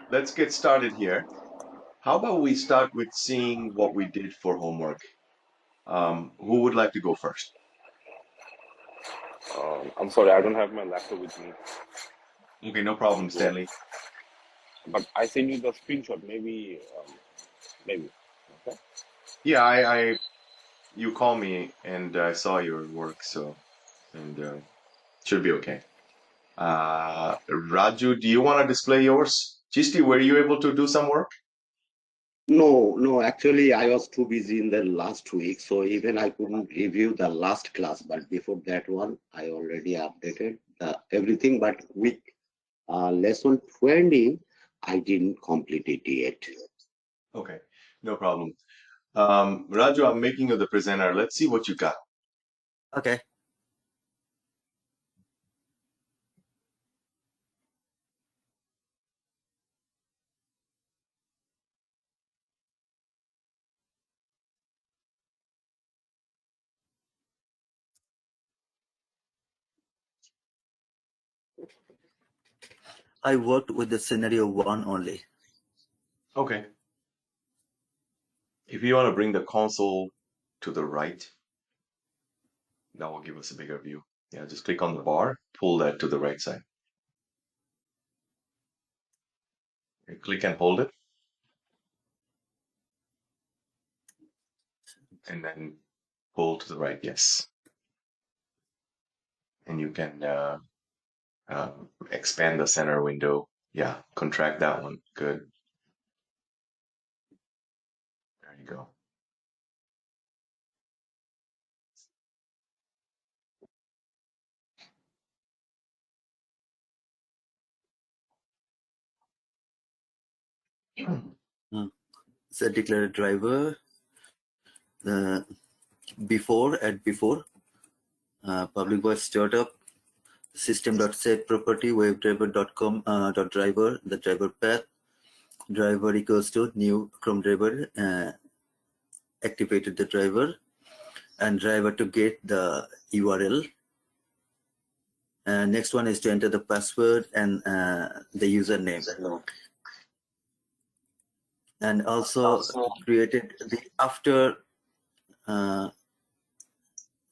let's get started here. How about we start with seeing what we did for homework? Who would like to go first? I'm sorry, I don't have my laptop with me. Okay, no problem, So, Stanley. but I send you the screenshot. Maybe. Okay. Yeah, you call me and I saw your work, so and should be okay. Raju, do you want to display yours? Chisti, were you able to do some work? No, actually, I was too busy in the last week, so even I couldn't review the last class. But before that one, I already updated everything. But with lesson 20, I didn't complete it yet. Okay, no problem. Raju, I'm making you the presenter. Let's see what you got. Okay. I worked with the scenario 1 only. Okay. If you want to bring the console to the right, that will give us a bigger view. Yeah, just click on the bar, pull that to the right side. You click and hold it, and then pull to the right, yes. And you can uh, expand the center window. Yeah, contract that one. Good. There you go. It's a declared driver. Before public void startup system.set property webdriver.com .driver, the driver path, driver equals to new Chrome driver, activated the driver, and driver to get the URL. Next one is to enter the password and the username. And also created the after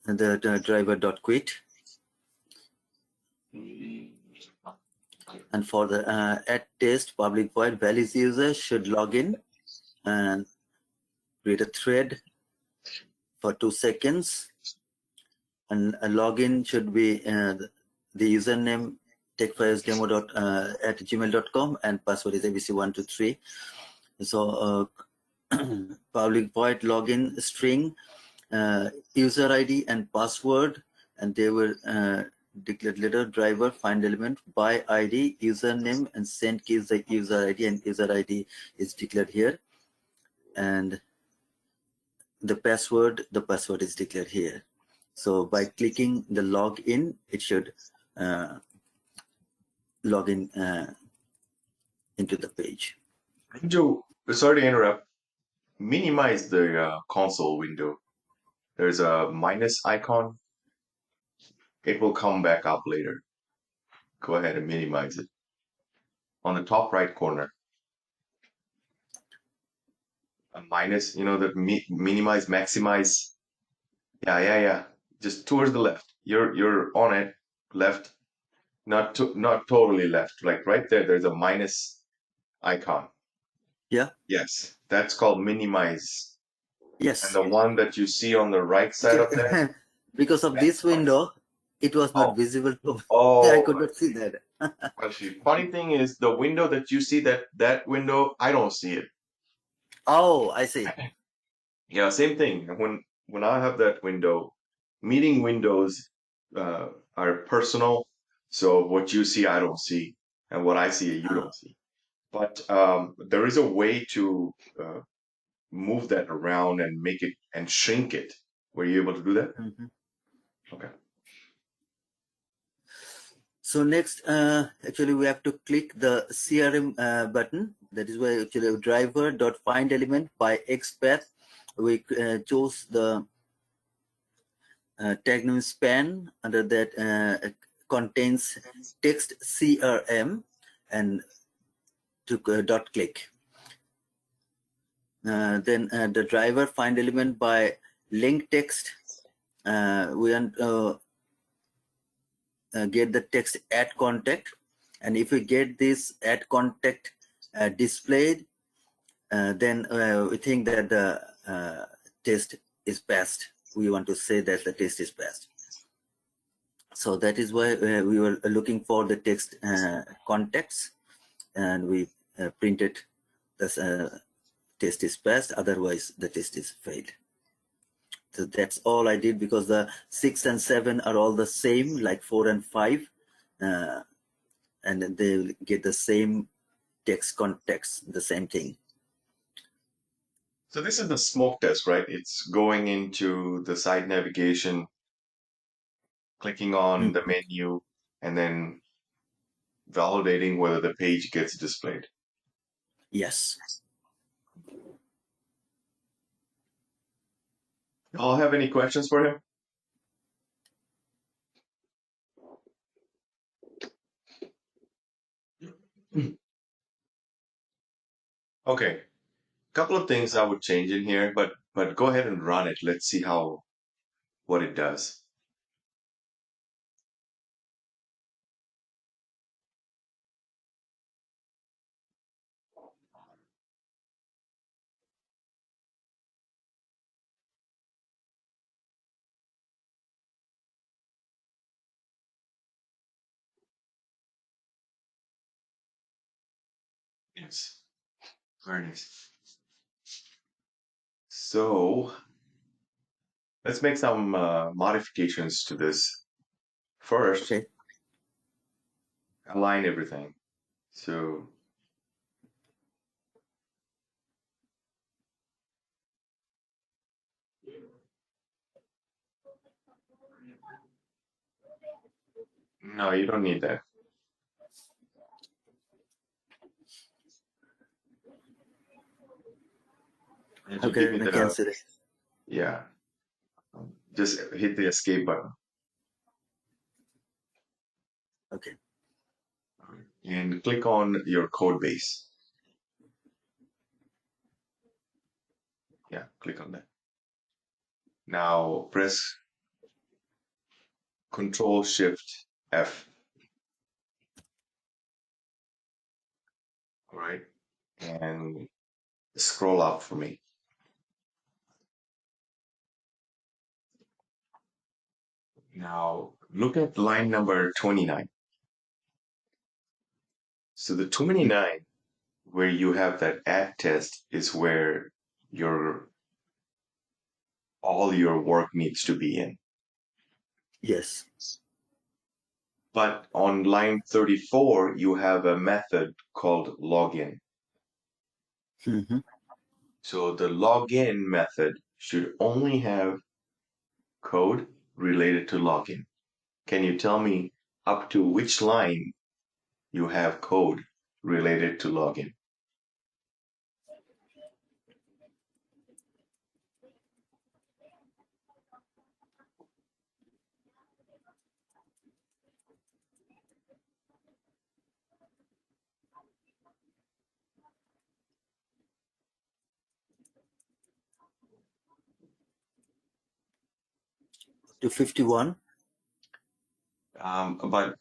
the driver.quit. And for the at test public void values user should log in and create a thread for 2 seconds. And a login should be the username techfilesdemo at gmail.com and password is abc123. So public void login string, user ID and password, and they were declared later. Driver find element by ID, username, and send key is the user ID, and user ID is declared here. And the password is declared here. So by clicking the login, it should log in into the page. Joe, sorry to interrupt. Minimize the console window. There's a minus icon. It will come back up later. Go ahead and minimize it. On the top right corner. A minus, the minimize, maximize. Yeah. Just towards the left. You're on it, left, not totally left. Like right there, there's a minus icon. Yeah. Yes, that's called minimize. Yes. And the one that you see on the right side of that. Because of this window, it was not visible to me. Oh, I could not see that. Actually, funny thing is the window that you see, that window, I don't see it. Oh, I see. Yeah, same thing. When I have that window, meeting windows are personal. So what you see, I don't see, and what I see, you don't see. But there is a way to move that around and make it and shrink it. Were you able to do that? Okay. So next, actually, we have to click the CRM button. That is why actually driver.find element by XPath. We chose the tag name span. Under that contains text CRM, and to dot click. Then the driver find element by link text. We get the text add contact, and if we get this add contact displayed, then we think that the test is passed. We want to say that the test is passed. So that is why we were looking for the text contacts, and we printed this test is passed, otherwise the test is failed. So that's all I did, because the 6 and 7 are all the same, like 4 and 5, and they will get the same text context, the same thing. So this is the smoke test, right? It's going into the site navigation, clicking on the menu, and then validating whether the page gets displayed. Yes. Y'all have any questions for him? Okay, couple of things I would change in here, but go ahead and run it. Let's see what it does. Yes, very nice. So let's make some modifications to this. First, Okay. align everything. So no, you don't need that. And to give Okay, me I can the, see that. yeah, just hit the escape button. Okay. And click on your code base. Yeah, click on that. Now press Control Shift F. All right, and scroll up for me. Now look at line number 29. So the 29 where you have that add test is where all your work needs to be in. Yes. But on line 34, you have a method called login. Mm-hmm. So the login method should only have code related to login. Can you tell me up to which line you have code related to login? To 51. But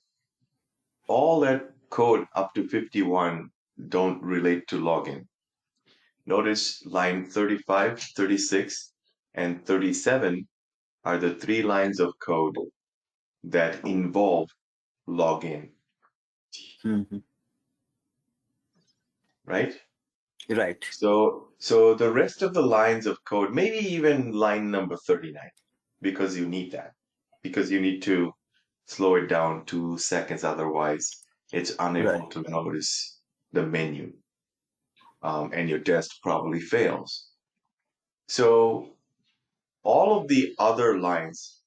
all that code up to 51 don't relate to login. Notice line 35, 36, and 37 are the three lines of code that involve login, Mm-hmm. right? Right. So the rest of the lines of code, maybe even line number 39, because you need that, because you need to slow it down 2 seconds, otherwise it's Right. unable to notice the menu, and your test probably fails. So all of the other lines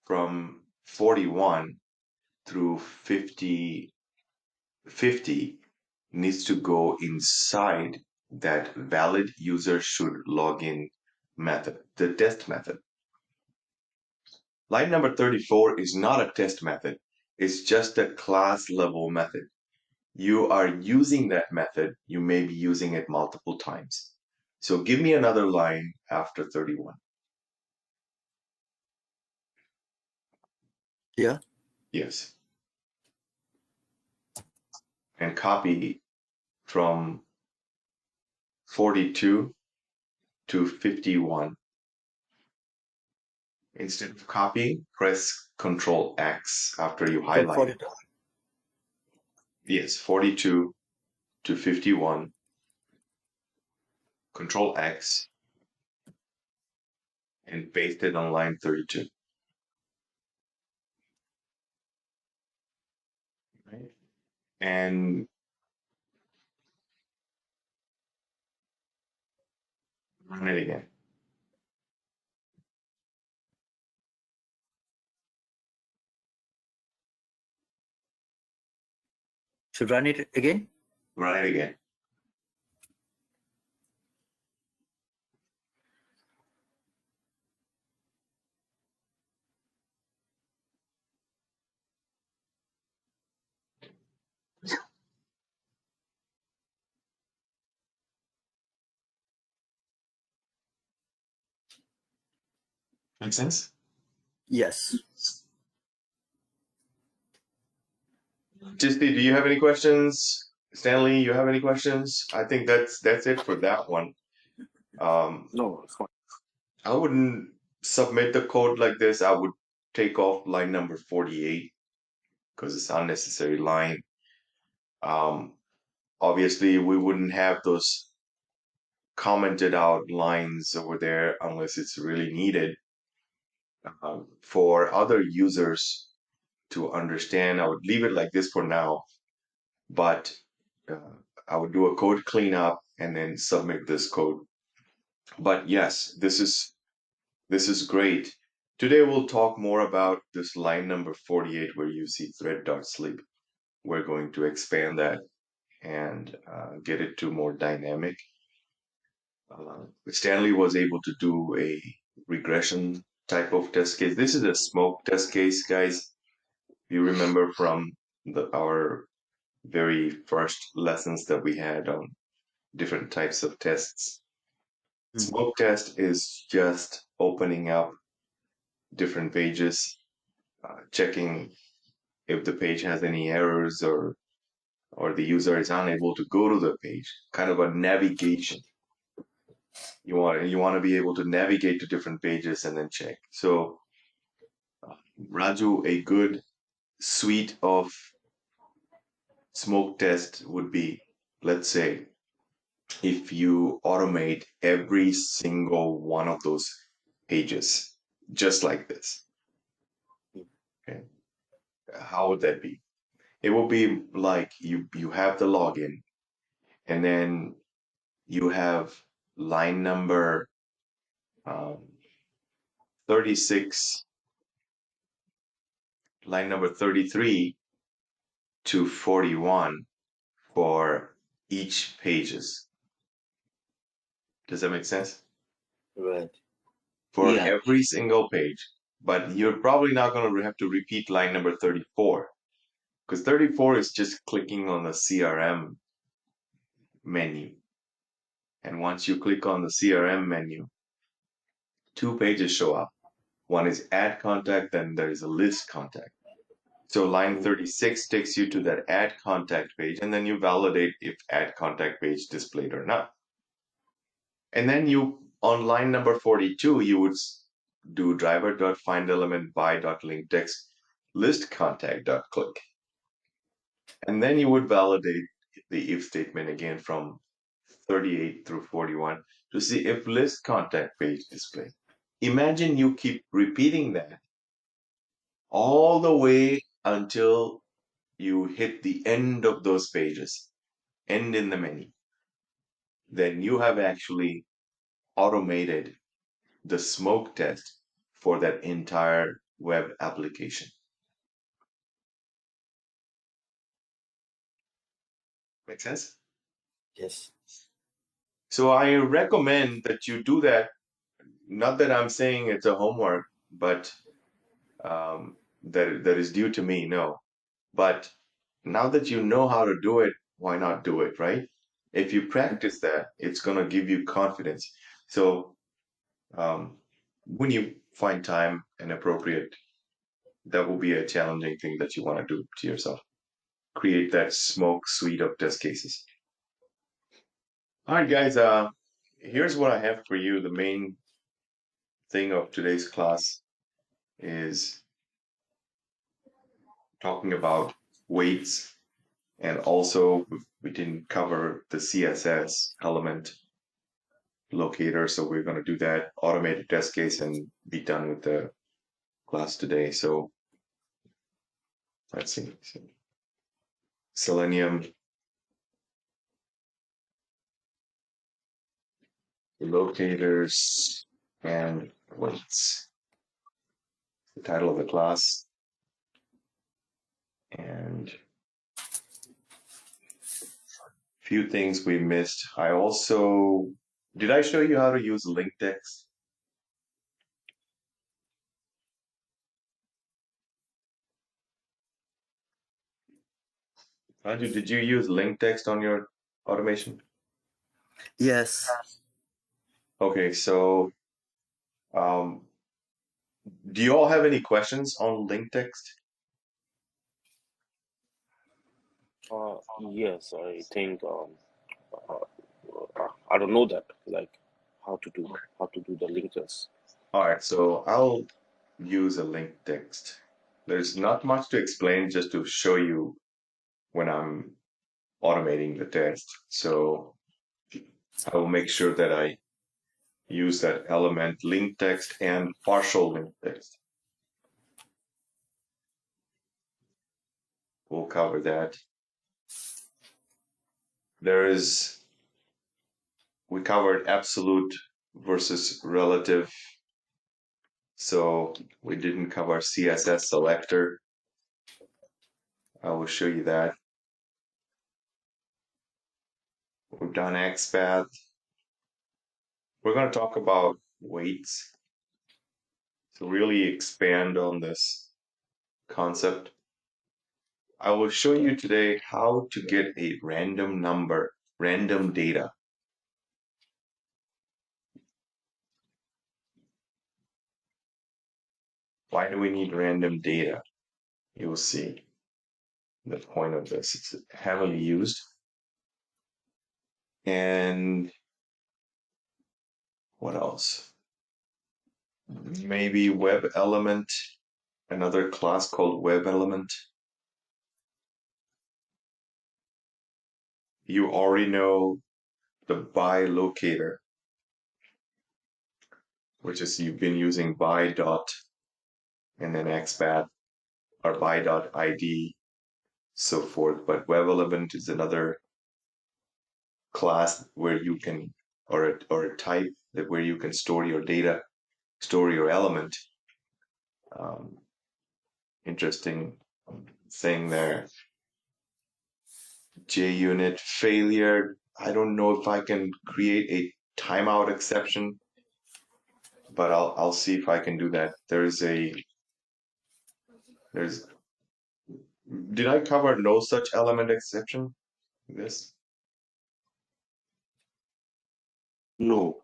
from 41 through 50 needs to go inside that valid user should login method, the test method. Line number 34 is not a test method. It's just a class level method. you are using that method, you may be using it multiple times. So give me another line after 31. Here. Yes. And copy from 42 to 51. Instead of copying, press Control X after you From highlight it. 42. Yes, 42 to 51. Control X and paste it on line 32. Right? And run it again. To run it again. Run it again. Make sense? Yes. Disney, do you have any questions? Stanley, you have any questions? I think that's it for that one. No, it's fine. I wouldn't submit the code like this. I would take off line number 48 because it's unnecessary line. Um, obviously, we wouldn't have those commented out lines over there unless it's really needed. For other users to understand, I would leave it like this for now, but uh, I would do a code cleanup and then submit this code. But yes, this is great. Today we'll talk more about this line number 48 where you see thread.sleep. We're going to expand that and get it to more dynamic. Stanley was able to do a regression type of test case. This is a smoke test case, guys. You remember from our very first lessons that we had on different types of tests. Smoke test is just opening up different pages, checking if the page has any errors or the user is unable to go to the page. Kind of a navigation. You want to be able to navigate to different pages and then check. So Raju, a good suite of smoke test would be, let's say, if you automate every single one of those pages, just like this. Okay. How would that be? It will be like you have the login and then you have line number 36, line number 33 to 41 for each pages. Does that make sense? Right. For Yeah. every single page. But you're probably not going to have to repeat line number 34 because 34 is just clicking on the CRM menu. And once you click on the CRM menu, two pages show up. One is add contact, then there is a list contact. So line 36 takes you to that add contact page, and then you validate if add contact page displayed or not. And then on line number 42, you would do driver.findelement by.link text list contact.click. And then you would validate the if statement again from 38 through 41 to see if list contact page display. Imagine you keep repeating that all the way until you hit the end of those pages, end in the menu. Then you have actually automated the smoke test for that entire web application. Make sense? Yes. So I recommend that you do that. Not that I'm saying it's a homework, but that is due to me. No, but now that you know how to do it, why not do it, right? If you practice that, it's going to give you confidence. So when you find time and appropriate, that will be a challenging thing that you want to do to yourself. Create that smoke suite of test cases. All right, guys. Here's what I have for you. The main thing of today's class is talking about weights, and also we didn't cover the CSS element locator, so we're going to do that automated test case and be done with the class today. So let's see. Selenium locators and weights. The title of the class. And few things we missed. I also did I show you how to use link text? Andrew, did you use link text on your automation? Yes. Okay, so um, do you all have any questions on link text? Yes, I think I don't know that, like how to do the linkers. All right, so I'll use a link text. There's not much to explain, just to show you when I'm automating the test. So I will make sure that I use that element link text and partial link text. We'll cover that. We covered absolute versus relative. So we didn't cover CSS selector. I will show you that. We've done XPath. We're going to talk about weights to really expand on this concept. I will show you today how to get a random number, random data. Why do we need random data? You'll see the point of this. It's heavily used. And what else? Maybe web element, another class called web element. You already know the by locator, which is you've been using by dot and then xpath or by dot id, so forth. But web element is another class where you can, or a type that where you can store your data, store your element. Interesting thing there. JUnit failure. I don't know if I can create a timeout exception, but I'll see if I can do that. There's did I cover no such element exception? This? No.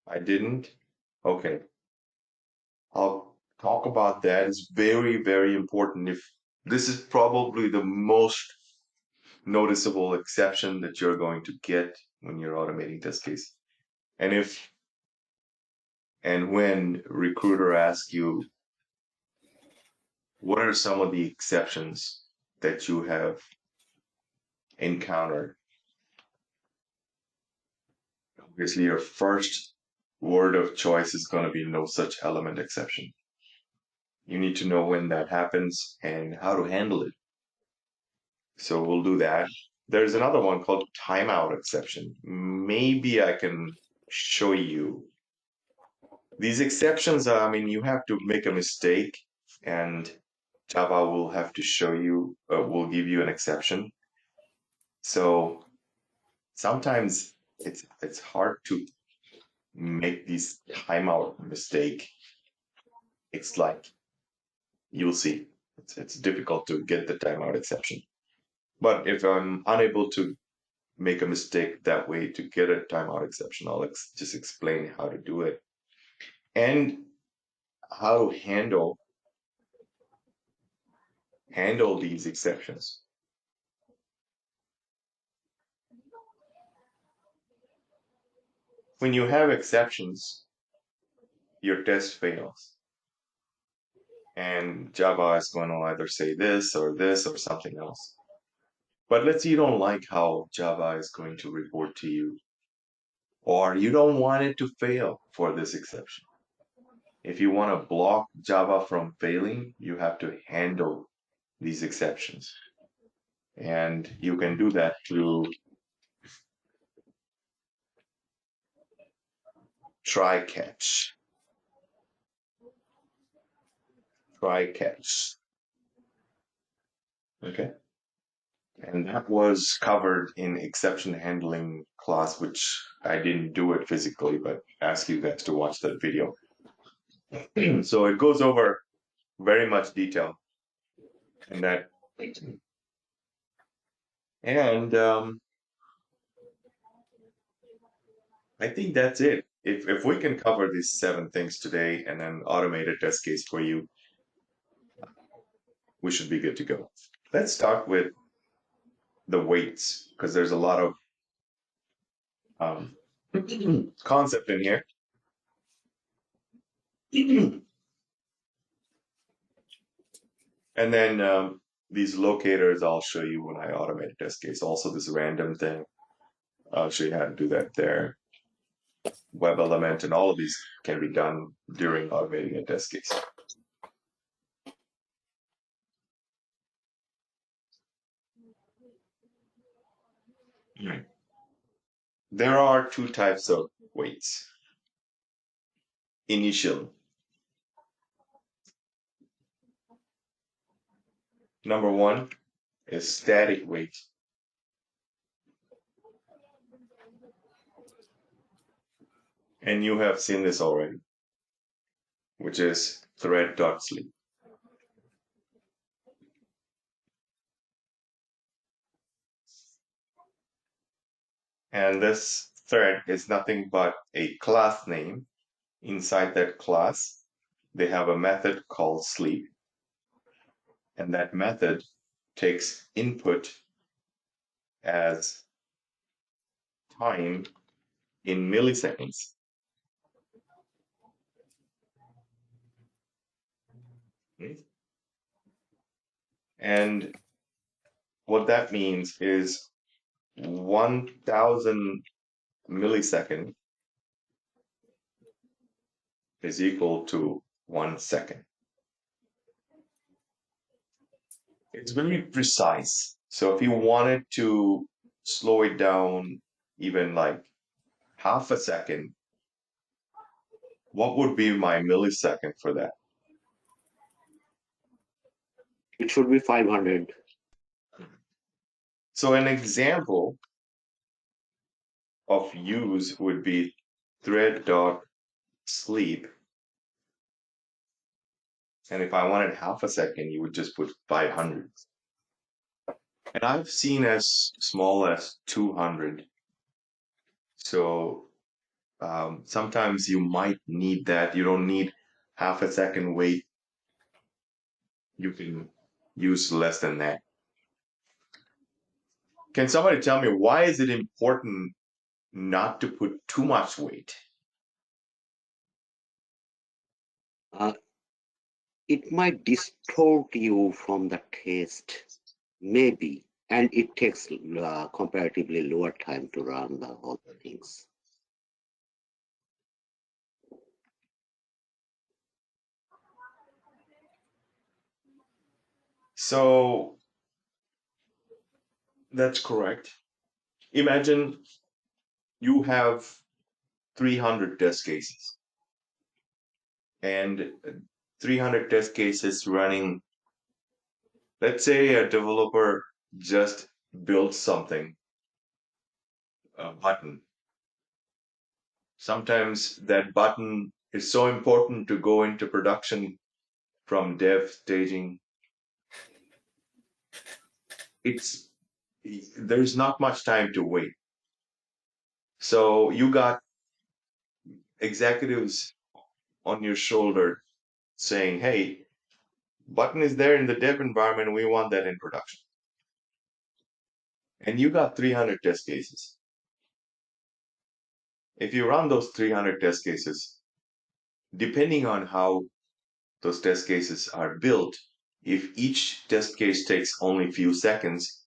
I didn't? Okay. I'll talk about that. It's very, very important. If this is probably the most noticeable exception that you're going to get when you're automating test case. And when recruiter asks you, what are some of the exceptions that you have encountered? Obviously, your first word of choice is going to be no such element exception. You need to know when that happens and how to handle it. So we'll do that. There's another one called timeout exception. Maybe I can show you. These exceptions are, I mean, you have to make a mistake and Java will have to show you, will give you an exception. So sometimes it's hard to make this timeout mistake. It's like, you'll see. It's difficult to get the timeout exception. But if I'm unable to make a mistake that way to get a timeout exception, I'll just explain how to do it and how to handle these exceptions. When you have exceptions, your test fails. And Java is going to either say this or something else. But let's say you don't like how Java is going to report to you, or you don't want it to fail for this exception. If you want to block Java from failing, you have to handle these exceptions. And you can do that through try catch. Try catch. Okay. And that was covered in exception handling class, which I didn't do it physically, but ask you guys to watch that video. So it goes over very much detail in that. And I think that's it. If we can cover these 7 things today and then automate a test case for you, we should be good to go. Let's start with the weights, because there's a lot of concept in here. And then these locators I'll show you when I automate a test case. Also this random thing, I'll show you how to do that there. Web element and all of these can be done during automating a test case. There are 2 types of weights. Initial. Number 1 is static weight. And you have seen this already, which is thread.sleep. And this thread is nothing but a class name. Inside that class, they have a method called sleep. And that method takes input as time in milliseconds. And what that means is 1000 millisecond is equal to 1 second. It's very precise. So if you wanted to slow it down even like half a second, what would be my millisecond for that? It should be 500. So an example of use would be thread.sleep. And if I wanted half a second, you would just put 500. And I've seen as small as 200. So sometimes you might need that. You don't need half a second wait. You can use less than that. Can somebody tell me why is it important not to put too much weight? It might distort you from the test, maybe, and it takes comparatively lower time to run the whole things. So that's correct. Imagine you have 300 test cases and 300 test cases running. Let's say a developer just built something, a button. Sometimes that button is so important to go into production from dev staging there's not much time to wait. So you got executives on your shoulder saying, hey, button is there in the dev environment, we want that in production. And you got 300 test cases. If you run those 300 test cases, depending on how those test cases are built, if each test case takes only a few seconds,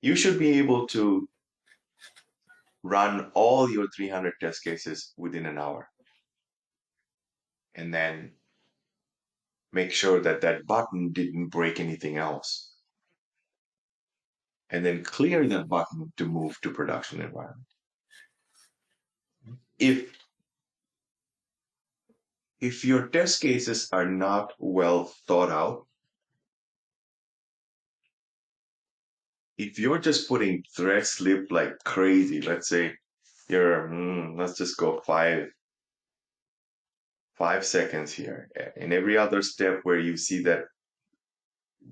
you should be able to run all your 300 test cases within an hour. And then make sure that that button didn't break anything else. And then clear that button to move to production environment. If your test cases are not well thought out, if you're just putting thread slip like crazy, let's say you're, let's just go 5 seconds here. In every other step where you see that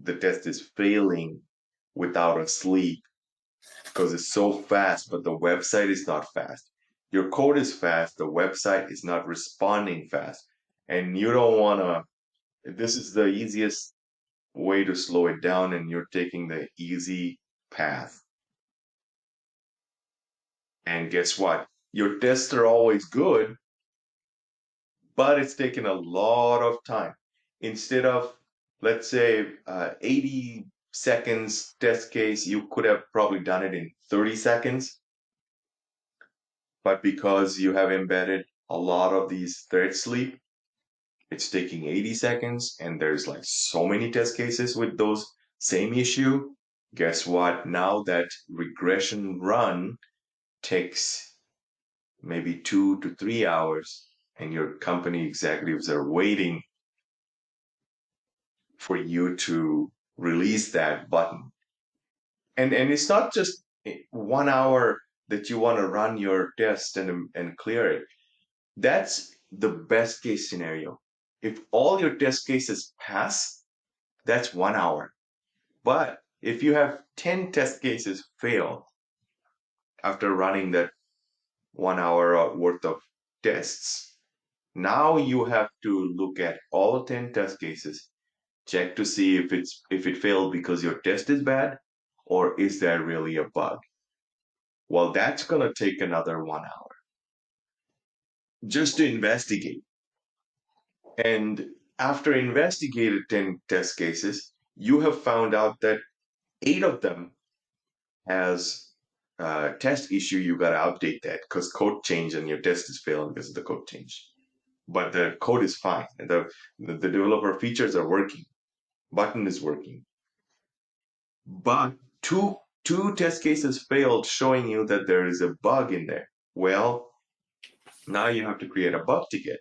the test is failing without a sleep because it's so fast, but the website is not fast. Your code is fast, the website is not responding fast. And you don't want to, this is the easiest way to slow it down, and you're taking the easy path. And guess what? Your tests are always good, but it's taken a lot of time. Instead of, let's say, 80 seconds test case, you could have probably done it in 30 seconds. But because you have embedded a lot of these thread sleep, it's taking 80 seconds, and there's like so many test cases with those same issue. Guess what? Now that regression run takes maybe 2 to 3 hours, and your company executives are waiting for you to release that button. And it's not just 1 hour that you want to run your test and clear it. That's the best case scenario. If all your test cases pass, that's 1 hour. But if you have 10 test cases fail after running that 1 hour worth of tests, now you have to look at all 10 test cases, check to see if it failed because your test is bad, or is there really a bug? Well, that's gonna take another 1 hour just to investigate. And after investigated 10 test cases, you have found out that 8 of them has a test issue. You got to update that because code change and your test is failing because of the code change. But the code is fine. The developer features are working. Button is working. But two test cases failed, showing you that there is a bug in there. Well, now you have to create a bug ticket.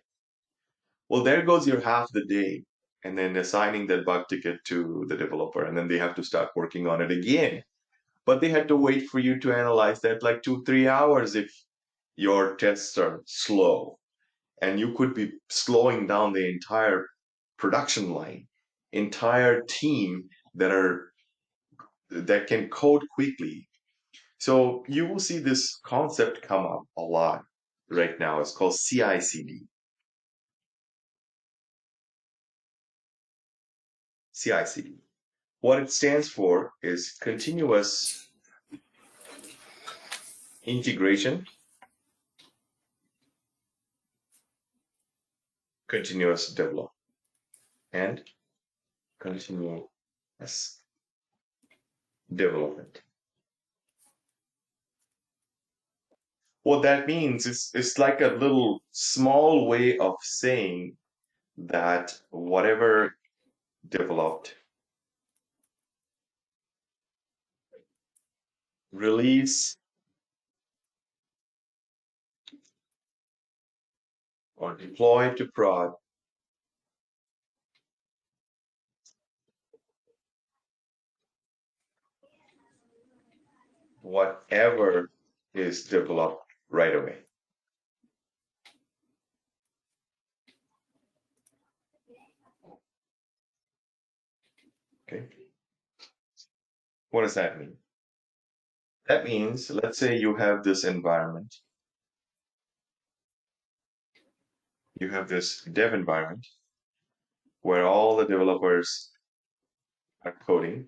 Well, there goes your half the day, and then assigning that bug ticket to the developer, and then they have to start working on it again. But they had to wait for you to analyze that like 2 3 hours if your tests are slow. And you could be slowing down the entire production line, entire team that can code quickly. So you will see this concept come up a lot right now. It's called CI/CD. CI/CD. What it stands for is continuous integration, continuous development, and continuous development. What that means is it's like a little small way of saying that whatever developed, release or deploy to prod, whatever is developed right away. Okay. What does that mean? That means, let's say you have this environment, you have this dev environment where all the developers are coding.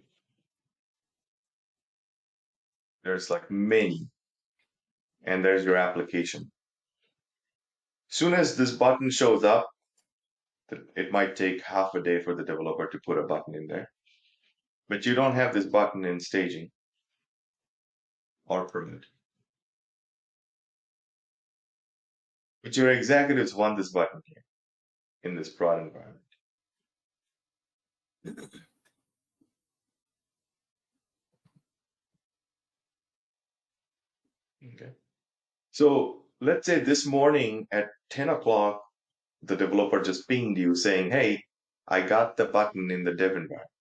There's like many, and there's your application. Soon as this button shows up, it might take half a day for the developer to put a button in there. But you don't have this button in staging or prod. But your executives want this button here in this prod environment. Okay. So let's say this morning at 10 o'clock, the developer just pinged you saying, hey, I got the button in the dev environment.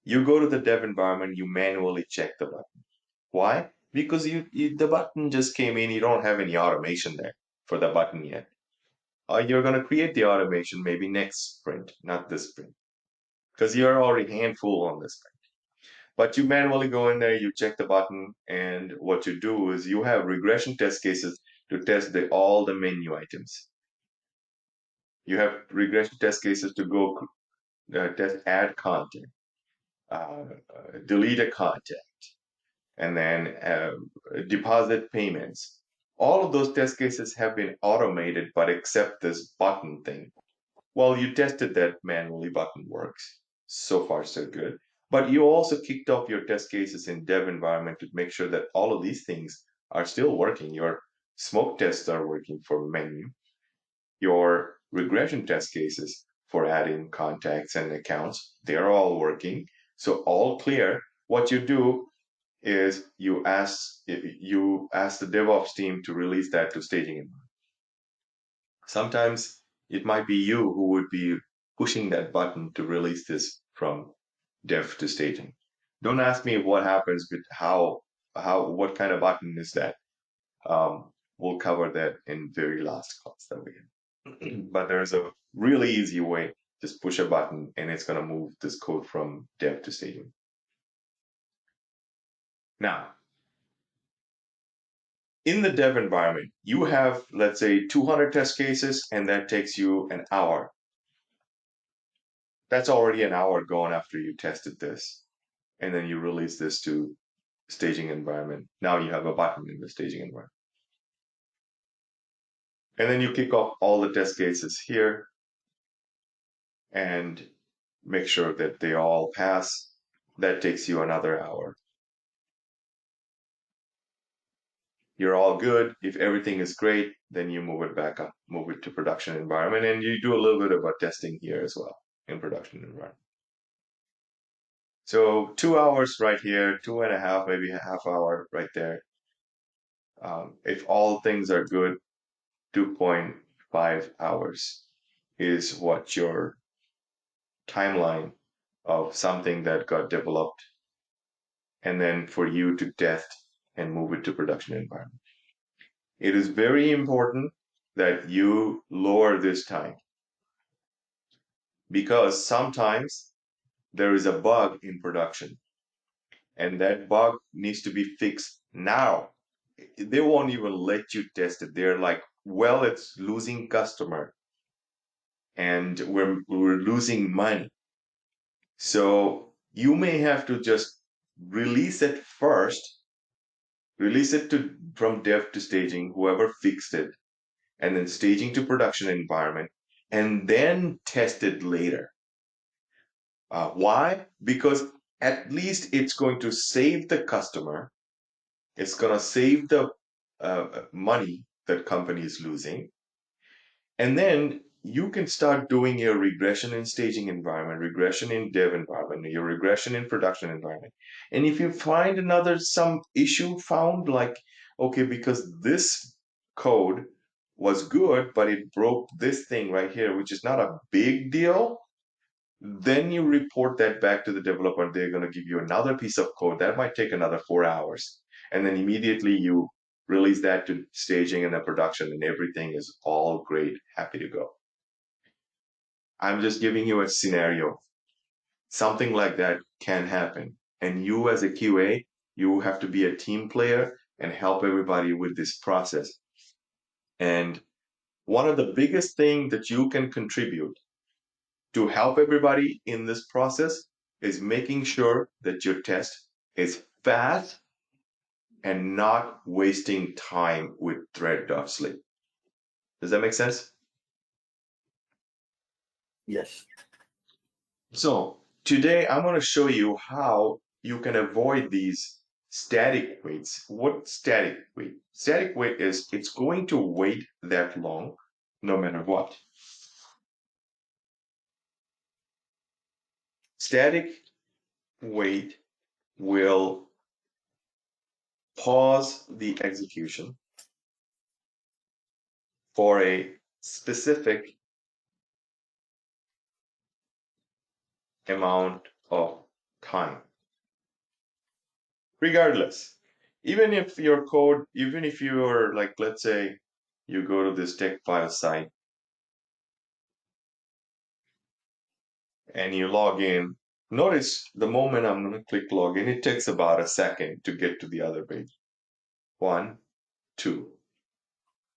You go to the dev environment, you manually check the button. Why? Because the button just came in, you don't have any automation there for the button yet. You're going to create the automation maybe next sprint, not this sprint, because you're already handful on this sprint. But you manually go in there, you check the button, and what you do is you have regression test cases to test all the menu items. You have regression test cases to go test add content, delete a content, and then deposit payments. All of those test cases have been automated, but except this button thing. Well, you tested that manually, button works. So far, so good. But you also kicked off your test cases in dev environment to make sure that all of these things are still working. Your smoke tests are working for menu. Your regression test cases for adding contacts and accounts, they're all working. So all clear. What you do is you ask the DevOps team to release that to staging environment. Sometimes it might be you who would be pushing that button to release this from dev to staging. Don't ask me what happens with what kind of button is that. We'll cover that in very last class that we have. But there's a really easy way. Just push a button and it's going to move this code from dev to staging. Now, in the dev environment, you have, let's say, 200 test cases, and that takes you an hour. That's already an hour gone after you tested this. And then you release this to staging environment. Now you have a button in the staging environment. And then you kick off all the test cases here and make sure that they all pass. That takes you another hour. You're all good. If everything is great, then you move it back up, move it to production environment, and you do a little bit of a testing here as well in production environment. So 2 hours right here, 2.5, maybe a half hour right there. If all things are good, 2.5 hours is what your timeline of something that got developed, and then for you to test and move it to production environment. It is very important that you lower this time, because sometimes there is a bug in production and that bug needs to be fixed now. They won't even let you test it. They're like, well, it's losing customer and we're losing money. So you may have to just release it first, release it from dev to staging, whoever fixed it, and then staging to production environment, and then test it later. Why? Because at least it's going to save the customer. It's going to save the money that company is losing. And then you can start doing your regression in staging environment, regression in dev environment, your regression in production environment. And if you find some issue found, like, okay, because this code was good, but it broke this thing right here, which is not a big deal, then you report that back to the developer. They're going to give you another piece of code that might take another 4 hours. And then immediately you release that to staging and the production, and everything is all great, happy to go. I'm just giving you a scenario. Something like that can happen. And you as a QA, you have to be a team player and help everybody with this process. And one of the biggest things that you can contribute to help everybody in this process is making sure that your test is fast and not wasting time with thread.sleep. Does that make sense? Yes. So today I'm going to show you how you can avoid these static waits. What static wait? Static wait is it's going to wait that long no matter what. Static wait will pause the execution for a specific amount of time. Regardless, even if your code, even if you're like, let's say you go to this text file site and you log in, notice the moment I'm going to click login, it takes about a second to get to the other page. 1, 2.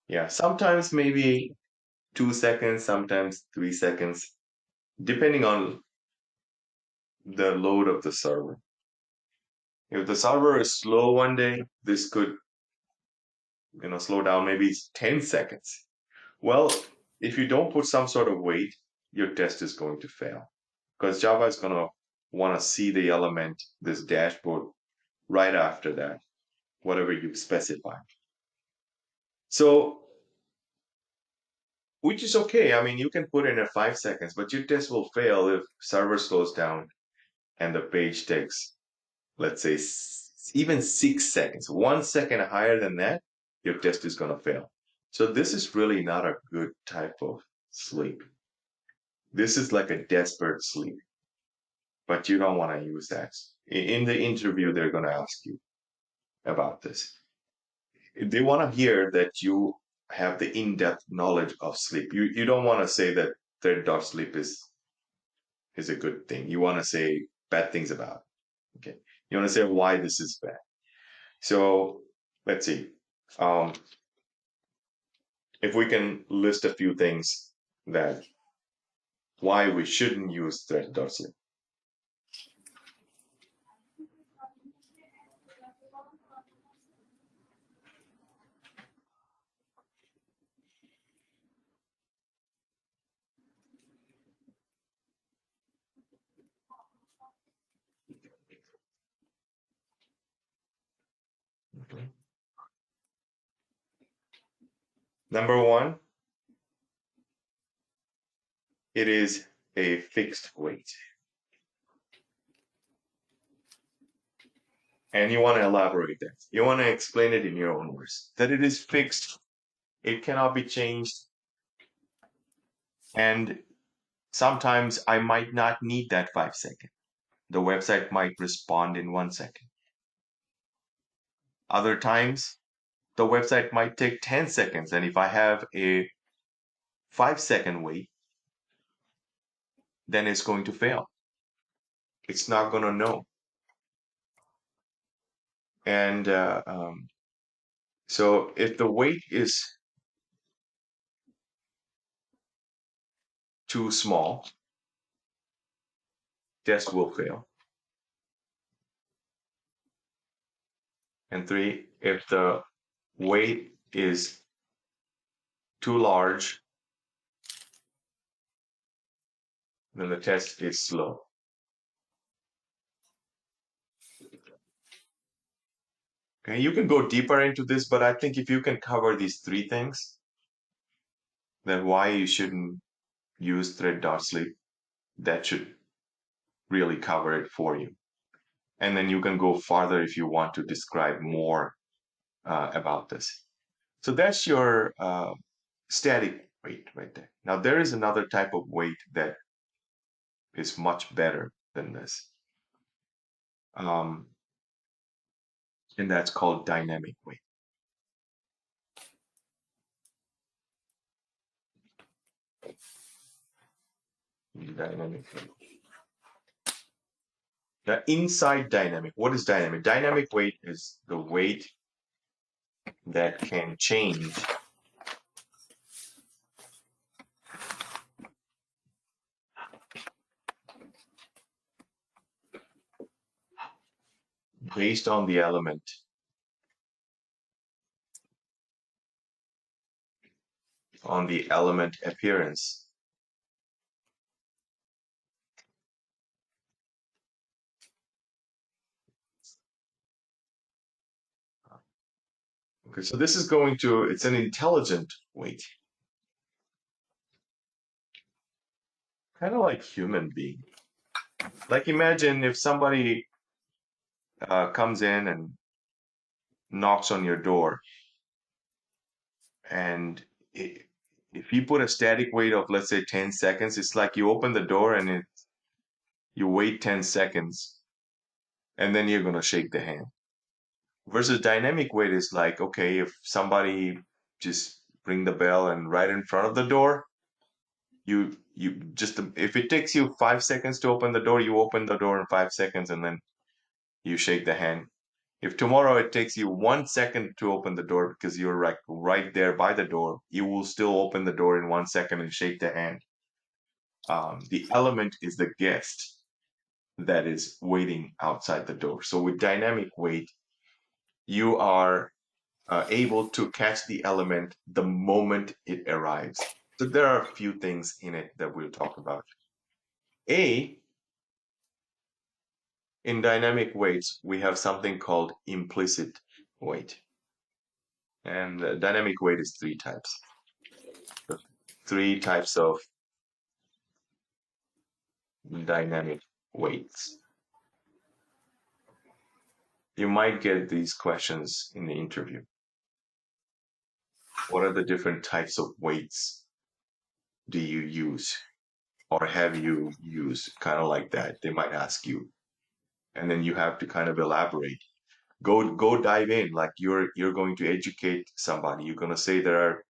Yeah, sometimes maybe 2 seconds, sometimes 3 seconds, depending on the load of the server. If the server is slow one day, this could, slow down maybe 10 seconds. Well, if you don't put some sort of weight, your test is going to fail because Java is going to want to see the element, this dashboard, right after that, whatever you specify. So, which is okay. I mean, you can put in at 5 seconds, but your test will fail if server slows down and the page takes, let's say, even 6 seconds. 1 second higher than that, your test is going to fail. So this is really not a good type of sleep. This is like a desperate sleep, but you don't want to use that. In the interview, they're going to ask you about this. They want to hear that you have the in-depth knowledge of sleep. You don't want to say that thread.sleep is a good thing. You want to say bad things about it. Okay. You want to say why this is bad. So let's see. Um, if we can list a few things that why we shouldn't use thread.sleep. Okay. Number one, it is a fixed weight. And you want to elaborate that. You want to explain it in your own words. That it is fixed, it cannot be changed, and sometimes I might not need that 5 seconds. The website might respond in 1 second. Other times, the website might take 10 seconds, and if I have a 5-second wait, then it's going to fail. It's not going to know. And so if the wait is too small, test will fail. And 3, if the wait is too large, then the test is slow. Okay, you can go deeper into this, but I think if you can cover these 3 things, then why you shouldn't use thread.sleep, that should really cover it for you. And then you can go farther if you want to describe more about this. So that's your static weight right there. Now there is another type of weight that is much better than this. And that's called dynamic weight. Dynamic weight. Now, inside dynamic, what is dynamic? Dynamic weight is the weight that can change based on the element appearance. Okay, so this is it's an intelligent weight, kind of like human being. Like imagine if somebody comes in and knocks on your door, and I if you put a static weight of, let's say, 10 seconds, it's like you open the door and you wait 10 seconds, and then you're going to shake the hand. Versus dynamic weight is like, okay, if somebody just ring the bell and right in front of the door, you just, if it takes you 5 seconds to open the door, you open the door in 5 seconds and then you shake the hand. If tomorrow it takes you 1 second to open the door because you're like right there by the door, you will still open the door in 1 second and shake the hand. The element is the guest that is waiting outside the door. So with dynamic weight, you are able to catch the element the moment it arrives. So there are a few things in it that we'll talk about. In dynamic weights, we have something called implicit weight. And dynamic weight is three types. Three types of dynamic weights. You might get these questions in the interview. What are the different types of weights do you use or have you used? Kind of like that. They might ask you. And then you have to kind of elaborate. Go dive in, like you're going to educate somebody. You're going to say there are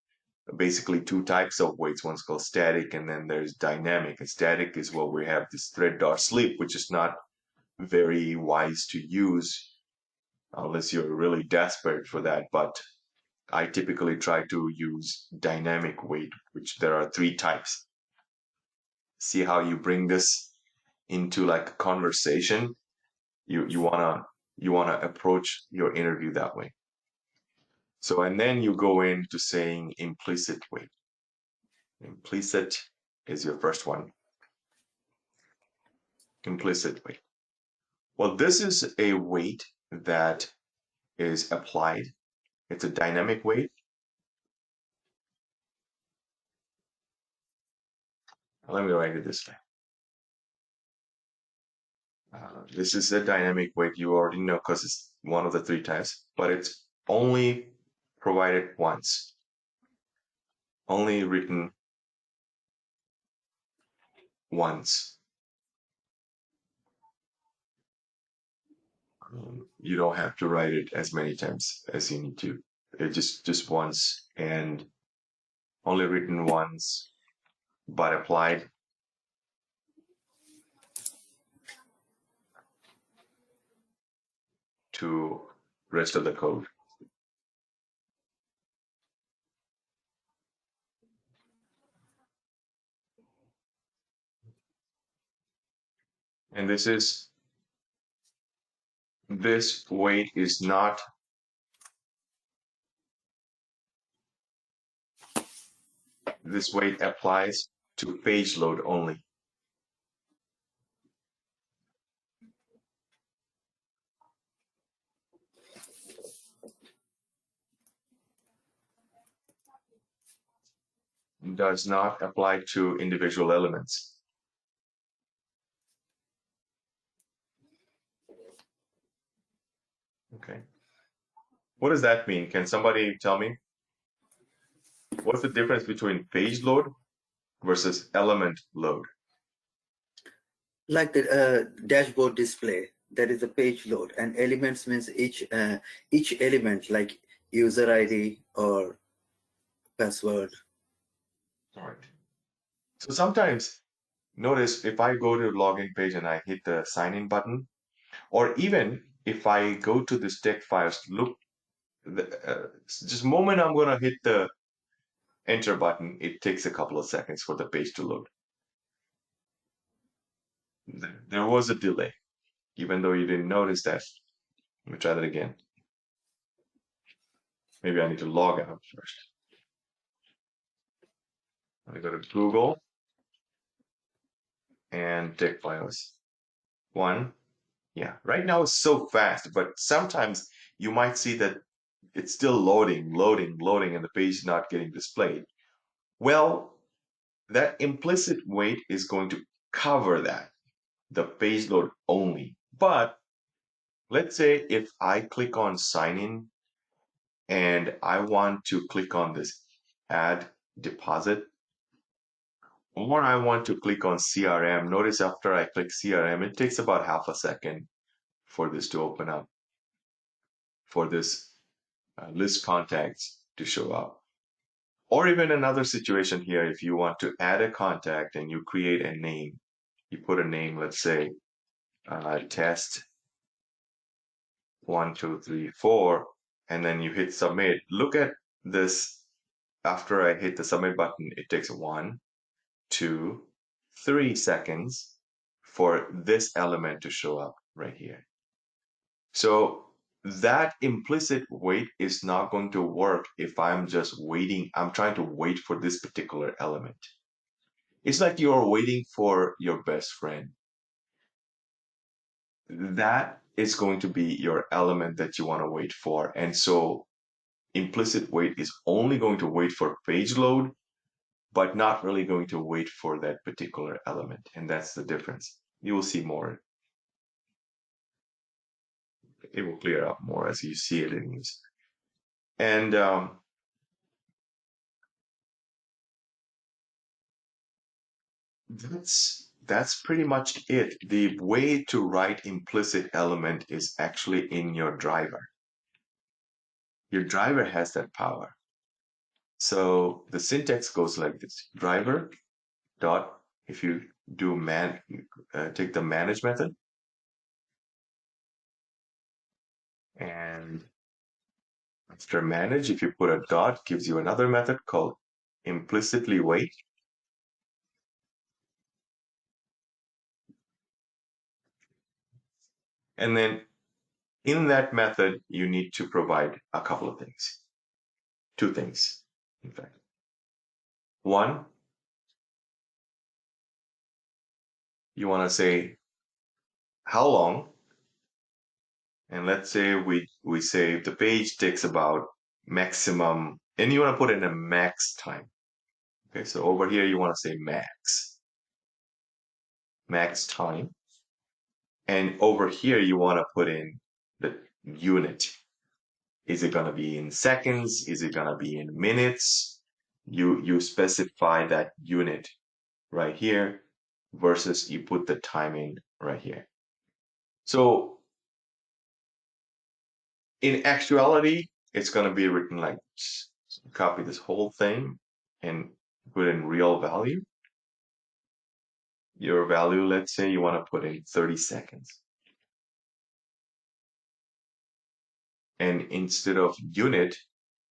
basically two types of weights. One's called static, and then there's dynamic. And static is what we have this thread dart slip, which is not very wise to use unless you're really desperate for that. But I typically try to use dynamic weight, which there are three types. See how you bring this into like a conversation. You wanna approach your interview that way. So and then you go into saying implicit weight. Implicit is your first one. Implicit weight. Well, this is a weight that is applied. It's a dynamic weight. Let me write it this way. This is a dynamic weight. You already know because it's one of the three types, but it's only provided once. Only written once. You don't have to write it as many times as you need to. It just once and only written once, but applied to rest of the code. And this weight is not this weight applies to page load only. Does not apply to individual elements. Okay. What does that mean? Can somebody tell me? What's the difference between page load versus element load? Like the dashboard display, that is a page load, and elements means each element, like user ID or password. All right. So sometimes notice if I go to login page and I hit the sign in button, Or even if I go to this text files, look, just moment I'm gonna hit the enter button, it takes a couple of seconds for the page to load. There was a delay, even though you didn't notice that. Let me try that again. Maybe I need to log out first. Let me go to Google and text files. One, yeah, right now it's so fast, but sometimes you might see that it's still loading, and the page is not getting displayed. Well, that implicit wait is going to cover that, the page load only. But let's say if I click on sign in and I want to click on this add deposit, or I want to click on CRM. Notice after I click CRM, it takes about half a second for this to open up, for this list contacts to show up. Or even another situation here, if you want to add a contact and you create a name, you put a name, let's say test 1, 2, 3, 4, and then you hit submit. Look at this. After I hit the submit button, it takes 1, 2, 3 seconds for this element to show up right here. So that implicit wait is not going to work if I'm just waiting. I'm trying to wait for this particular element. It's like you're waiting for your best friend. That is going to be your element that you want to wait for. And so implicit wait is only going to wait for page load, but not really going to wait for that particular element. And that's the difference. You will see more. It will clear up more as you see it in use. And that's pretty much it. The way to write implicit element is actually in your driver. Your driver has that power. So the syntax goes like this: driver dot, if you do take the manage method, and after manage, if you put a dot, gives you another method called implicitly wait. And then in that method, you need to provide a couple of things. Two things, in fact. One, you want to say how long, and let's say we say the page takes about maximum, and you want to put in a max time. Okay, so over here you want to say max time, and over here you want to put in the unit. Is it going to be in seconds? Is it going to be in minutes? You specify that unit right here versus you put the time in right here. So in actuality, it's going to be written like this. Copy this whole thing and put in real value. Your value, let's say you want to put in 30 seconds. And instead of unit,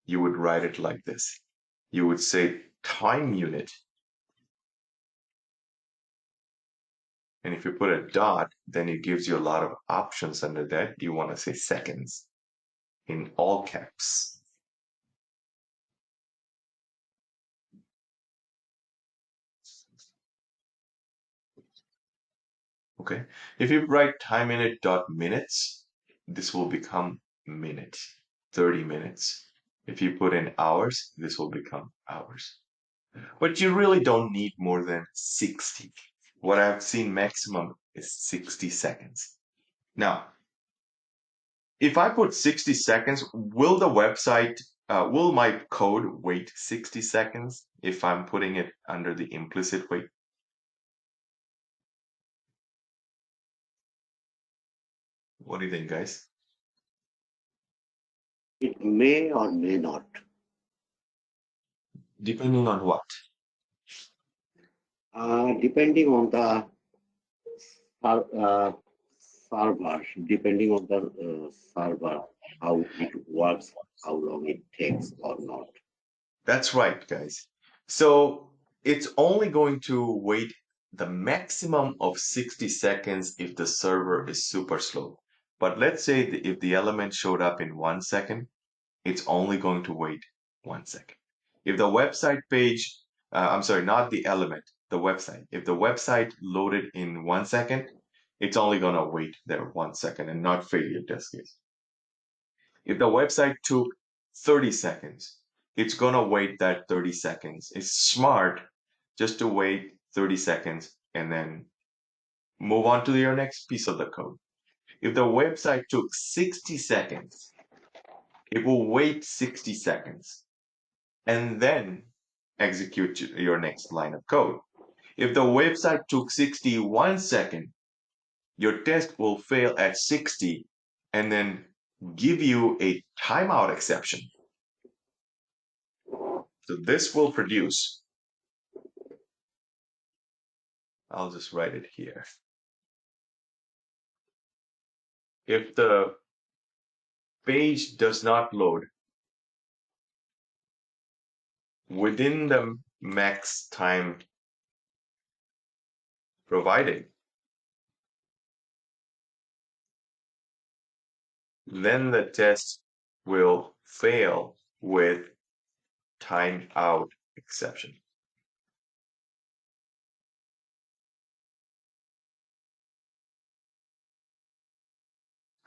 you would write it like this. You would say time unit. And if you put a dot, then it gives you a lot of options under that. You want to say seconds in all caps. Okay. If you write time unit dot minutes, this will become minute, 30 minutes. If you put in hours, this will become hours. But you really don't need more than 60. What I've seen maximum is 60 seconds. Now, if I put 60 seconds, will the website, will my code wait 60 seconds if I'm putting it under the implicit wait? What do you think, guys? It may or may not. Depending on what? Depending on the server, depending on the server, how it works, how long it takes or not. That's right, guys. So it's only going to wait the maximum of 60 seconds if the server is super slow. But let's say if the element showed up in 1 second, it's only going to wait 1 second. If the website page, I'm sorry, not the element, the website. If the website loaded in 1 second, it's only going to wait there 1 second and not fail your test case. If the website took 30 seconds, it's going to wait that 30 seconds. It's smart just to wait 30 seconds and then move on to your next piece of the code. If the website took 60 seconds, it will wait 60 seconds and then execute your next line of code. If the website took 61 seconds, your test will fail at 60 and then give you a timeout exception. So this will produce, I'll just write it here. If the page does not load within the max time provided, then the test will fail with timeout exception.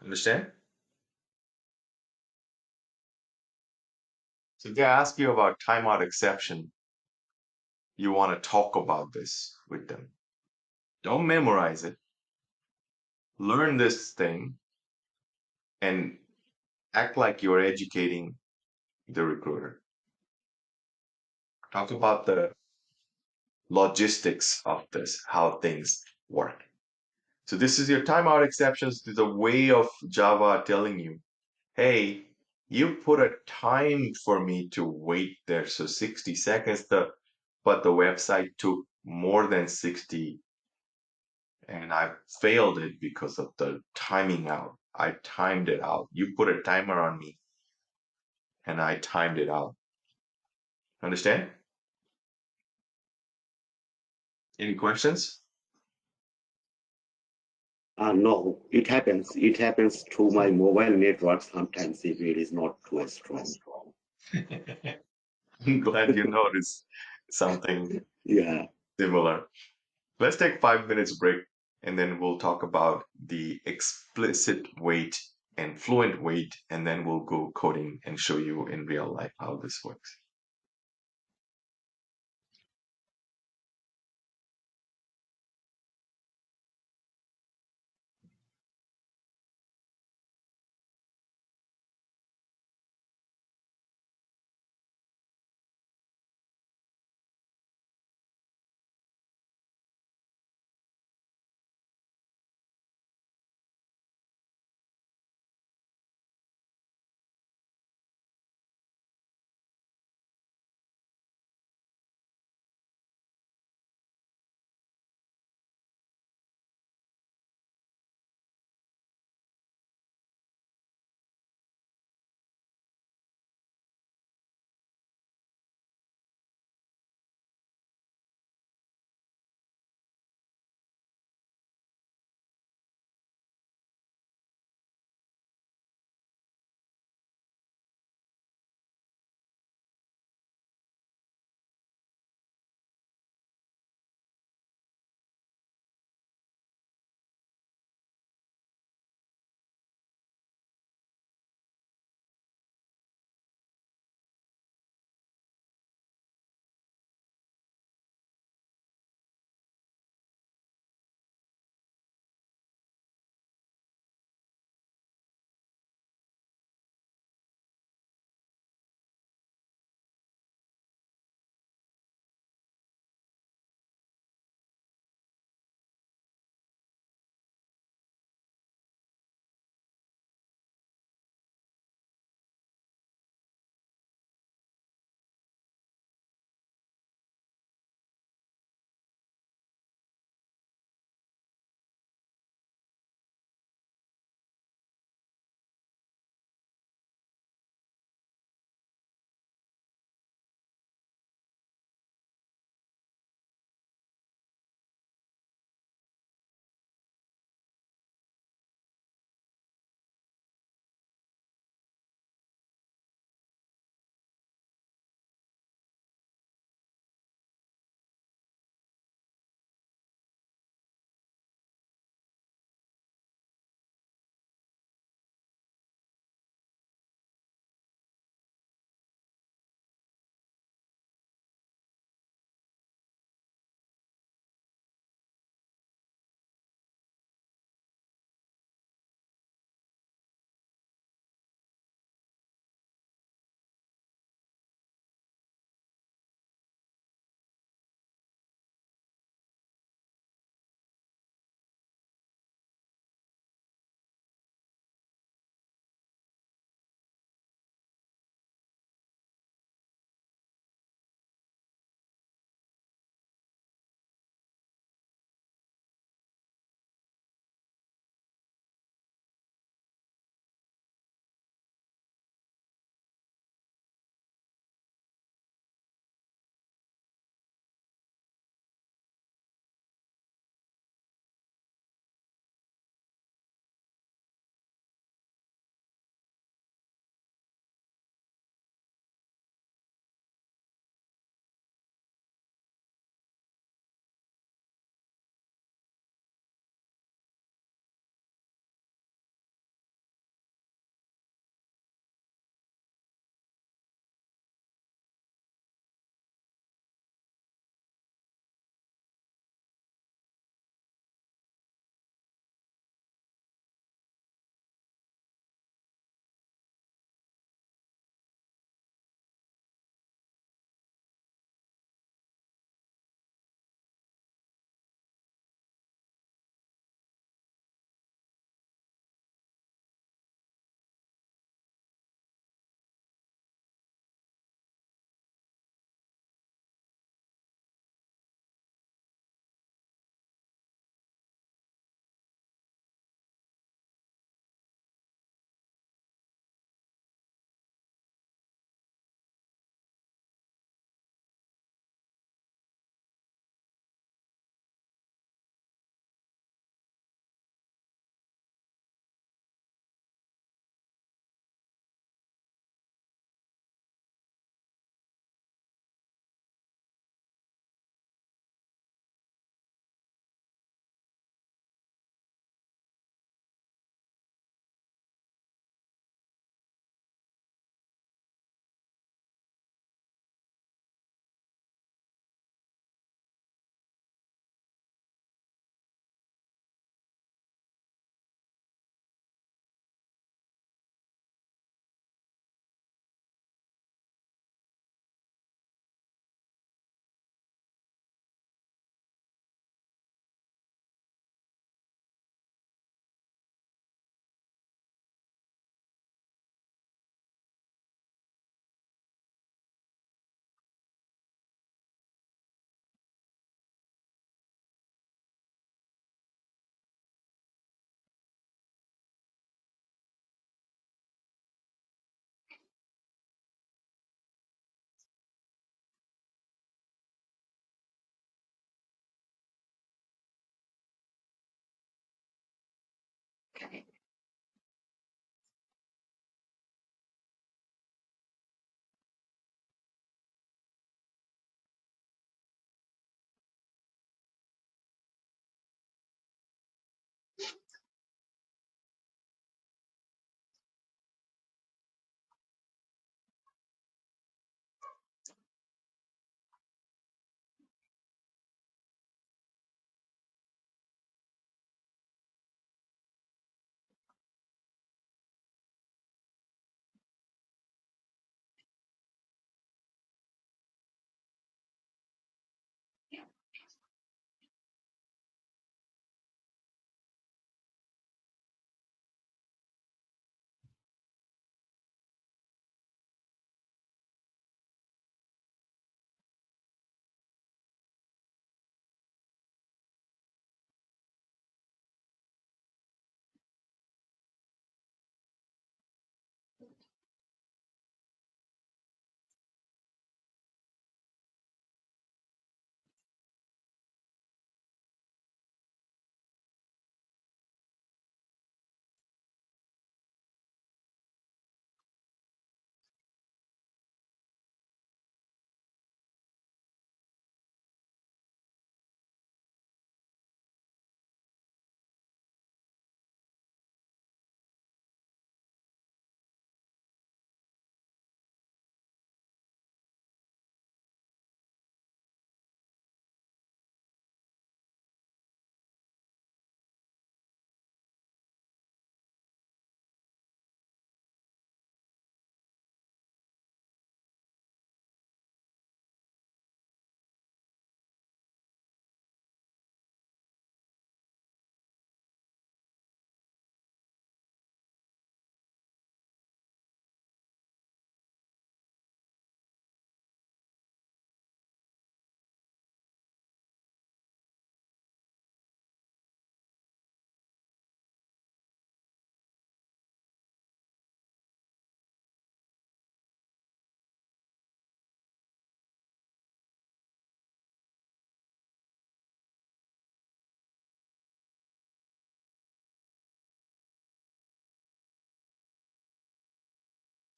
Understand? So if they ask you about timeout exception, you want to talk about this with them. Don't memorize it. Learn this thing and act like you're educating the recruiter. Talk about the logistics of this, how things work. So this is your timeout exceptions. This is a way of Java telling you, hey, you put a time for me to wait there. So 60 seconds, but the website took more than 60 and I failed it because of the timing out. I timed it out. You put a timer on me and I timed it out. Understand? Any questions? No, it happens. It happens to my mobile network sometimes if it is not too strong. I'm glad you noticed something Yeah. similar. Let's take 5 minutes break and then we'll talk about the explicit wait and fluent wait, and then we'll go coding and show you in real life how this works.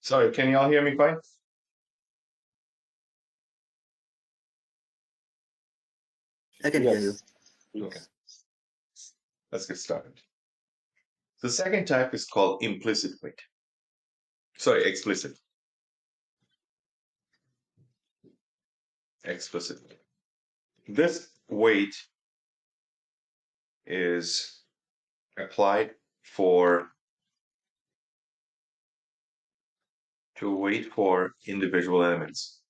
Sorry, can you all hear me fine? I can hear you. Yes. Yes. Okay, let's get started. The second type is called implicit weight. Sorry, explicit. Explicit weight. This weight is applied to weight for individual elements.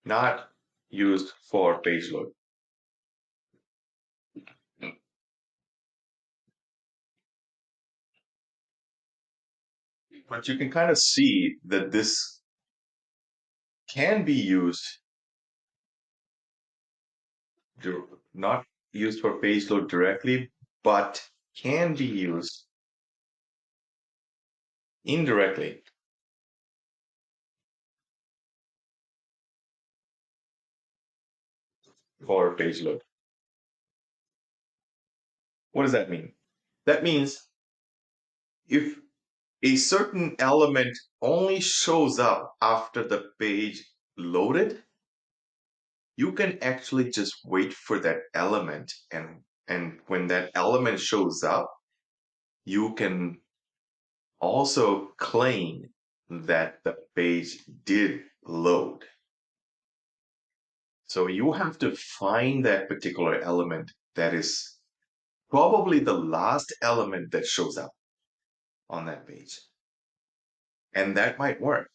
Not used for page load. But you can kind of see that this can be used, not used for page load directly, but can be used indirectly for page load. What does that mean? That means if a certain element only shows up after the page loaded, you can actually just wait for that element, and when that element shows up, you can also claim that the page did load. So you have to find that particular element that is probably the last element that shows up on that page. And that might work.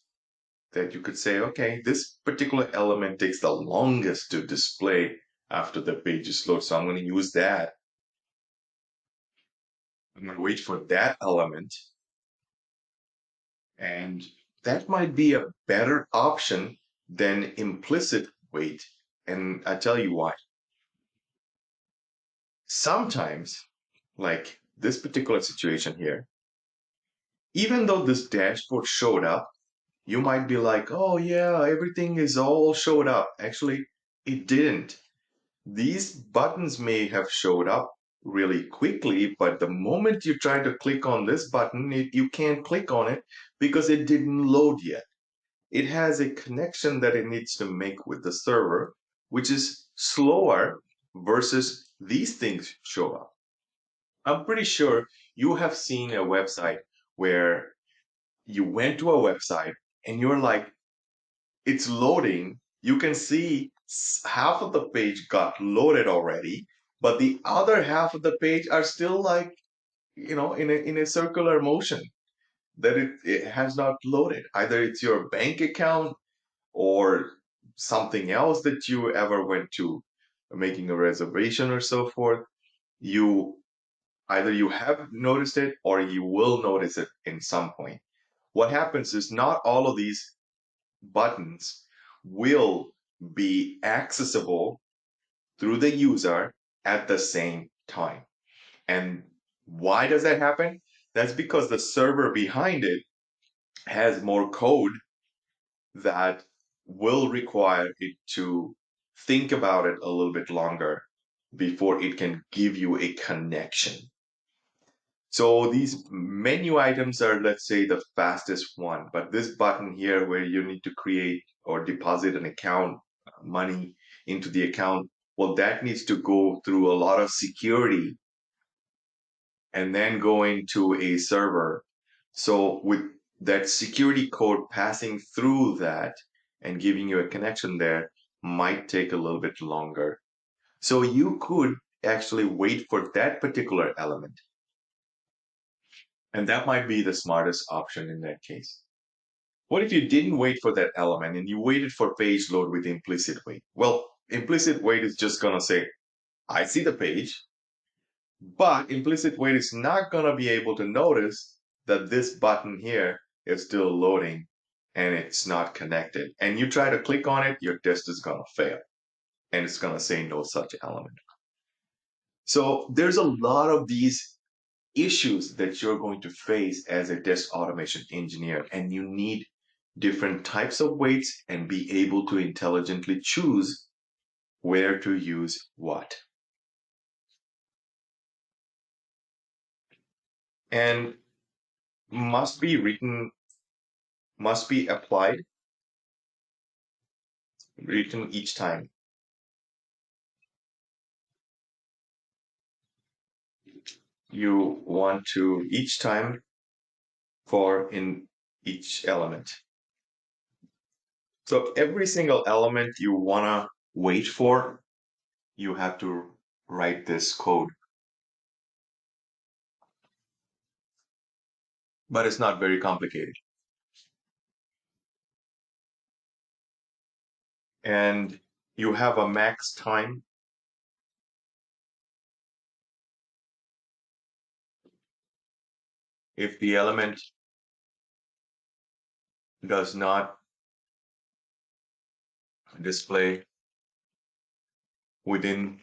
That you could say, okay, this particular element takes the longest to display after the page is loaded. So I'm going to use that. I'm going to wait for that element. And that might be a better option than implicit wait. And I tell you why. Sometimes, like this particular situation here, even though this dashboard showed up, you might be like, oh yeah, everything is all showed up. Actually, it didn't. These buttons may have showed up really quickly, but the moment you try to click on this button, you can't click on it because it didn't load yet. It has a connection that it needs to make with the server, which is slower versus these things show up. I'm pretty sure you have seen a website where you went to a website and you're like, it's loading. You can see half of the page got loaded already, but the other half of the page are still like, in a circular motion that it has not loaded. Either it's your bank account or something else that you ever went to, making a reservation or so forth. You Either you have noticed it or you will notice it in some point. What happens is not all of these buttons will be accessible through the user at the same time. And why does that happen? That's because the server behind it has more code that will require it to think about it a little bit longer before it can give you a connection. So these menu items are, let's say, the fastest one, but this button here where you need to create or deposit an account, money into the account, well, that needs to go through a lot of security and then go into a server. So with that security code passing through that and giving you a connection there might take a little bit longer. So you could actually wait for that particular element. And that might be the smartest option in that case. What if you didn't wait for that element and you waited for page load with implicit wait? Well, implicit wait is just going to say, I see the page, but implicit wait is not going to be able to notice that this button here is still loading and it's not connected. And you try to click on it, your test is going to fail and it's going to say no such element. So there's a lot of these issues that you're going to face as a test automation engineer, and you need different types of weights and be able to intelligently choose where to use what. And must be written, must be applied, written each time. You want to each time for in each element. So every single element you want to wait for, you have to write this code. But it's not very complicated. And you have a max time. If the element does not display within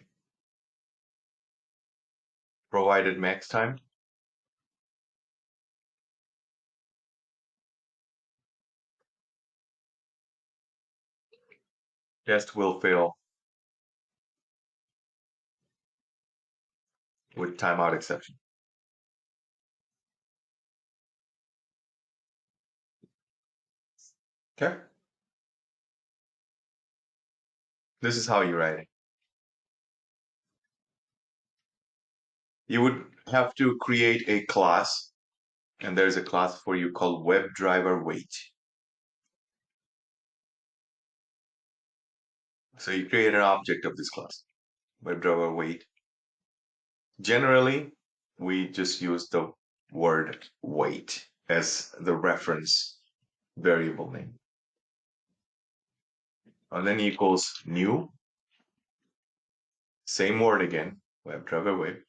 provided max time, test will fail with timeout exception. Okay? This is how you write it. You would have to create a class, and there's a class for you called WebDriverWait. So you create an object of this class, WebDriverWait. Generally, we just use the word weight as the reference variable name. And then equals new, same word again, WebDriverWait.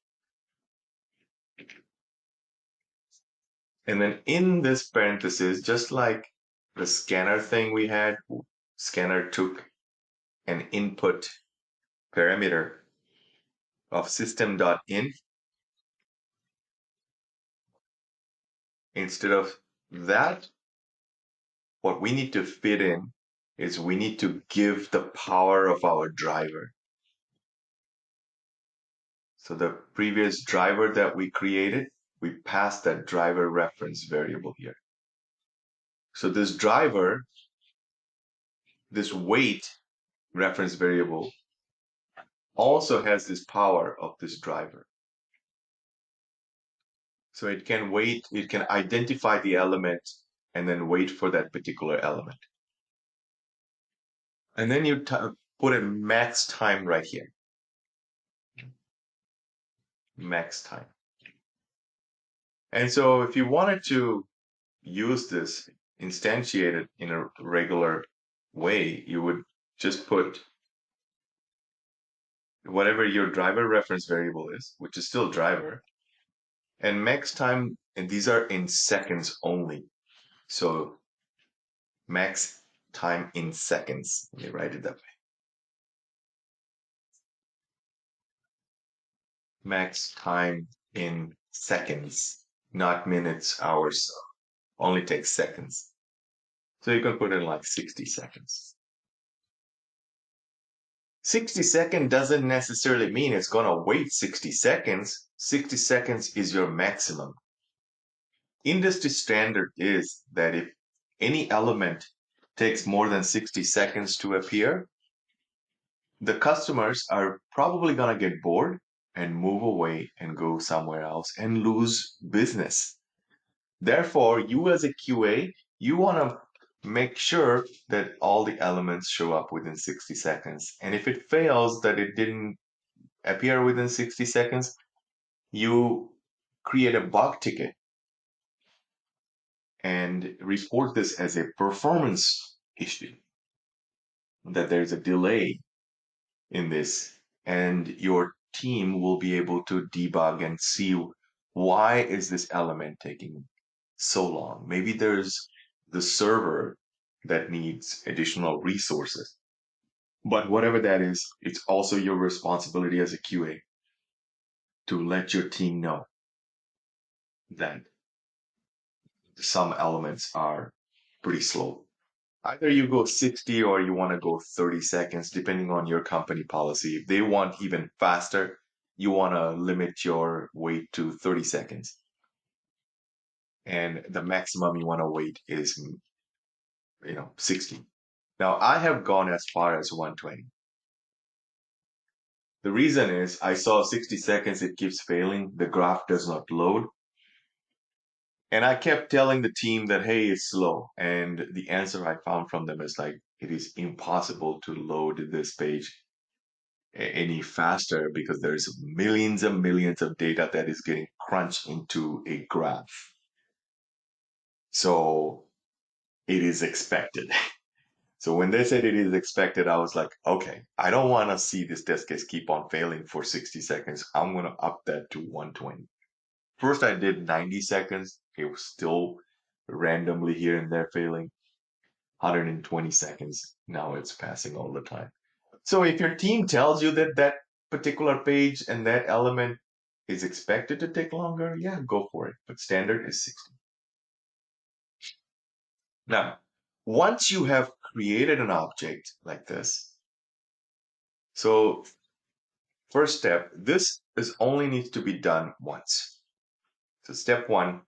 And then in this parenthesis, just like the scanner thing we had, scanner took an input parameter of system.in. Instead of that, what we need to fit in is we need to give the power of our driver. So the previous driver that we created, we passed that driver reference variable here. So this driver, this weight reference variable also has this power of this driver. So it can wait, it can identify the element and then wait for that particular element. And then you put a max time right here. Max time. And so if you wanted to use this, instantiate it in a regular way, you would just put whatever your driver reference variable is, which is still driver, and max time, and these are in seconds only. So max time in seconds. Let me write it that way. Max time in seconds, not minutes, hours. Only takes seconds. So you can put in like 60 seconds. 60 seconds doesn't necessarily mean it's going to wait 60 seconds. 60 seconds is your maximum. Industry standard is that if any element takes more than 60 seconds to appear, the customers are probably going to get bored and move away and go somewhere else and lose business. Therefore, you as a QA, you want to make sure that all the elements show up within 60 seconds. And if it fails that it didn't appear within 60 seconds, you create a bug ticket and report this as a performance issue, that there's a delay in this, and your team will be able to debug and see why is this element taking so long. Maybe there's the server that needs additional resources. But whatever that is, it's also your responsibility as a QA to let your team know that some elements are pretty slow. Either you go 60 or you want to go 30 seconds, depending on your company policy. If they want even faster, you want to limit your wait to 30 seconds. And the maximum you want to wait is, 60. Now, I have gone as far as 120. The reason is I saw 60 seconds, it keeps failing. The graph does not load. And I kept telling the team that, hey, it's slow. And the answer I found from them is like, it is impossible to load this page any faster because there's millions and millions of data that is getting crunched into a graph. So it is expected. So when they said it is expected, I was like, okay, I don't want to see this test case keep on failing for 60 seconds. I'm going to up that to 120. First, I did 90 seconds. It was still randomly here and there failing. 120 seconds. Now it's passing all the time. So if your team tells you that that particular page and that element is expected to take longer, yeah, go for it. But standard is 60. Now, once you have created an object like this, so first step, this is only needs to be done once. So step one,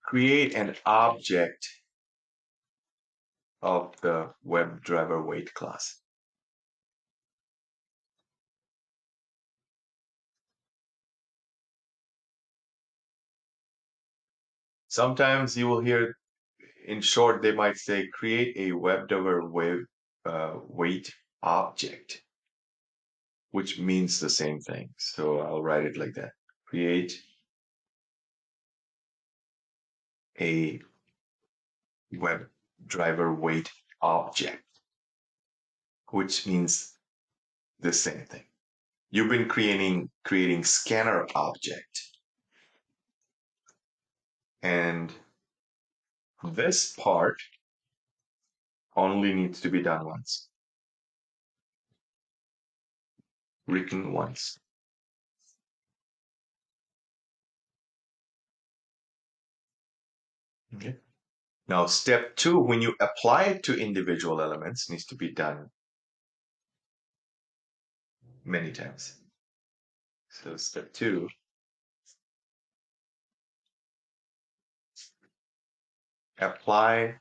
create an object of the WebDriver wait class. Sometimes you will hear, in short, they might say create a WebDriver wait object, which means the same thing. So I'll write it like that. Create a WebDriver wait object, which means the same thing. You've been creating scanner object. And this part only needs to be done once. Written once. Okay. Now, step two, when you apply it to individual elements, needs to be done many times. So step two, apply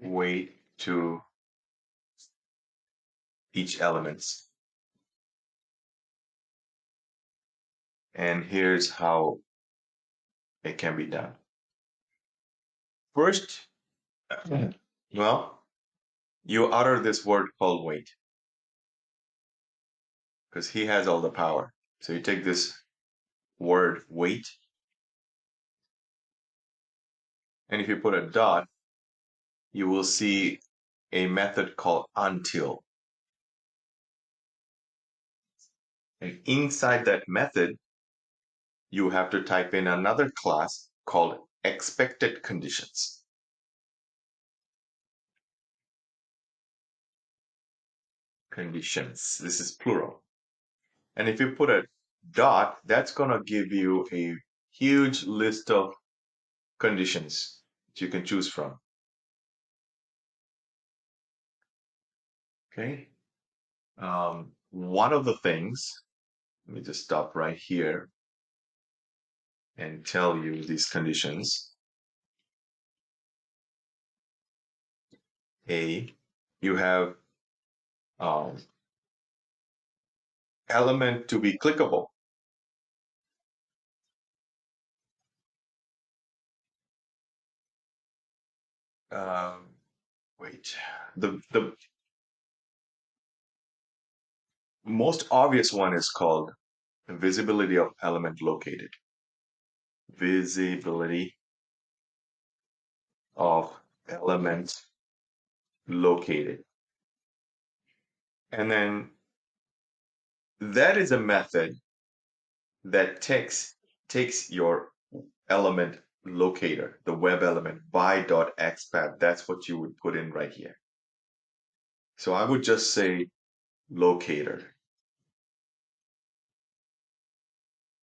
weight to each elements. And here's how it can be done. First, well, you utter this word called weight because he has all the power. So you take this word weight, and if you put a dot, you will see a method called until. And inside that method, you have to type in another class called expected conditions. Conditions. This is plural. And if you put a dot, that's going to give you a huge list of conditions that you can choose from. Okay. One of the things, let me just stop right here and tell you these conditions. A, you have element to be clickable. Wait, the most obvious one is called visibility of element located. Visibility of element located. And then that is a method that takes your element locator, the web element by.xpath. That's what you would put in right here. So I would just say locator.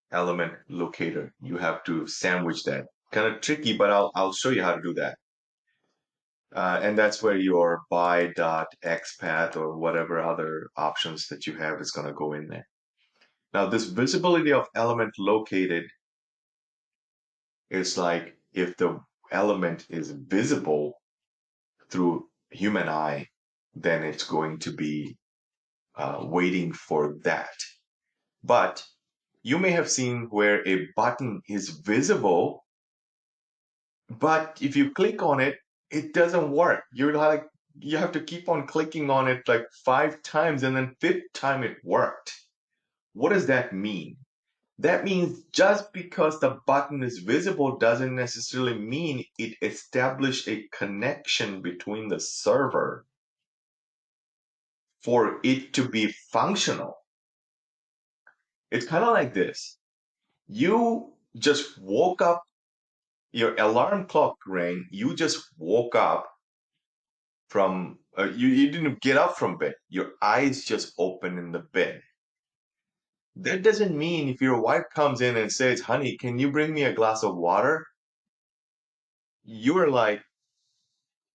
Element locator. You have to sandwich that kind of tricky, but I'll show you how to do that. And that's where your by.xpath or whatever other options that you have is going to go in there. Now, this visibility of element located is like if the element is visible through human eye, then it's going to be waiting for that. But you may have seen where a button is visible, but if you click on it, it doesn't work. You're like, you have to keep on clicking on it like 5 times, and then fifth time it worked. What does that mean? That means just because the button is visible doesn't necessarily mean it established a connection between the server for it to be functional. It's kind of like this. You just woke up, your alarm clock rang, you just woke up from, you didn't get up from bed. Your eyes just open in the bed. That doesn't mean if your wife comes in and says, honey, can you bring me a glass of water? You're like,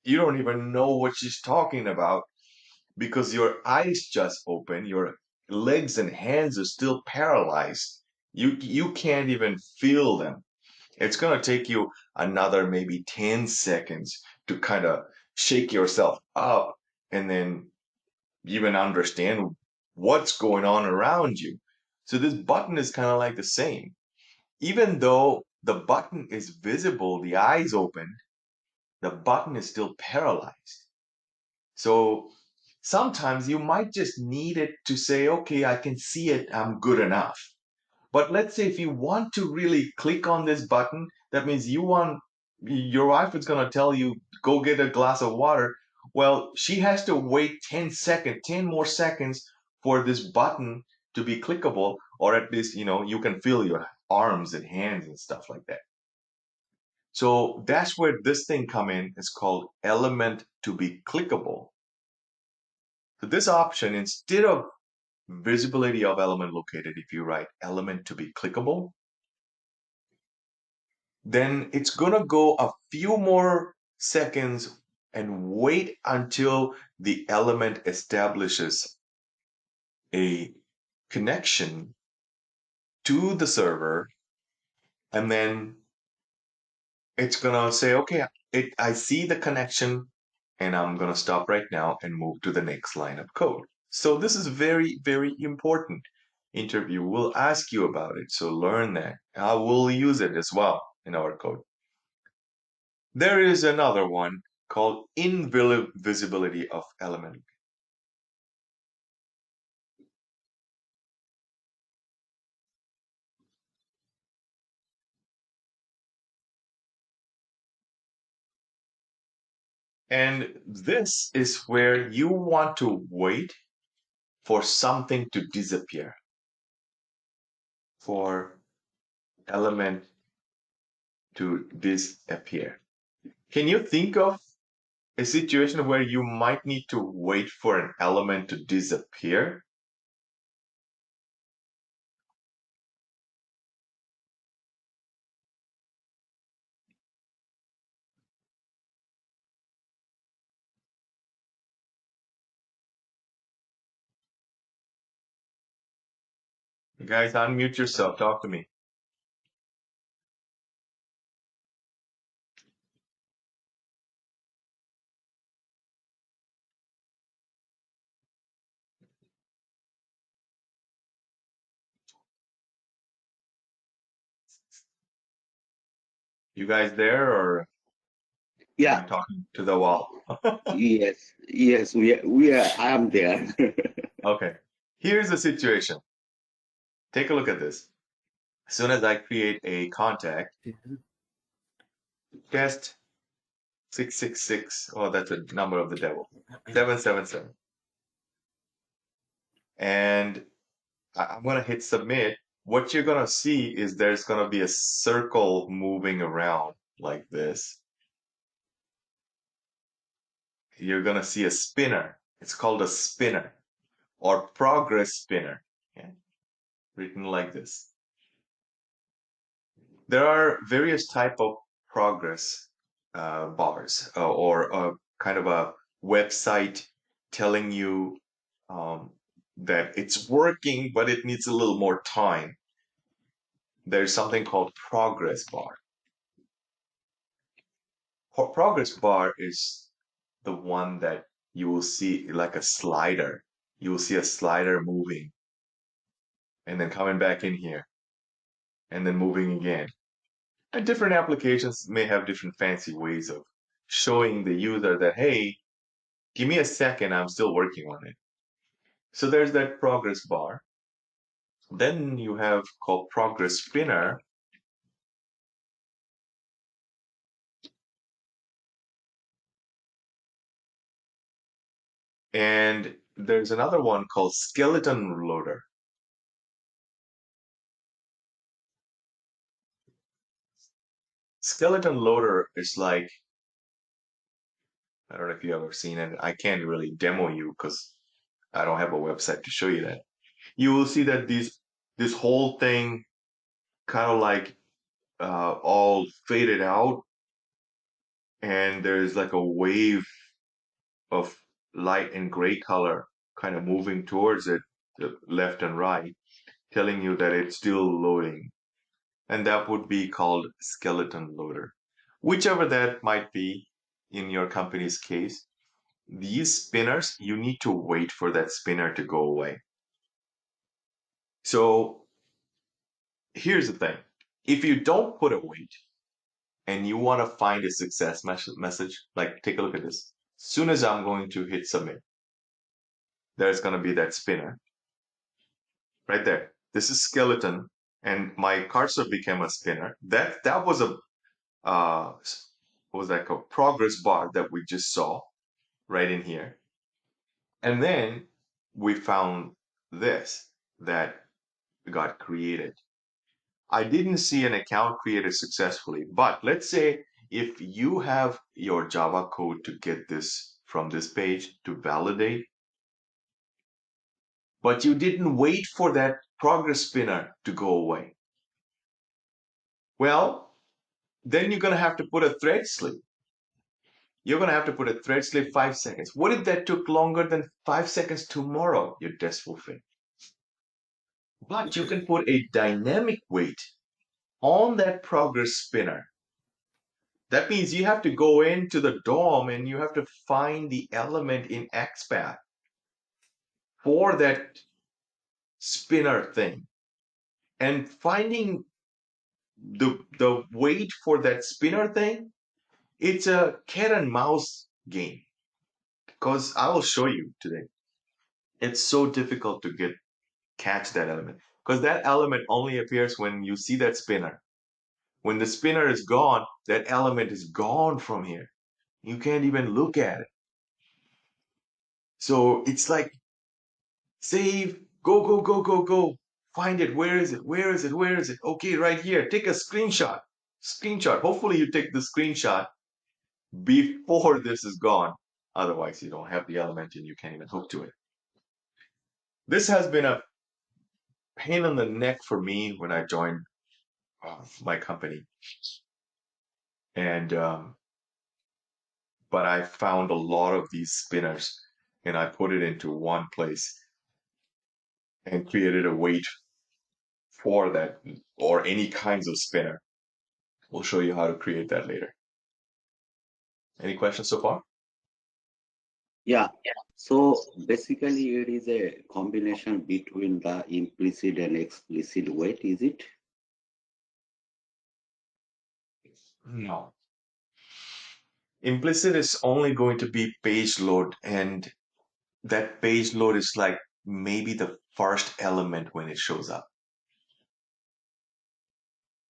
you don't even know what she's talking about because your eyes just open, your legs and hands are still paralyzed. You can't even feel them. It's going to take you another maybe 10 seconds to kind of shake yourself up and then even understand what's going on around you. So this button is kind of like the same. Even though the button is visible, the eyes open, the button is still paralyzed. So sometimes you might just need it to say, okay, I can see it, I'm good enough. But let's say if you want to really click on this button, that means your wife is going to tell you, go get a glass of water. Well, she has to wait 10 seconds, 10 more seconds for this button to be clickable, or at least, you can feel your arms and hands and stuff like that. So that's where this thing come in. It's called element to be clickable. So this option, instead of visibility of element located, if you write element to be clickable, then it's going to go a few more seconds and wait until the element establishes a connection to the server, and then it's going to say, okay, I see the connection, and I'm going to stop right now and move to the next line of code. So this is very, very important. Interview will ask you about it, so learn that. I will use it as well in our code. There is another one called invisibility of element. And this is where you want to wait for something to disappear, for element to disappear. Can you think of a situation where you might need to wait for an element to disappear? You guys, unmute yourself. Talk to me. You guys there, or am I Yeah. talking to the wall? Yes, we are. I am there. Okay. Here's the situation. Take a look at this. As soon as I create a contact, test 666, oh, that's a number of the devil, 777. And I'm going to hit submit. What you're going to see is there's going to be a circle moving around like this. You're going to see a spinner. It's called a spinner or progress spinner. Okay? Written like this. there are various type of progress bars or kind of a website telling you that it's working, but it needs a little more time. There's something called progress bar. Progress bar is the one that you will see like a slider. You will see a slider moving and then coming back in here and then moving again. And different applications may have different fancy ways of showing the user that, hey, give me a second, I'm still working on it. So there's that progress bar. Then you have called progress spinner. And there's another one called skeleton loader. Skeleton loader is like, I don't know if you've ever seen it. I can't really demo you because I don't have a website to show you that. You will see that this whole thing kind of like all faded out, and there's like a wave of light and gray color kind of moving towards it, left and right, telling you that it's still loading. And that would be called skeleton loader. Whichever that might be in your company's case, these spinners, you need to wait for that spinner to go away. So here's the thing. If you don't put a wait and you want to find a success message, like take a look at this. As soon as I'm going to hit submit, there's going to be that spinner right there. This is skeleton, and my cursor became a spinner. That was a what was that called? Progress bar that we just saw right in here. And then we found this that got created. I didn't see an account created successfully, but let's say if you have your Java code to get this from this page to validate, but you didn't wait for that progress spinner to go away. Well, then you're going to have to put a thread sleep. You're going to have to put a thread sleep 5 seconds. What if that took longer than 5 seconds tomorrow? Your test will fail. But you can put a dynamic wait on that progress spinner. That means you have to go into the DOM and you have to find the element in XPath for that spinner thing. And finding the wait for that spinner thing, it's a cat and mouse game. Because I will show you today. It's so difficult to catch that element. Because that element only appears when you see that spinner. When the spinner is gone, that element is gone from here. You can't even look at it. So it's like save, go, go, go, go, go. Find it. Where is it? Where is it? Where is it? Okay, right here. Take a screenshot. Screenshot. Hopefully you take the screenshot before this is gone. Otherwise, you don't have the element and you can't even hook to it. This has been a pain in the neck for me when I joined my company. And but I found a lot of these spinners and I put it into one place and created a wait for that or any kinds of spinner. We'll show you how to create that later. Any questions so far? Yeah. So basically, it is a combination between the implicit and explicit wait, is it? No. Implicit is only going to be page load, and that page load is like maybe the first element when it shows up.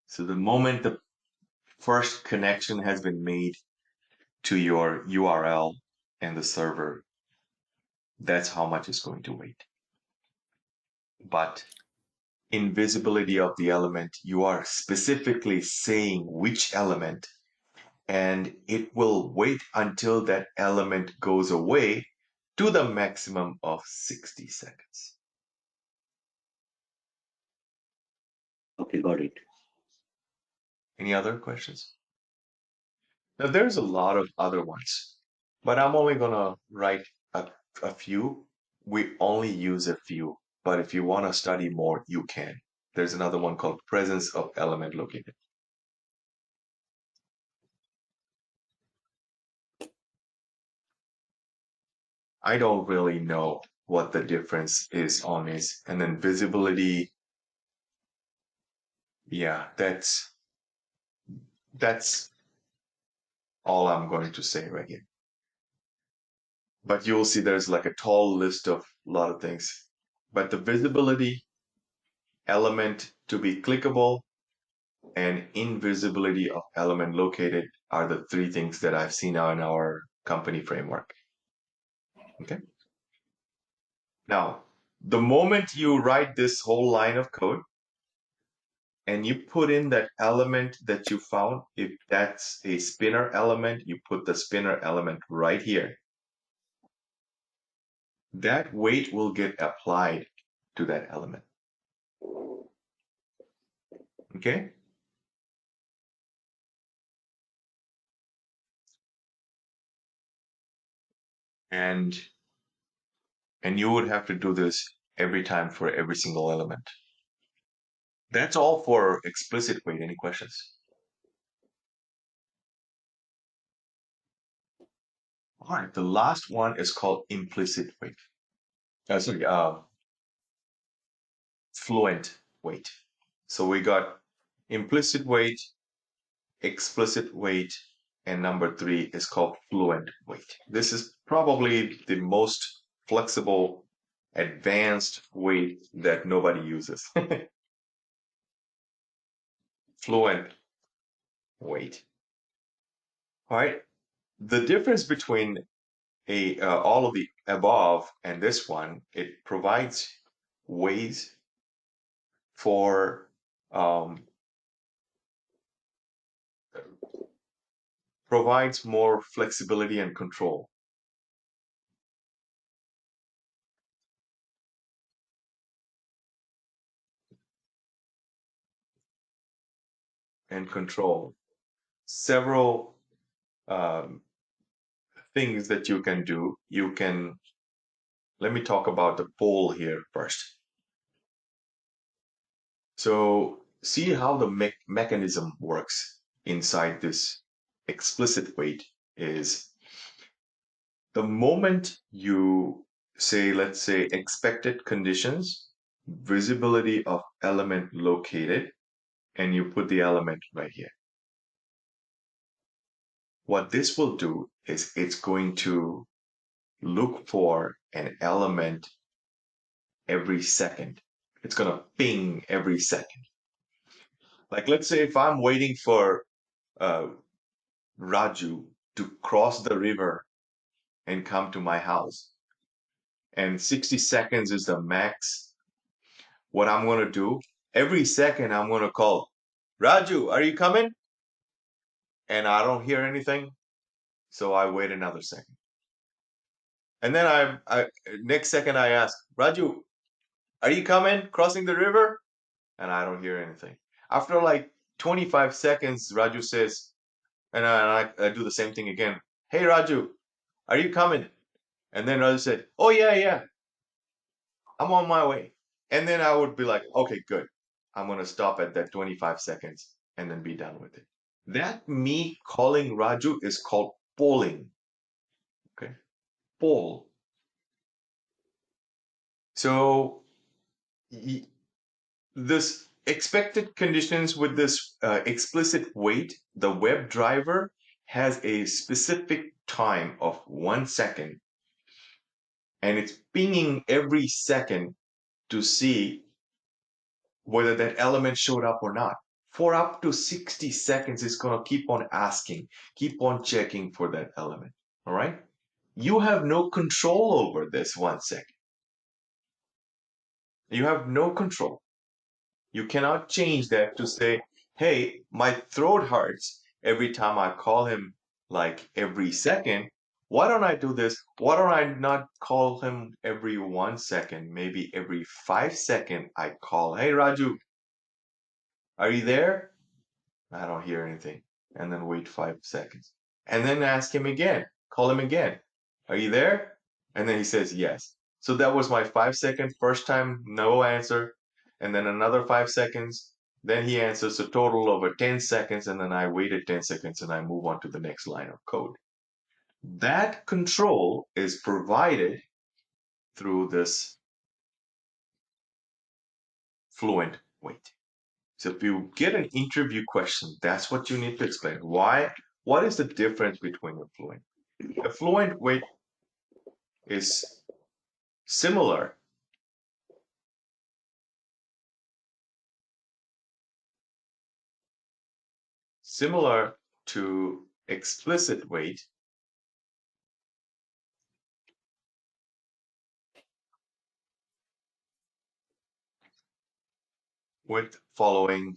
So the moment the first connection has been made to your URL and the server, that's how much it's going to wait. But invisibility of the element, you are specifically saying which element, and it will wait until that element goes away to the maximum of 60 seconds. Okay, got it. Any other questions? Now, there's a lot of other ones, but I'm only gonna write a few. We only use a few, but if you want to study more, you can. There's another one called presence of element located. I don't really know what the difference is on this. And then visibility, yeah, that's all I'm going to say right here. But you'll see there's like a tall list of a lot of things. But the visibility, element to be clickable, and invisibility of element located are the three things that I've seen now in our company framework. Okay. Now, the moment you write this whole line of code and you put in that element that you found, if that's a spinner element, you put the spinner element right here. That weight will get applied to that element. Okay? And you would have to do this every time for every single element. That's all for explicit weight. Any questions? All right, the last one is called implicit weight. Sorry, fluent weight. So we got implicit weight, explicit weight, and number 3 is called fluent weight. This is probably the most flexible, advanced weight that nobody uses. Fluent weight. All right. The difference between all of the above and this one, it provides ways for provides more flexibility and control. And control. Several things that you can do. You can, let me talk about the pole here first. So see how the mechanism works inside this explicit weight is the moment you say, let's say, expected conditions, visibility of element located, and you put the element right here. What this will do is it's going to look for an element every second. It's going to ping every second. Like, let's say if I'm waiting for Raju to cross the river and come to my house, and 60 seconds is the max, what I'm going to do, every second I'm going to call, Raju, are you coming? And I don't hear anything, so I wait another second. And then I next second I ask, Raju, are you coming? Crossing the river? And I don't hear anything. After like 25 seconds, Raju says, and I do the same thing again. Hey, Raju, are you coming? And then Raju said, oh, yeah, yeah, I'm on my way. And then I would be like, okay, good. I'm going to stop at that 25 seconds and then be done with it. That me calling Raju is called polling. Okay, poll. So this expected conditions with this explicit weight, the WebDriver has a specific time of 1 second, and it's pinging every second to see whether that element showed up or not. For up to 60 seconds, it's going to keep on asking, keep on checking for that element. All right? You have no control over this 1 second. You have no control. You cannot change that to say, hey, my throat hurts every time I call him like every second. Why don't I do this? Why don't I not call him every 1 second? Maybe every 5 seconds I call, hey, Raju, are you there? I don't hear anything. And then wait 5 seconds. And then ask him again. Call him again. Are you there? And then he says yes. So that was my 5 second first time, no answer. And then another 5 seconds. Then he answers a total of 10 seconds. And then I waited 10 seconds and I move on to the next line of code. That control is provided through this fluent wait. So if you get an interview question, that's what you need to explain. Why? What is the difference between a fluent? A fluent wait is similar similar to explicit wait with following,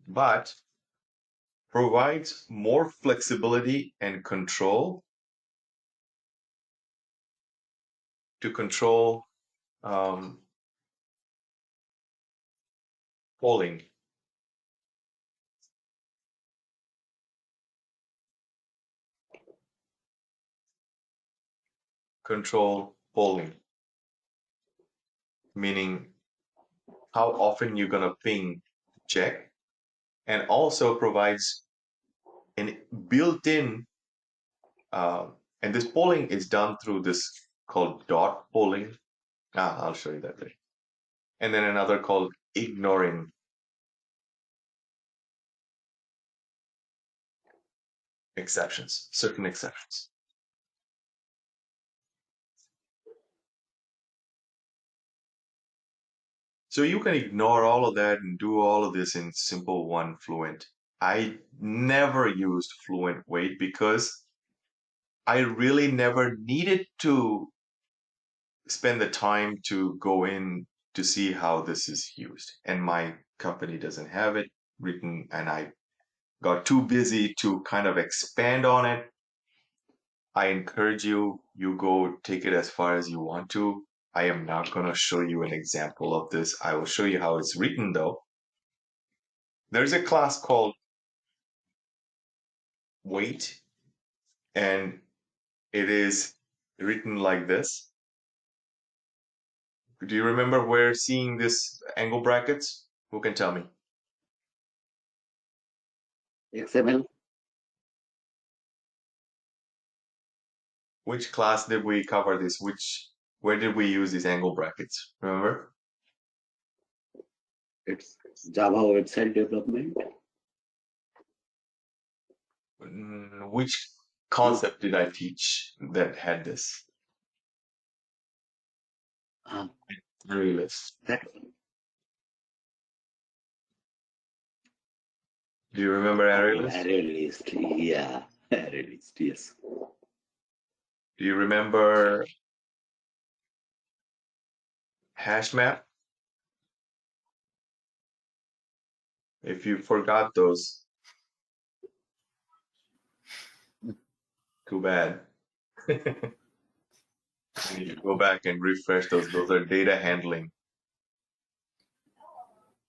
but provides more flexibility and control to control polling. Control polling, meaning how often you're gonna ping check, and also provides an built-in and this polling is done through this called dot polling. I'll show you that later. And then another called ignoring exceptions, certain exceptions. So you can ignore all of that and do all of this in simple one fluent. I never used fluent wait because I really never needed to spend the time to go in to see how this is used. And my company doesn't have it written, and I got too busy to kind of expand on it. I encourage you, you go take it as far as you want to. I am not going to show you an example of this. I will show you how it's written though. There's a class called Wait, and it is written like this. Do you remember where seeing this angle brackets? Who can tell me? XML. Which class did we cover this? Where did we use these angle brackets? Remember? It's Java website development. Which concept did I teach that had this? Array list. That one. Do you remember array list? Array list. Yeah, array list. Yes. Do you remember hash map? If you forgot those, too bad. You need to go back and refresh those. Those are data handling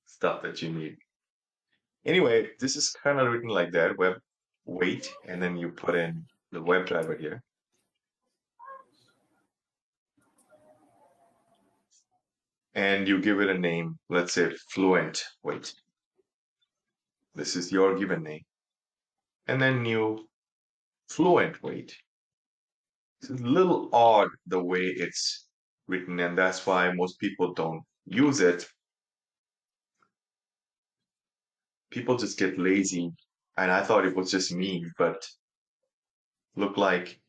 stuff that you need. Anyway, this is kind of written like that, web wait, and then you put in the WebDriver here. And you give it a name, let's say fluent wait. This is your given name. And then you fluent wait. It's a little odd the way it's written, and that's why most people don't use it. People just get lazy, and I thought it was just me, but looked like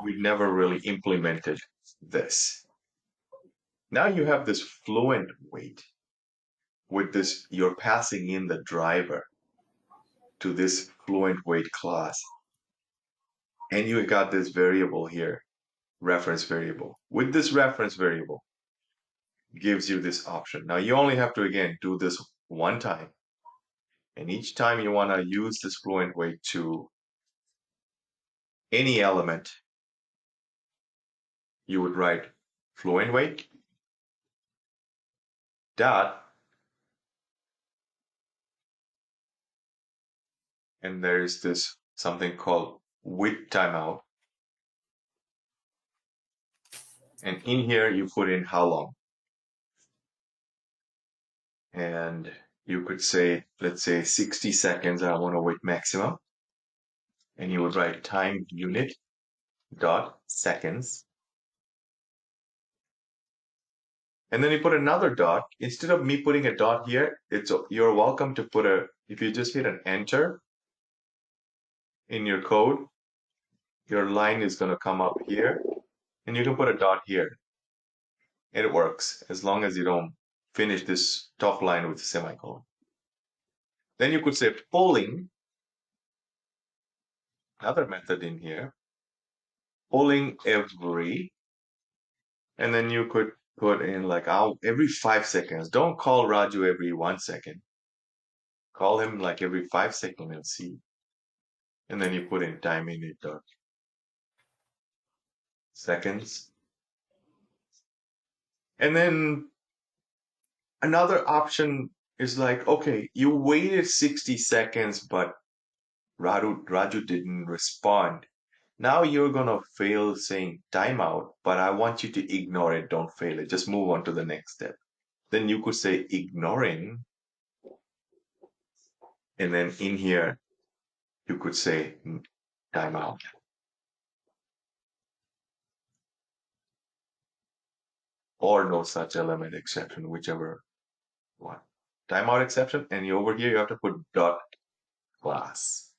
we never really implemented this. Now you have this fluent wait. With this, you're passing in the driver to this fluent wait class. And you got this variable here, reference variable. With this reference variable, gives you this option. Now you only have to, again, do this one time. And each time you want to use this fluent wait to any element, you would write fluent wait dot and there is this something called with timeout. And in here, you put in how long. And you could say, let's say 60 seconds, I want to wait maximum. And you would write time unit dot seconds. And then you put another dot. Instead of me putting a dot here, you're welcome to put if you just hit an enter in your code, your line is going to come up here, and you can put a dot here. It works as long as you don't finish this top line with a semicolon. Then you could say polling, another method in here, polling every, and then you could put in like every 5 seconds. Don't call Raju every 1 second. Call him like every 5 seconds and see. And then you put in time in it dot seconds. And then another option is like, okay, you waited 60 seconds, but Raju didn't respond. Now you're gonna fail saying timeout, but I want you to ignore it. Don't fail it. Just move on to the next step. Then you could say ignoring, and then in here you could say timeout. Or no such element exception, whichever one. Timeout exception, and over here you have to put dot class.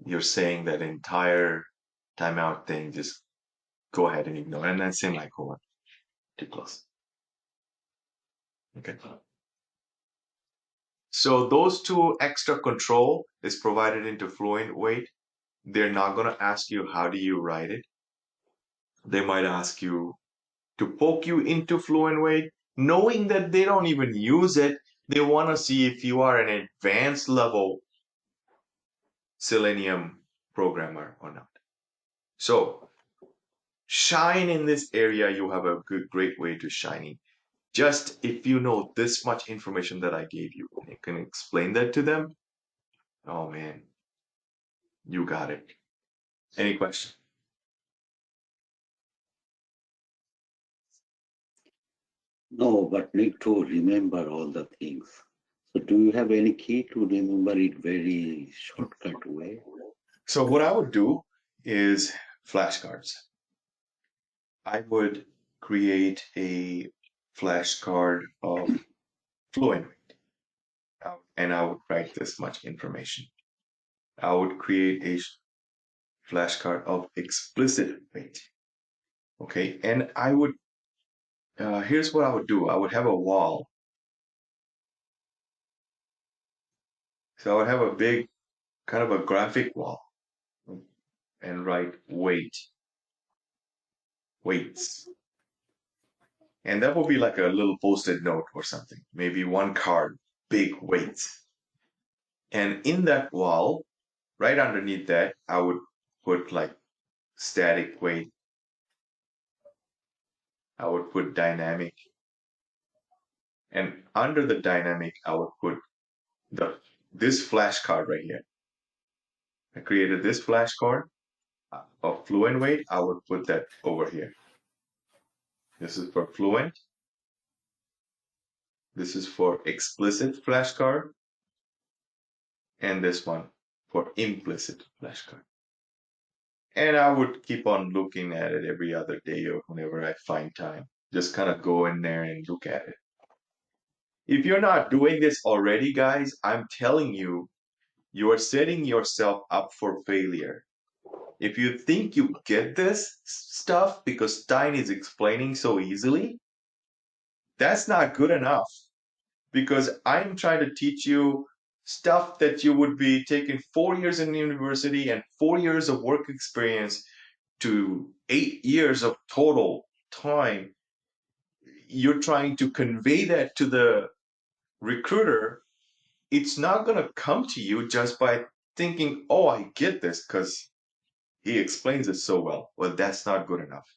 You're saying that entire timeout thing, just go ahead and ignore, and then semicolon to close. Okay. So those two extra control is provided into Fluent Wait. They're not going to ask you how do you write it. They might ask you to poke you into Fluent Wait, knowing that they don't even use it. They want to see if you are an advanced level Selenium programmer or not. So shine in this area. You have a great way to shining. Just if you know this much information that I gave you, and you can explain that to them. Oh man, you got it. Any question? No, but need to remember all the things. So do you have any key to remember it very shortcut way? So what I would do is flashcards. I would create a flashcard of Fluent, and I would write this much information. I would create a flashcard of explicit wait. Okay, and I would, here's what I would do. I would have a wall. So I would have a big, kind of a graphic wall, and write waits. And that would be like a little post-it note or something, maybe one card, big weights. And in that wall, right underneath that, I would put like static wait. I would put dynamic. And under the dynamic, I would put this flashcard right here. I created this flashcard of Fluent Wait. I would put that over here. This is for Fluent. This is for explicit flashcard. And this one for implicit flashcard. And I would keep on looking at it every other day or whenever I find time. Just kind of go in there and look at it. If you're not doing this already, guys, I'm telling you, you are setting yourself up for failure. If you think you get this stuff because Stein is explaining so easily, that's not good enough. Because I'm trying to teach you stuff that you would be taking 4 years in university and 4 years of work experience to 8 years of total time. You're trying to convey that to the recruiter. It's not going to come to you just by thinking, oh, I get this because he explains it so well. Well, that's not good enough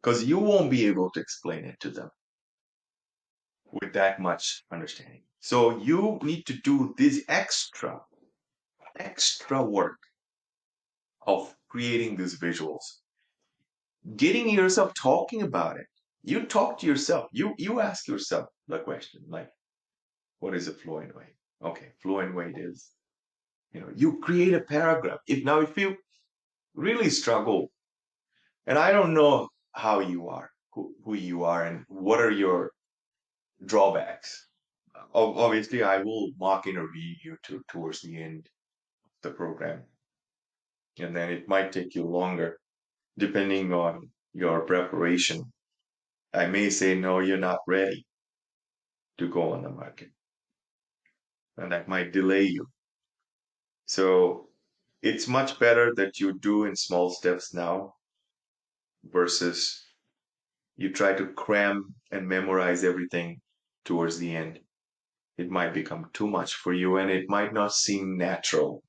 because you won't be able to explain it to them with that much understanding. So you need to do this extra extra work of creating these visuals, getting yourself talking about it. You talk to yourself. You ask yourself the question like, what is a fluent weight? Okay, fluent weight is, you create a paragraph. If you really struggle, and I don't know how you are, who you are, and what are your drawbacks. Obviously, I will mock interview you towards the end of the program, and then it might take you longer depending on your preparation. I may say, no, you're not ready to go on the market, and that might delay you. So it's much better that you do in small steps now versus you try to cram and memorize everything towards the end. It might become too much for you and it might not seem natural.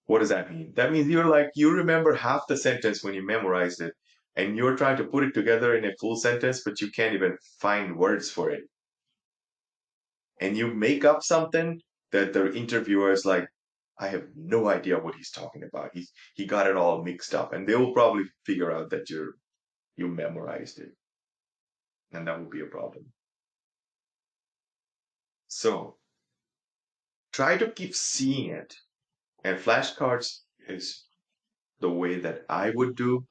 What does that mean? That means you remember half the sentence when you memorized it, and you're trying to put it together in a full sentence, but you can't even find words for it. And you make up something that the interviewer is like, I have no idea what he's talking about. He got it all mixed up, and they will probably figure out that you memorized it, and that will be a problem. So try to keep seeing it, and flashcards is the way that I would do.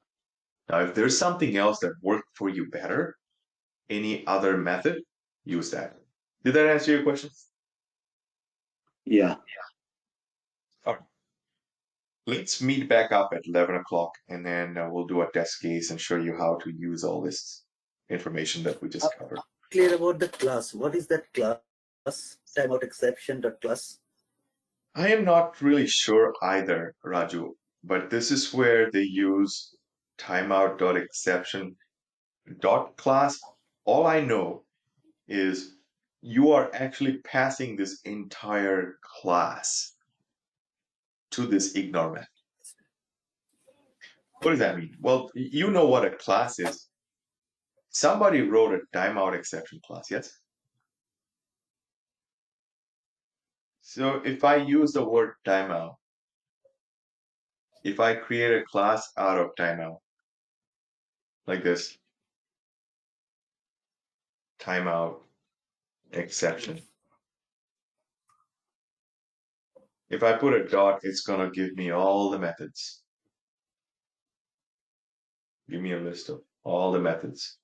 Now, if there's something else that worked for you better, any other method, use that. Did that answer your question? Yeah. All right. Let's meet back up at 11 o'clock and then we'll do a test case and show you how to use all this information that we just covered. Clear about the class. What is that class? Timeout exception dot class. I am not really sure either, Raju, but this is where they use timeout.exception dot class. All I know is you are actually passing this entire class to this ignore method. What does that mean? Well, you know what a class is. Somebody wrote a timeout exception class, yes? So if I use the word timeout, if I create a class out of timeout, like this, timeout exception. If I put a dot, it's gonna give me all the methods. Give me a list of all the methods.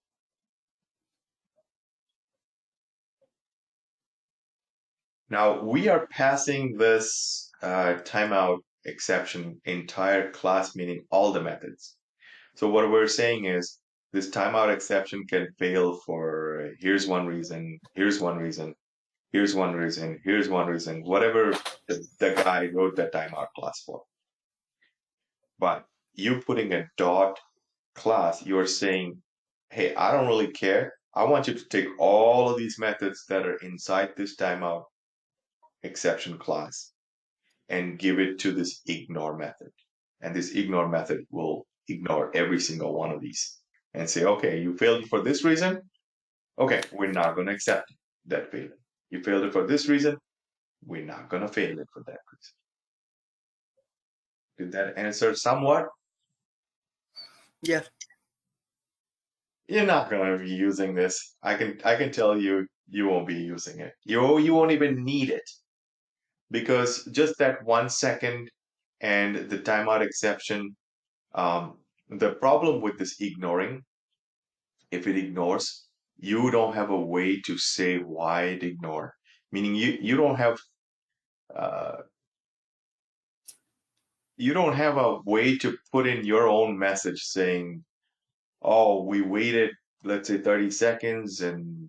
Now we are passing this timeout exception entire class, meaning all the methods. So what we're saying is this timeout exception can fail for here's one reason, here's one reason, here's one reason, here's one reason, whatever the guy wrote the timeout class for. But you putting a dot class, you're saying, hey, I don't really care. I want you to take all of these methods that are inside this timeout exception class and give it to this ignore method. And this ignore method will ignore every single one of these and say, okay, you failed for this reason. Okay, we're not going to accept that failure. You failed it for this reason. We're not going to fail it for that reason. Did that answer somewhat? Yeah. You're not going to be using this. I can tell you you won't be using it. You won't even need it because just that 1 second and the timeout exception. The problem with this ignoring, if it ignores, you don't have a way to say why it ignore. Meaning uh, you don't have a way to put in your own message saying, "Oh, we waited, let's say 30 seconds, and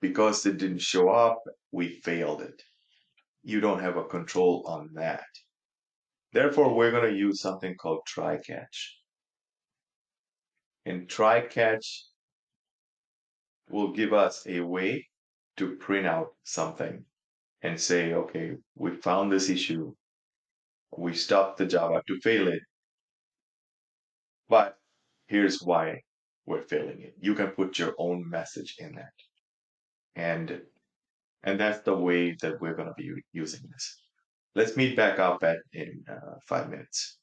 because it didn't show up, we failed it." You don't have a control on that. Therefore, we're going to use something called try catch. And try catch will give us a way to print out something and say, okay, we found this issue. We stopped the Java to fail it. But here's why we're failing it. You can put your own message in that. And that's the way that we're going to be using this. Let's meet back up at in 5 minutes.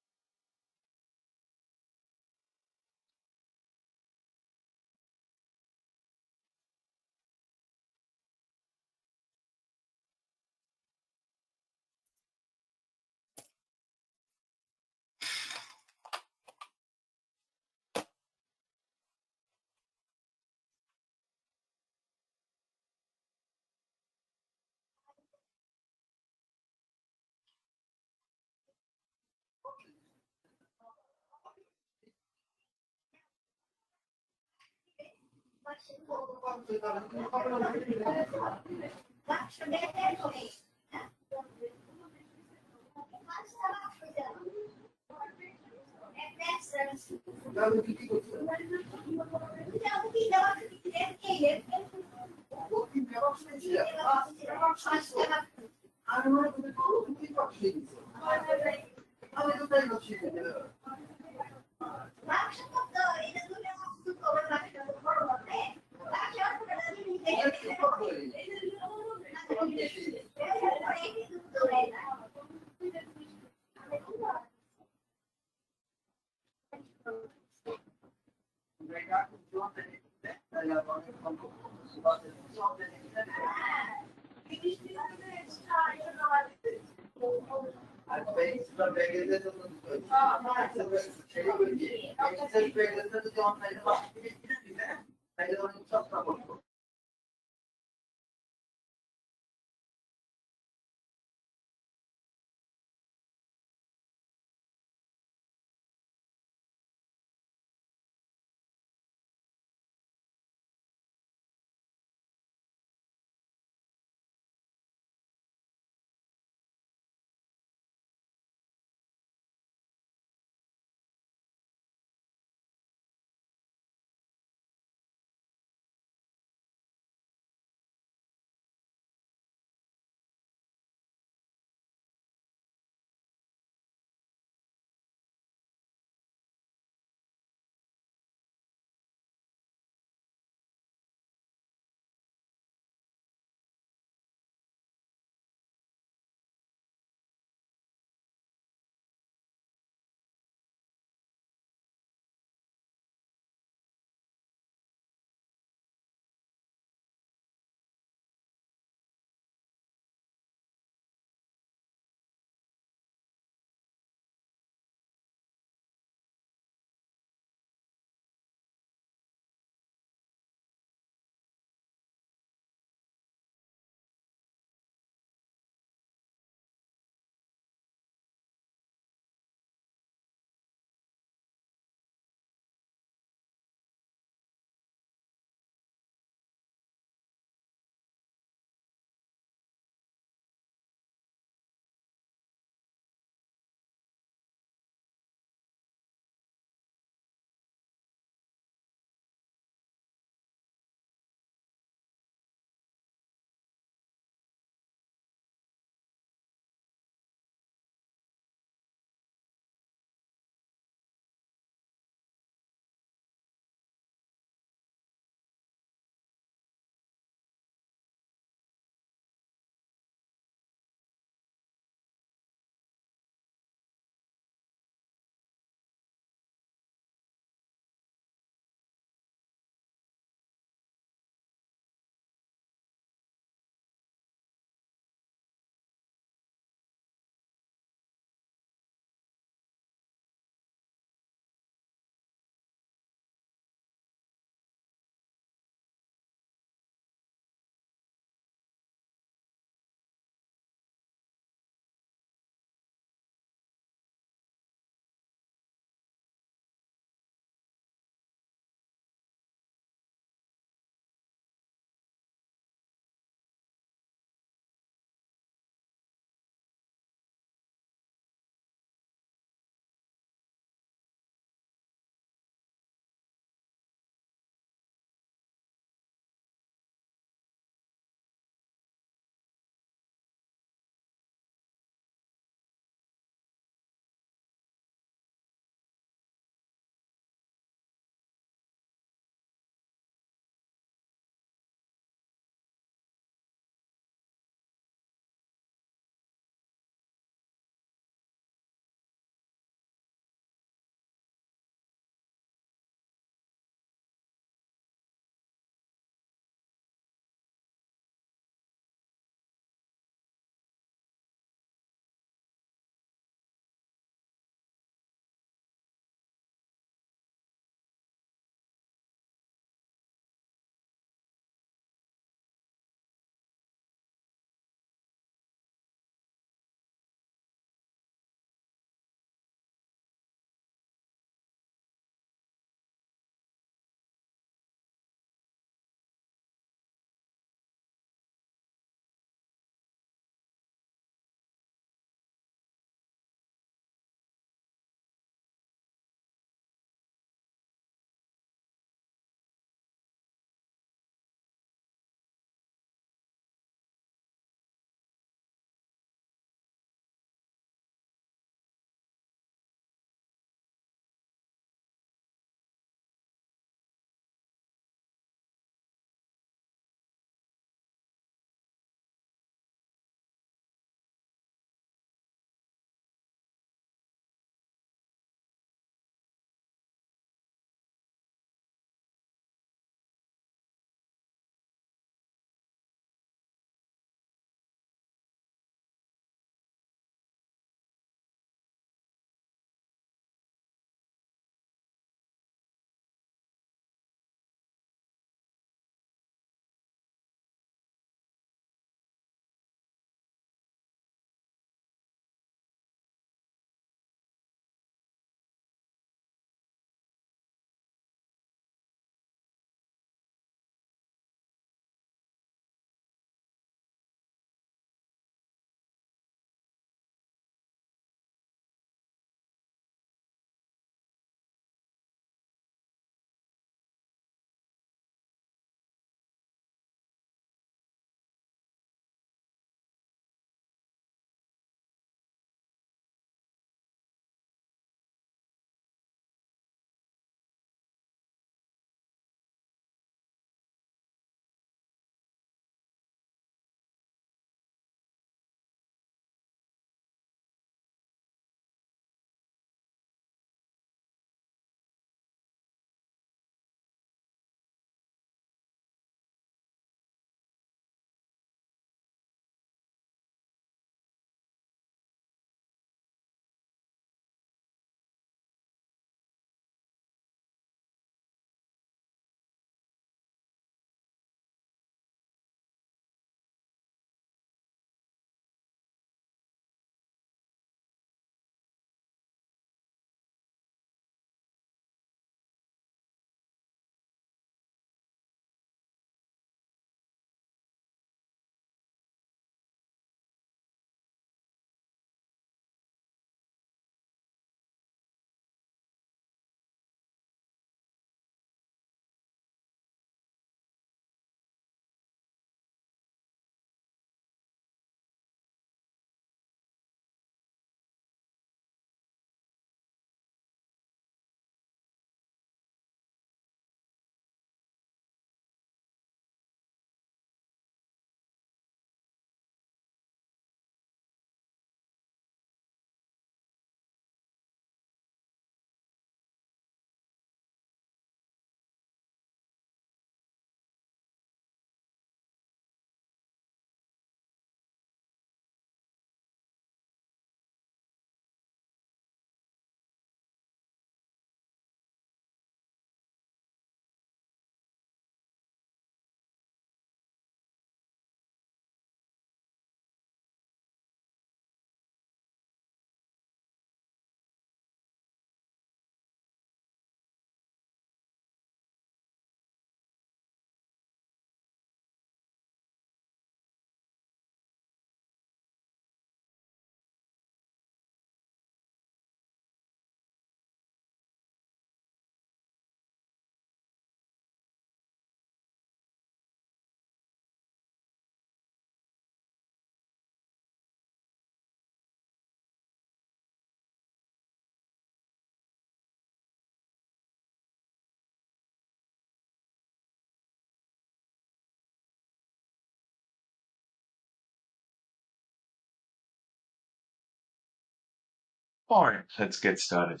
All right, let's get started.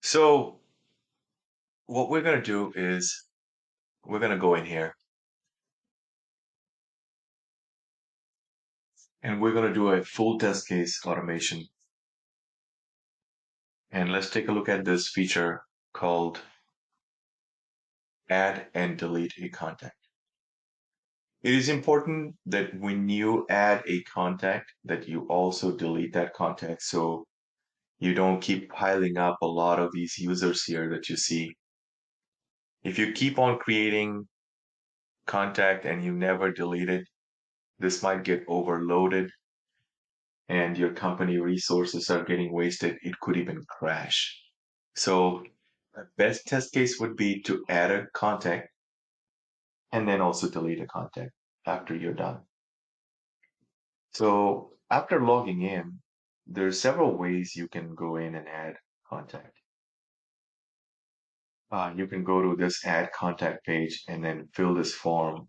So what we're going to do is we're going to go in here and we're going to do a full test case automation. And let's take a look at this feature called add and delete a contact. It is important that when you add a contact that you also delete that contact so you don't keep piling up a lot of these users here that you see. If you keep on creating contact and you never delete it, this might get overloaded and your company resources are getting wasted. It could even crash. So the best test case would be to add a contact and then also delete a contact after you're done. So after logging in, there's several ways you can go in and add contact. You can go to this add contact page and then fill this form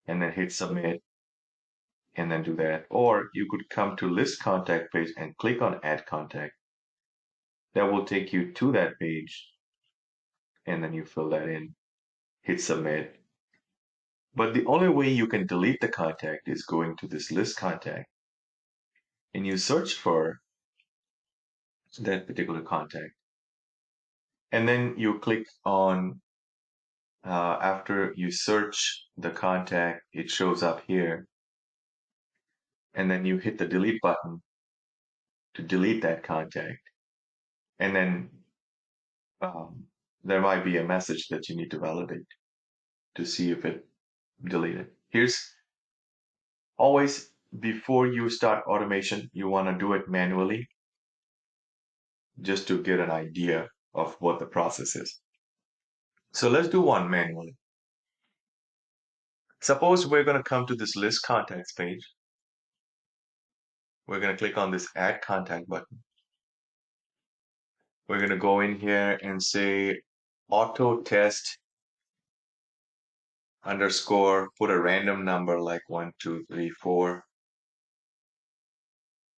and then hit submit and then do that. Or you could come to list contact page and click on add contact. That will take you to that page and then you fill that in, hit submit. But the only way you can delete the contact is going to this list contact and you search for that particular contact. And then you click on, after you search the contact, it shows up here. And then you hit the delete button to delete that contact. And then there might be a message that you need to validate to see if it deleted. Here's always before you start automation, you want to do it manually just to get an idea of what the process is. So let's do one manually. Suppose we're going to come to this list contacts page. We're going to click on this add contact button. We're going to go in here and say auto test underscore, put a random number like 1, 2, 3, 4,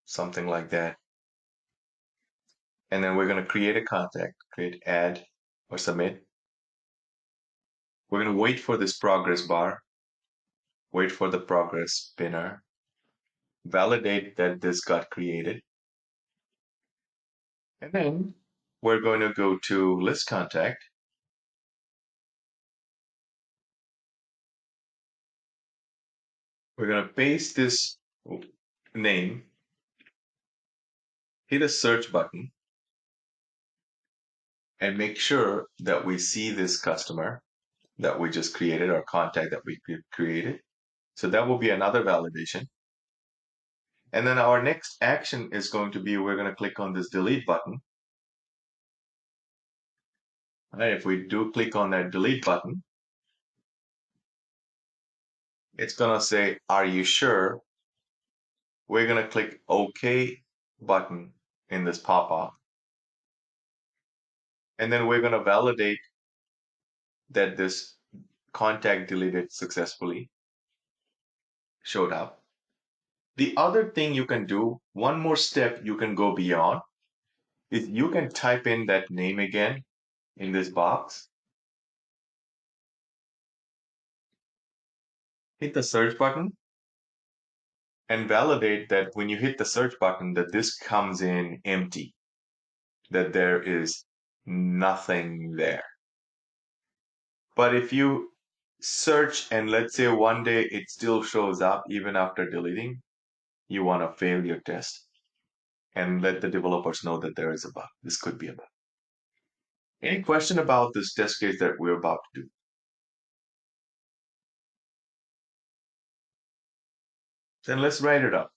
something like that. And then we're going to create a contact, create add or submit. We're going to wait for this progress bar, wait for the progress spinner, validate that this got created. And then we're going to go to list contact. We're going to paste this name, hit a search button, and make sure that we see this customer that we just created or contact that we created. So that will be another validation. And then our next action is going to be, we're going to click on this delete button. And if we do click on that delete button, it's going to say, are you sure? We're going to click OK button in this pop-up. And then we're going to validate that this contact deleted successfully showed up. The other thing you can do, one more step you can go beyond, is you can type in that name again in this box. Hit the search button and validate that when you hit the search button that this comes in empty, that there is nothing there. But if you search and let's say one day it still shows up even after deleting, you want to fail your test and let the developers know that there is a bug. This could be a bug. Any question about this test case that we're about to do? Then let's write it up.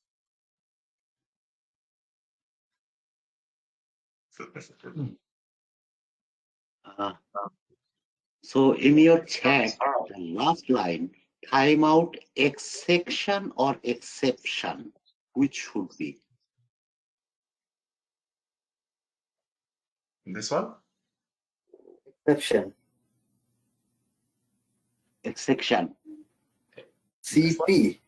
So in your chat, the last line, timeout exception or exception, which should be? This one? Exception. Exception. CP.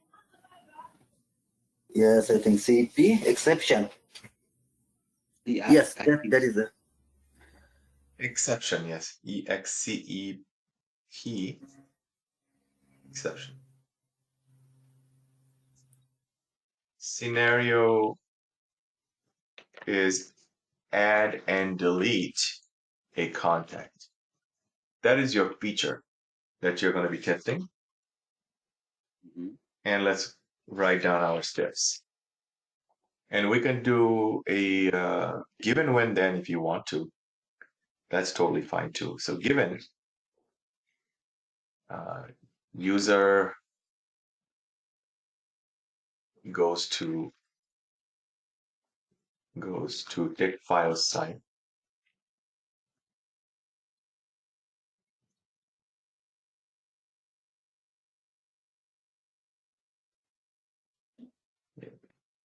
Yes, I think CP, exception. Yeah, Yes, I that, think that so. is a Exception, yes. EXCEP, exception. Scenario is add and delete a contact. That is your feature that you're going to be testing. Mhm. And let's write down our steps. And we can do a given when then if you want to. That's totally fine too. So given uh, user goes to take file site.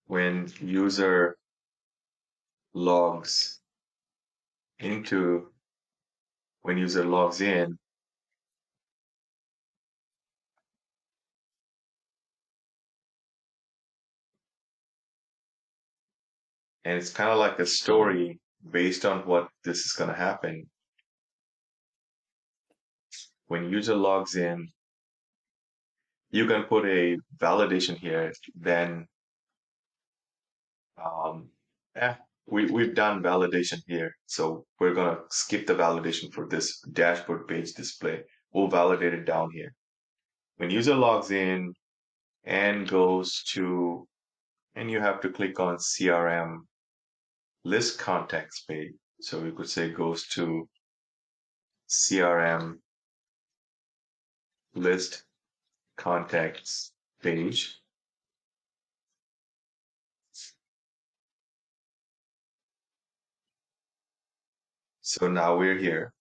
When user logs into when user logs in, and it's kind of like a story based on what this is going to happen. When user logs in, you can put a validation here. Then, um, yeah, we've done validation here, so we're gonna skip the validation for this dashboard page display. We'll validate it down here. When user logs in and goes to, and you have to click on CRM list contacts page. So we could say goes to CRM list contacts page. So now we're here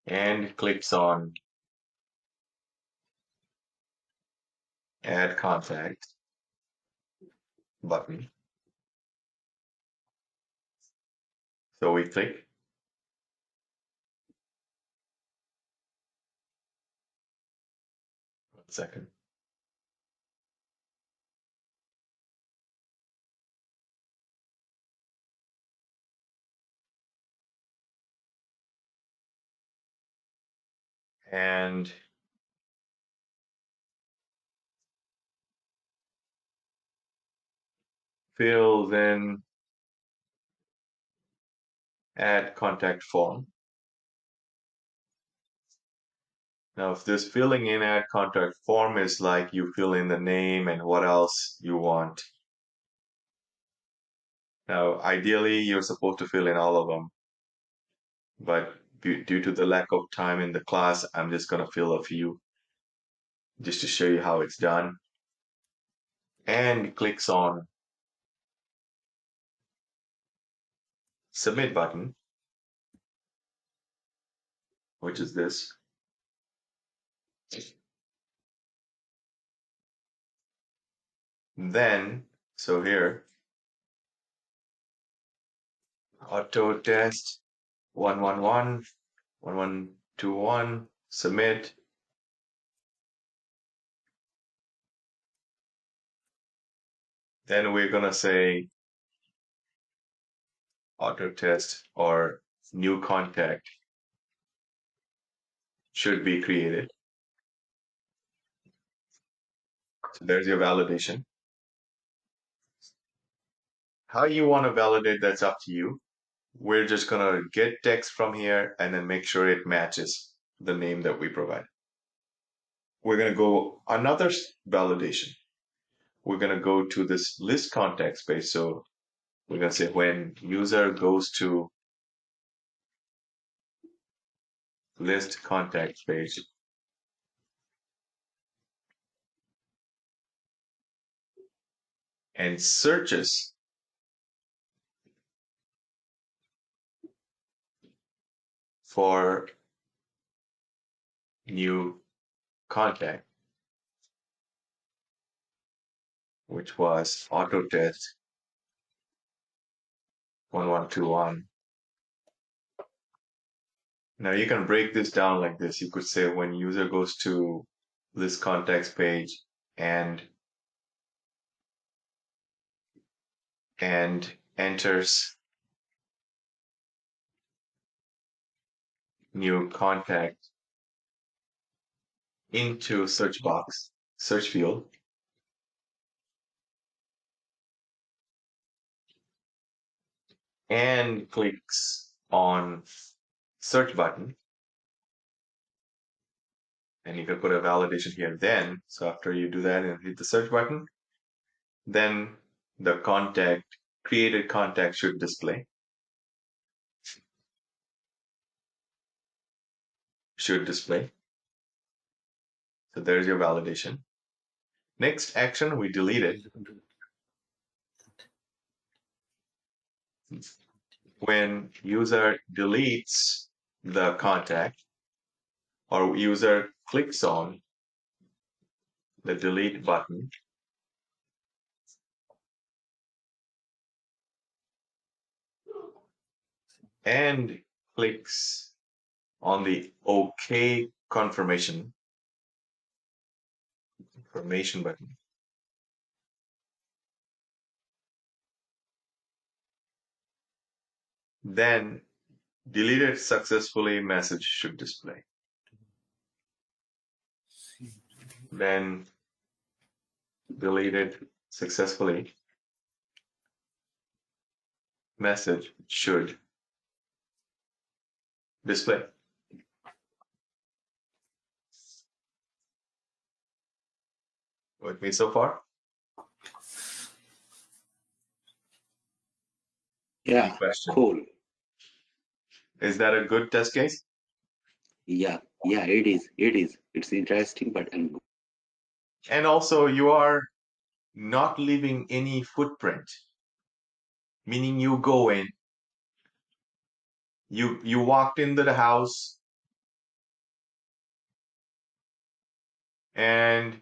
and clicks on add contact button. So we click 1 second. And fill then add contact form. Now, if this filling in add contact form is like you fill in the name and what else you want. Now, ideally, you're supposed to fill in all of them, but due to the lack of time in the class, I'm just going to fill a few just to show you how it's done. And clicks on submit button, which is this. Then, so here, auto test 111, 1121, submit. Then we're gonna say auto test or new contact should be created. So there's your validation. How you want to validate, that's up to you. We're just gonna get text from here and then make sure it matches the name that we provide. We're gonna go another validation. We're gonna go to this list contact space. So we're gonna say when user goes to list contact page and searches for new contact, which was auto test 1121. Now you can break this down like this. You could say when user goes to list contacts page and and enters new contact into search box, search field, and clicks on search button, and you can put a validation here then. So after you do that and hit the search button, then the created contact should display. So there's your validation. Next action, we delete it. When user deletes the contact or user clicks on the delete button, and clicks on the OK confirmation button, then deleted successfully message should display. Then deleted successfully message should display. With me so far? Yeah, Any question? cool. Is that a good test case? Yeah, it is. It's interesting, but And also you are not leaving any footprint, meaning you go in, you walked into the house and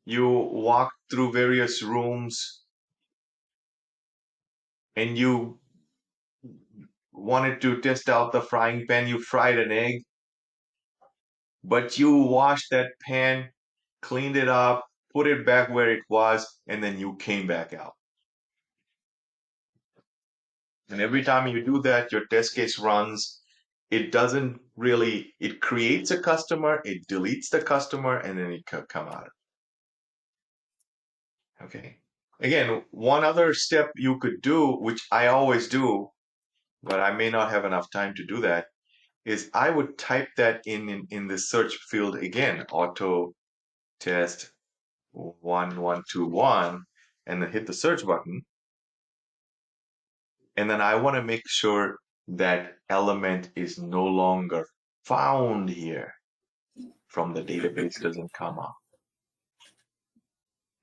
you walked through various rooms and you wanted to test out the frying pan, you fried an egg, but you washed that pan, cleaned it up, put it back where it was, and then you came back out. And every time you do that, your test case runs. It doesn't really, it creates a customer, it deletes the customer, and then it could come out. Okay. Again, one other step you could do, which I always do, but I may not have enough time to do that, is I would type that in the search field again, auto test 1121, and then hit the search button. And then I want to make sure that element is no longer found here from the database, doesn't come up.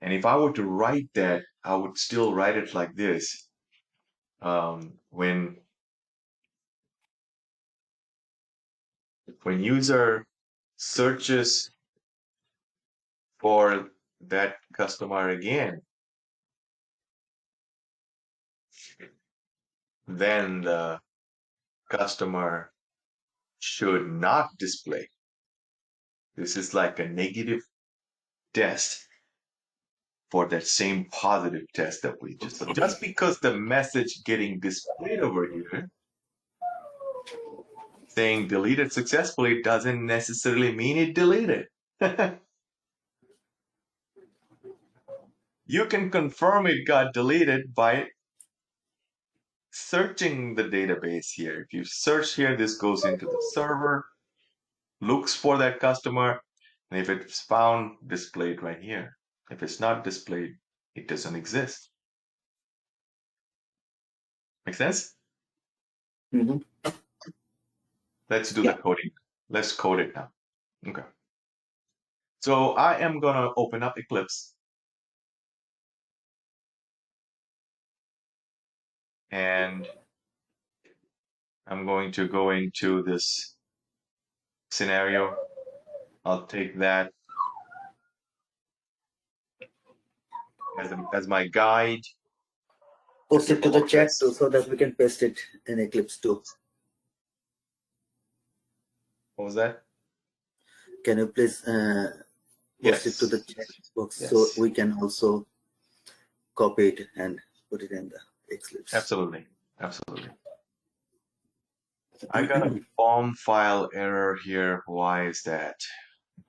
And if I were to write that, I would still write it like this. When user searches for that customer again, then the customer should not display. This is like a negative test for that same positive test that we just because the message getting displayed over here saying deleted successfully doesn't necessarily mean it deleted. You can confirm it got deleted by searching the database here. If you search here, this goes into the server, looks for that customer, and if it's found, displayed right here. If it's not displayed, it doesn't exist. Make sense? Mm-hmm. Let's do the coding. Let's code it now. Okay. So I am gonna open up Eclipse. And I'm going to go into this scenario. I'll take that as my guide. Post it to the chat too, so that we can paste it in Eclipse too. What was that? Can you please post it to the chat box so we can also copy it and put it in the Eclipse. Absolutely. Absolutely. I got a form file error here. Why is that?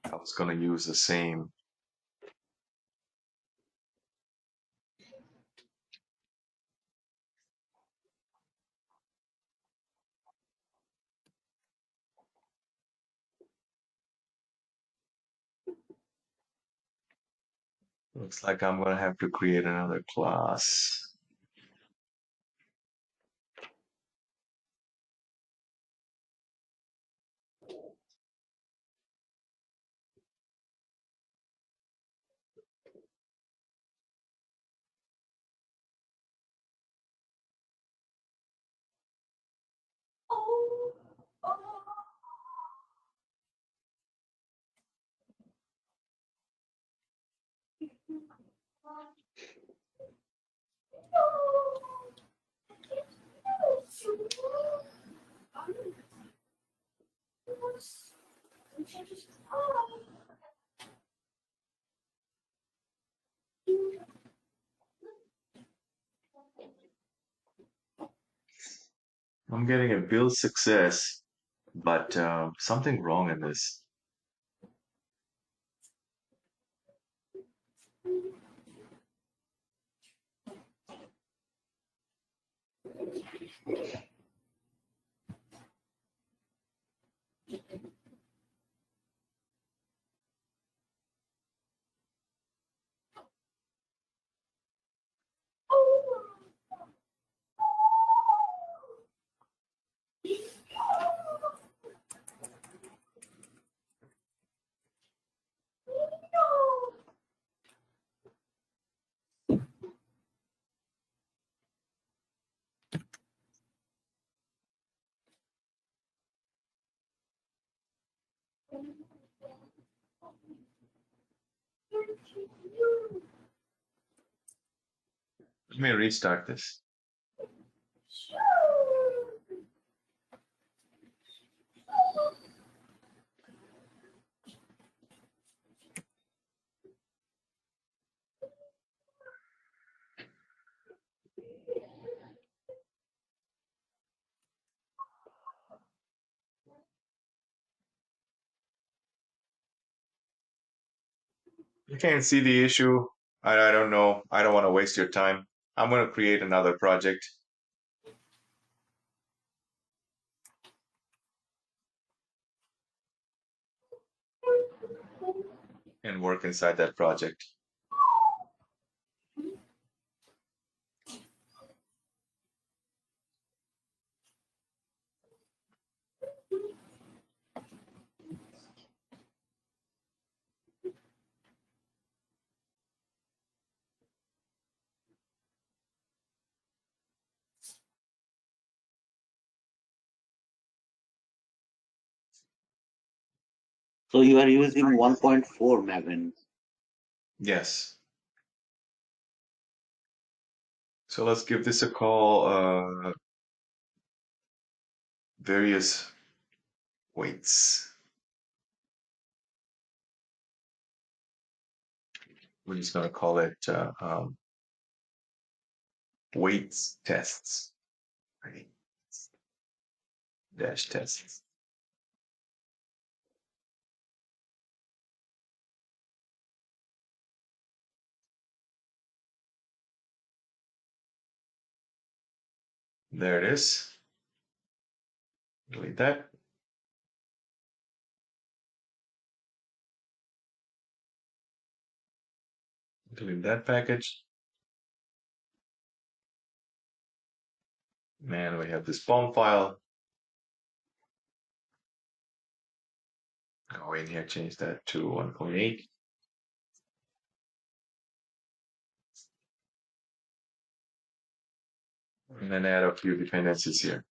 I was going to use the same. Looks like I'm going to have to create another class. I'm getting a build success, but something wrong in this. Let me restart this. You can't see the issue. I don't know. I don't want to waste your time. I'm going to create another project and work inside that project. So you are using 1.4 Maven. Yes. So let's give this a call. Various weights. We're just going to call it weights tests. Right? Dash tests. There it is. Delete that. Delete that package. And we have this POM file. Go in here, change that to 1.8. And then add a few dependencies here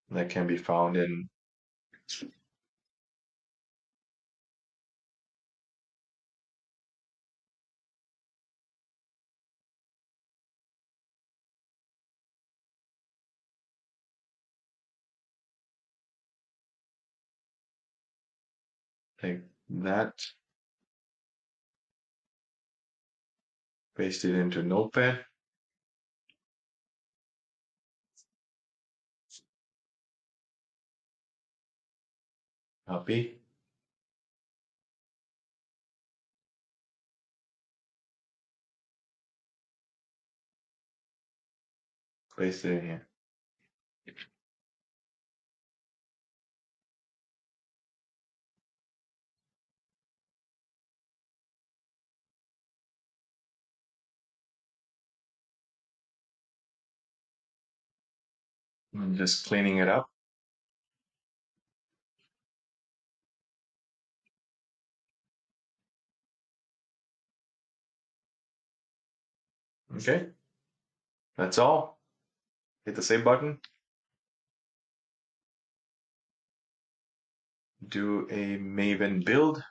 that can be found in like that. Paste it into Notepad. Copy. Paste it in here. I'm just cleaning it up. Okay, that's all. Hit the save button. Do a Maven build.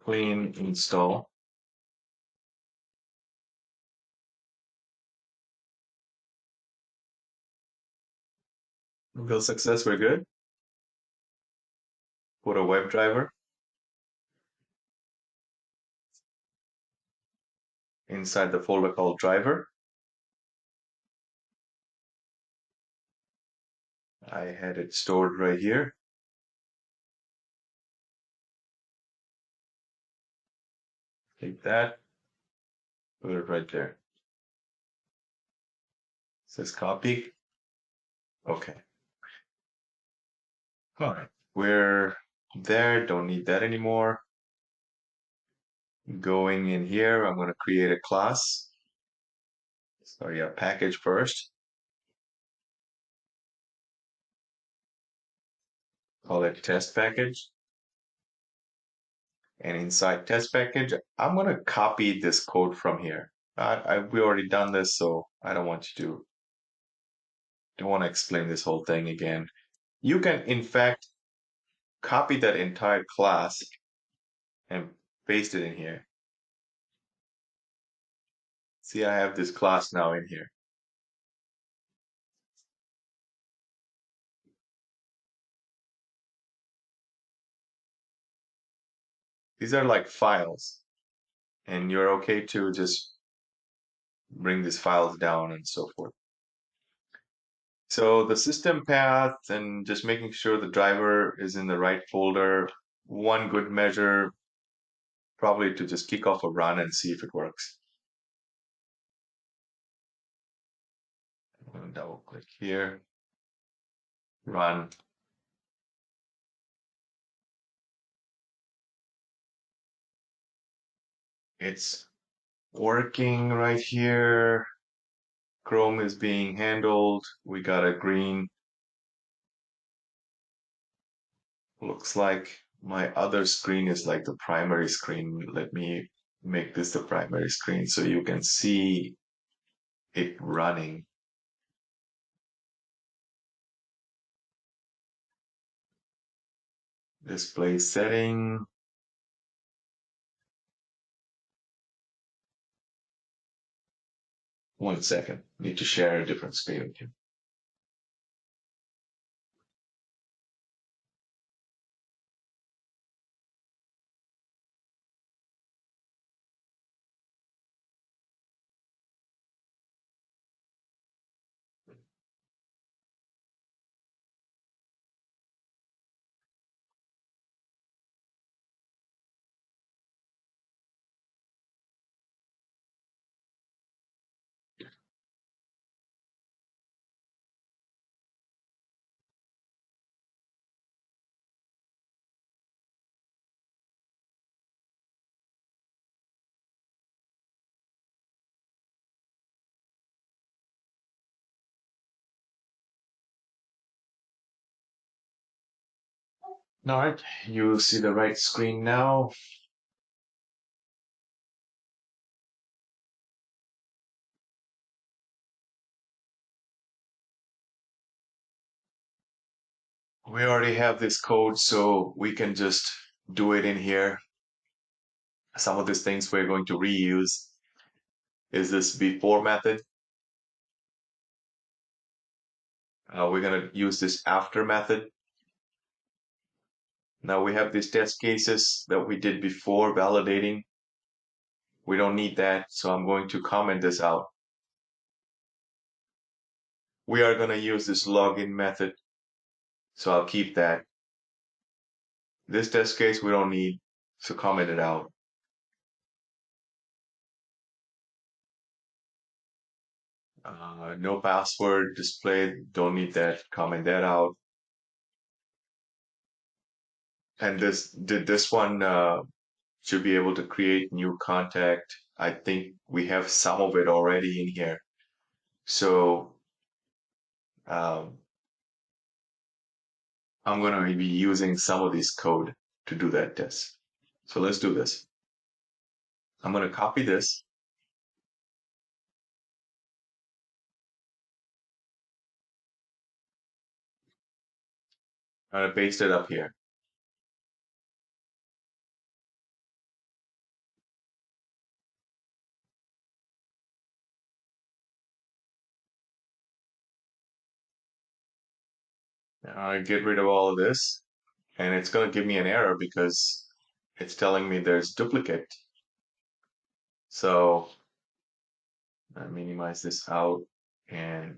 Clean install. Build success, we're good. Put a WebDriver inside the folder called driver. I had it stored right here. Take that, put it right there. It says copy. Okay. All right. We're there. Don't need that anymore. Going in here, I'm going to create a class. Sorry, a package first. Call it test package. And inside test package, I'm going to copy this code from here. We already done this, so I don't want you to, don't want to explain this whole thing again. You can, in fact, copy that entire class and paste it in here. See, I have this class now in here. These are like files, and you're okay to just bring these files down and so forth. So the system path and just making sure the driver is in the right folder. One good measure, probably to just kick off a run and see if it works. I'm going to double click here, run. It's working right here. Chrome is being handled. We got a green. Looks like my other screen is like the primary screen. Let me make this the primary screen so you can see it running. Display setting. One second. Need to share a different screen with you. All right, you see the right screen now. We already have this code, so we can just do it in here. Some of these things we're going to reuse is this before method. We're going to use this after method. Now we have these test cases that we did before validating. We don't need that, so I'm going to comment this out. We are going to use this login method, so I'll keep that. This test case we don't need, so comment it out. No password displayed, don't need that, comment that out. And this one should be able to create new contact. I think we have some of it already in here. So um, I'm going to be using some of this code to do that test. So let's do this. I'm going to copy this. I'm going to paste it up here. I get rid of all of this, and it's going to give me an error because it's telling me there's duplicate. So I minimize this out and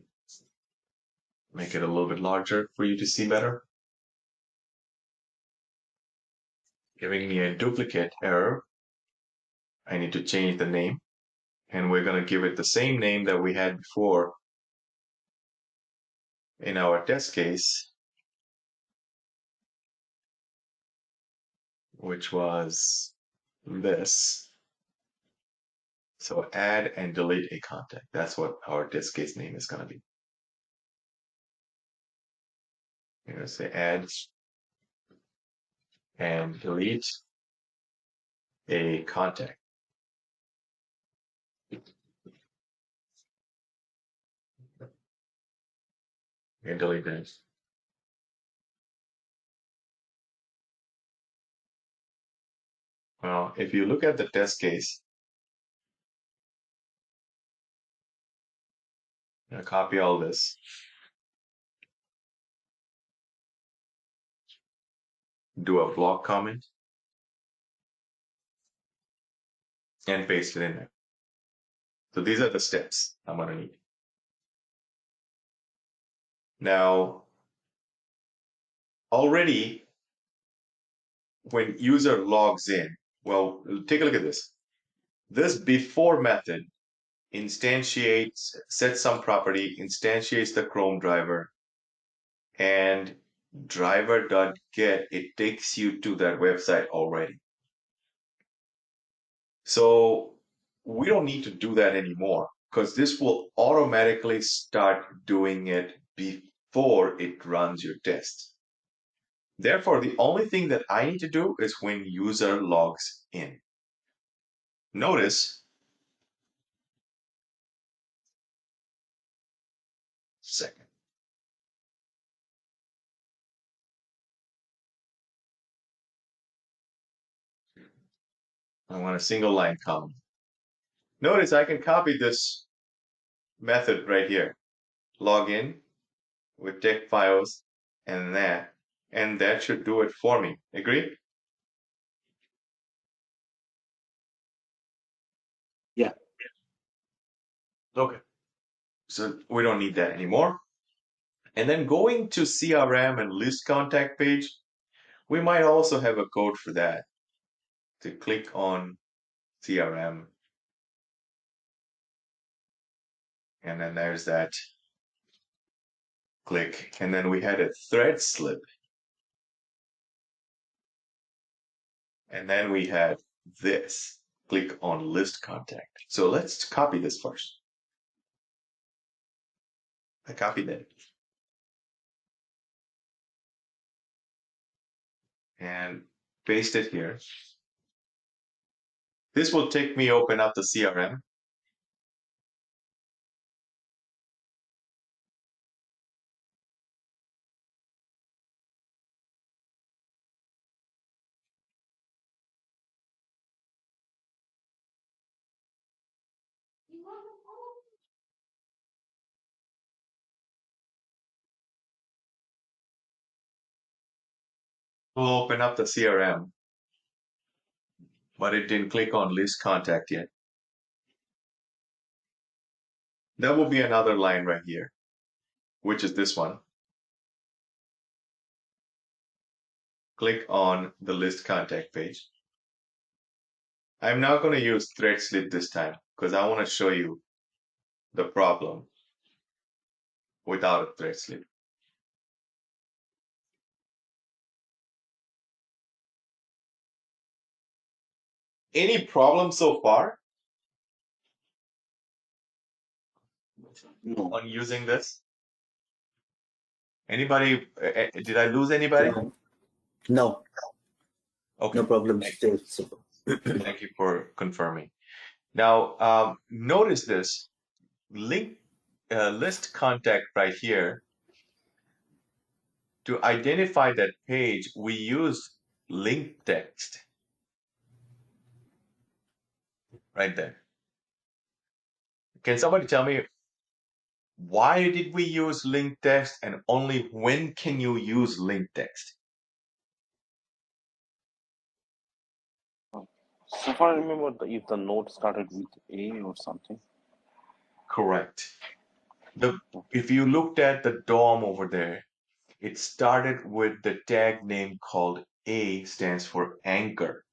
make it a little bit larger for you to see better. Giving me a duplicate error. I need to change the name, and we're going to give it the same name that we had before in our test case, which was this. So add and delete a contact. That's what our test case name is going to be. You're going to say add and delete a contact. And delete that. Well, if you look at the test case, I'm going to copy all this. Do a block comment and paste it in there. So these are the steps I'm going to need. Now, already when user logs in, well, take a look at this. This before method instantiates, sets some property, instantiates the Chrome driver, and driver.get, it takes you to that website already. So we don't need to do that anymore because this will automatically start doing it before it runs your test. Therefore, the only thing that I need to do is when user logs in. Notice, second, I want a single line comment. Notice I can copy this method right here. Log in with text files and that should do it for me. Agree? Yeah. Okay. So we don't need that anymore. And then going to CRM and list contact page, we might also have a code for that. To click on CRM. And then there's that click. And then we had a thread slip. And then we had this. Click on list contact. So let's copy this first. I copied that. And paste it here. This will take me open up the CRM. will open up the CRM, but it didn't click on list contact yet. That will be another line right here, which is this one. Click on the list contact page. I'm not going to use thread slip this time because I want to show you the problem without a thread slip. Any problem so far No, on using this? Anybody? Did I lose anybody? No, Okay. no problem. Thank, So, thank you for confirming. Now, notice this list contact right here. To identify that page, we use link text right there. Can somebody tell me why did we use link text and only when can you use link text? So far, I remember if the node started with A or something. Correct. If you looked at the DOM over there, it started with the tag name called A, stands for anchor.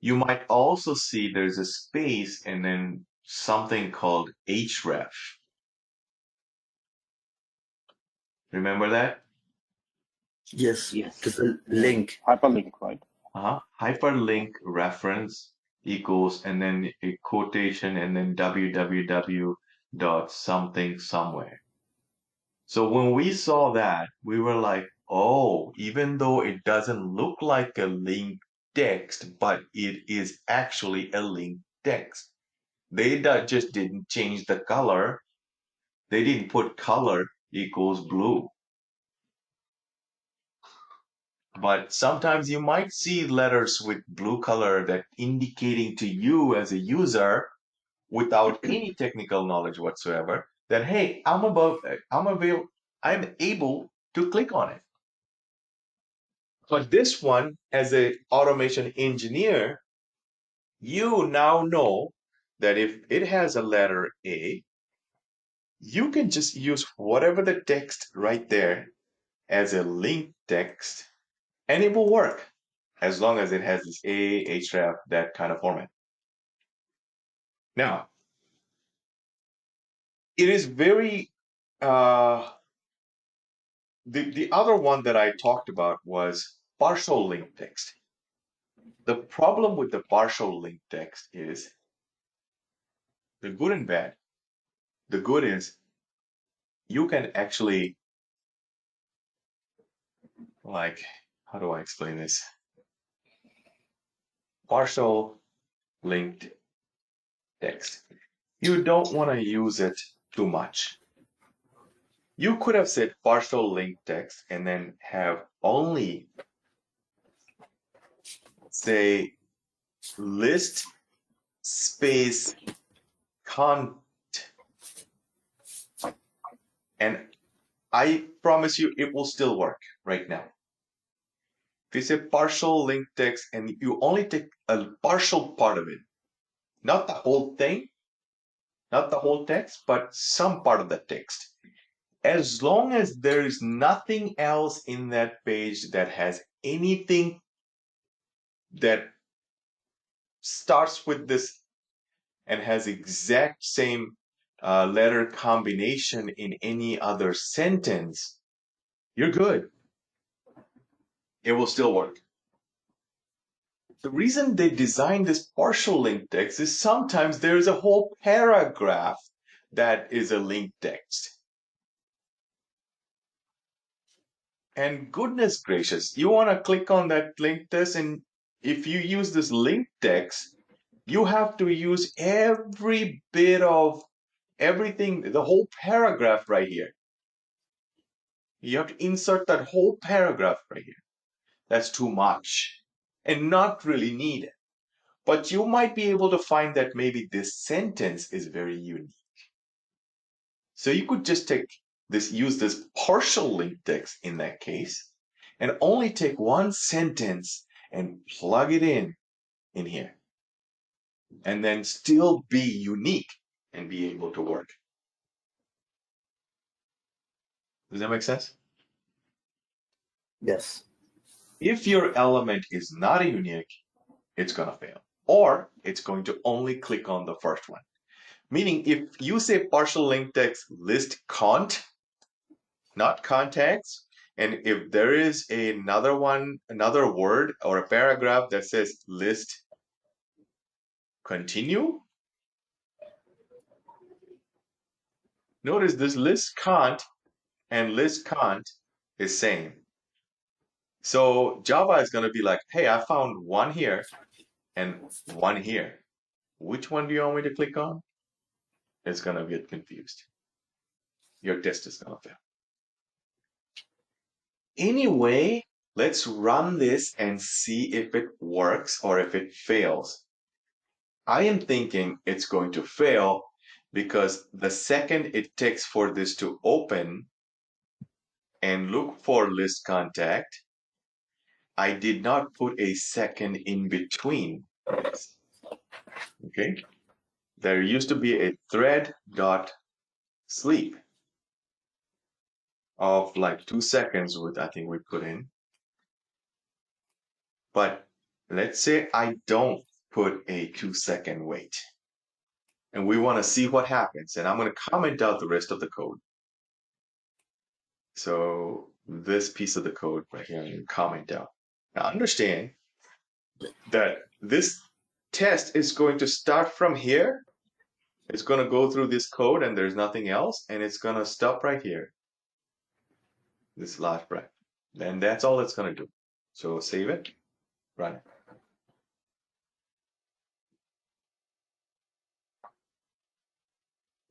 You might also see there's a space and then something called href. Remember that? yes, yes. it's a Yeah. link. Hyperlink, right? Hyperlink reference equals and then a quotation and then www dot something somewhere. So when we saw that, we were like, oh, even though it doesn't look like a link text, but it is actually a link text. They just didn't change the color. They didn't put color equals blue. But sometimes you might see letters with blue color that indicating to you as a user without any technical knowledge whatsoever that, hey, I'm able to click on it. But this one, as a automation engineer, you now know that if it has a letter A, you can just use whatever the text right there as a link text, and it will work as long as it has this A, href, that kind of format. Now, it is very the other one that I talked about was partial link text. The problem with the partial link text is the good and bad. The good is you can actually, like, how do I explain this? Partial linked text. You don't want to use it too much. You could have said partial link text and then have only, say, list space cont, and I promise you it will still work right now. If you say partial link text and you only take a partial part of it, not the whole thing, not the whole text, but some part of the text. As long as there is nothing else in that page that has anything that starts with this and has exact same letter combination in any other sentence, you're good. It will still work. The reason they designed this partial link text is sometimes there is a whole paragraph that is a link text. And goodness gracious, you want to click on that link text, and if you use this link text, you have to use every bit of everything, the whole paragraph right here. You have to insert that whole paragraph right here. That's too much and not really needed. But you might be able to find that maybe this sentence is very unique. So you could just use this partial link text in that case, and only take one sentence and plug it in here, and then still be unique and be able to work. Does that make sense? Yes. If your element is not unique, it's going to fail, or it's going to only click on the first one. Meaning, if you say partial link text list cont, not contacts, and if there is another word or a paragraph that says list continue, notice this list cont and list cont is same. So Java is going to be like, hey, I found one here and one here. Which one do you want me to click on? It's going to get confused. Your test is going to fail. Anyway, let's run this and see if it works or if it fails. I am thinking it's going to fail because the second it takes for this to open and look for list contact, I did not put a second in between this. Okay? There used to be a thread dot sleep of like 2 seconds with I think we put in. But let's say I don't put a 2-second wait. And we want to see what happens. And I'm going to comment out the rest of the code. So this piece of the code right here, I'm going to comment out. Now understand that this test is going to start from here. It's going to go through this code and there's nothing else. And it's going to stop right here. This last breath. And that's all it's going to do. So save it, run it.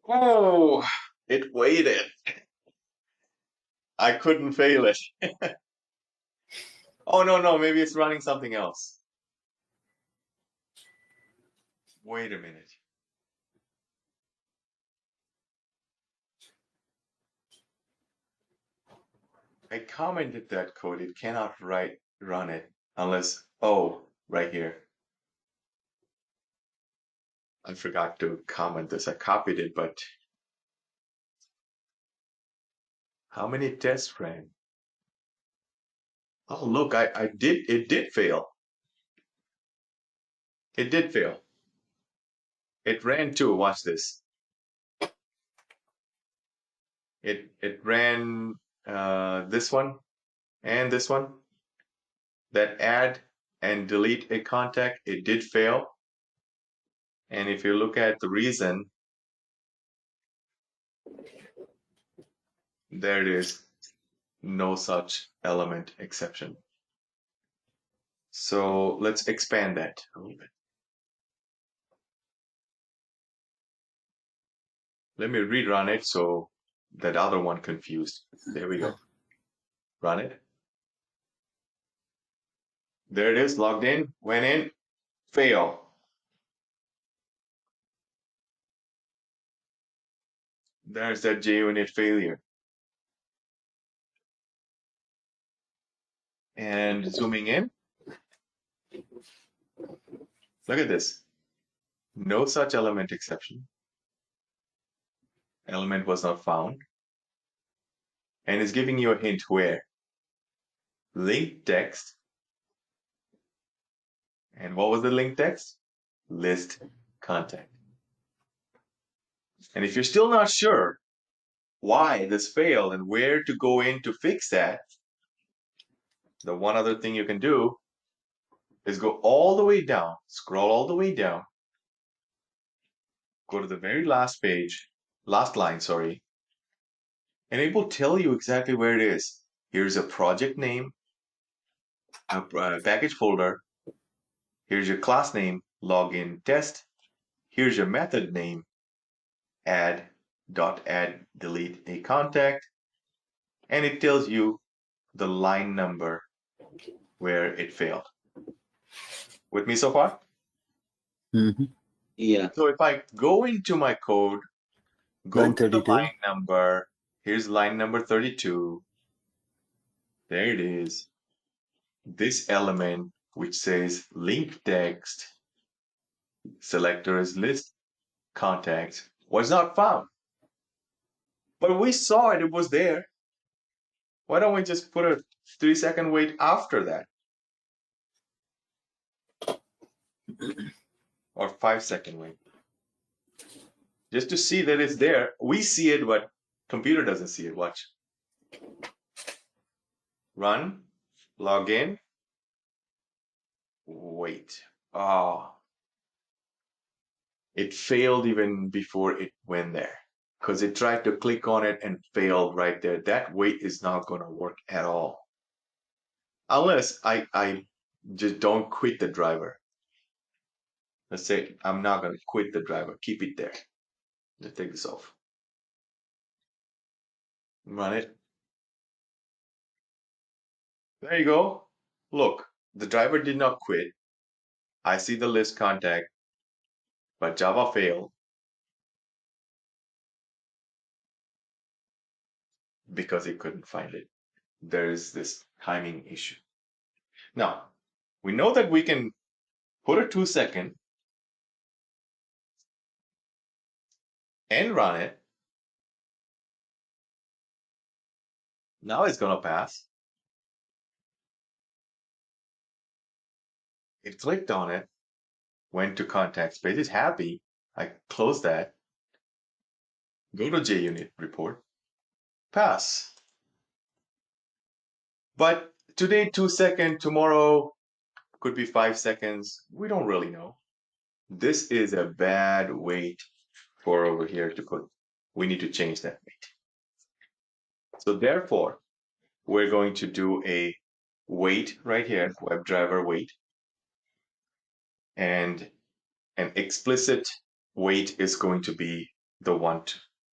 Oh, it waited. I couldn't fail it. Oh, no, maybe it's running something else. Wait a minute. I commented that code. It cannot run it unless, oh, right here. I forgot to comment this. I copied it, but how many tests ran? Oh, look, it did fail. It did fail. It ran two. Watch this. It ran this one and this one. That add and delete a contact, it did fail. And if you look at the reason, there it is, no such element exception. So let's expand that a little bit. Let me rerun it so that other one confused. There we go. Run it. There it is, logged in, went in, fail. There's that JUnit failure. And zooming in, look at this. No such element exception. Element was not found. And it's giving you a hint where. Link text. And what was the link text? List contact. And if you're still not sure why this failed and where to go in to fix that, the one other thing you can do is go all the way down, scroll all the way down, go to the very last page, last line, sorry, and it will tell you exactly where it is. Here's a project name, a package folder. Here's your class name, login test. Here's your method name, add delete a contact. And it tells you the line number where it failed. With me so far? Mm-hmm. Yeah. So if I go into my code, go Line to the 32. line number, here's line number 32. There it is. this element which says link text selectors list contacts was not found. But we saw it, it was there. Why don't we just put a 3-second wait after that? Or 5-second wait. Just to see that it's there. We see it, but computer doesn't see it. Watch. Run, log in, wait. Oh, it failed even before it went there. Because it tried to click on it and failed right there. That wait is not going to work at all. Unless I just don't quit the driver. Let's say I'm not going to quit the driver. Keep it there. Let's take this off. Run it. There you go. Look, the driver did not quit. I see the list contact, but Java failed because it couldn't find it. There is this timing issue. Now, we know that we can put a 2-second and run it. Now it's going to pass. It clicked on it, went to contact space. It's happy. I close that. Go to JUnit report. Pass. But today, 2-second, tomorrow could be 5 seconds. We don't really know. This is a bad wait for over here to put. We need to change that wait. So therefore, we're going to do a wait right here, WebDriver wait. And an explicit wait is going to be the one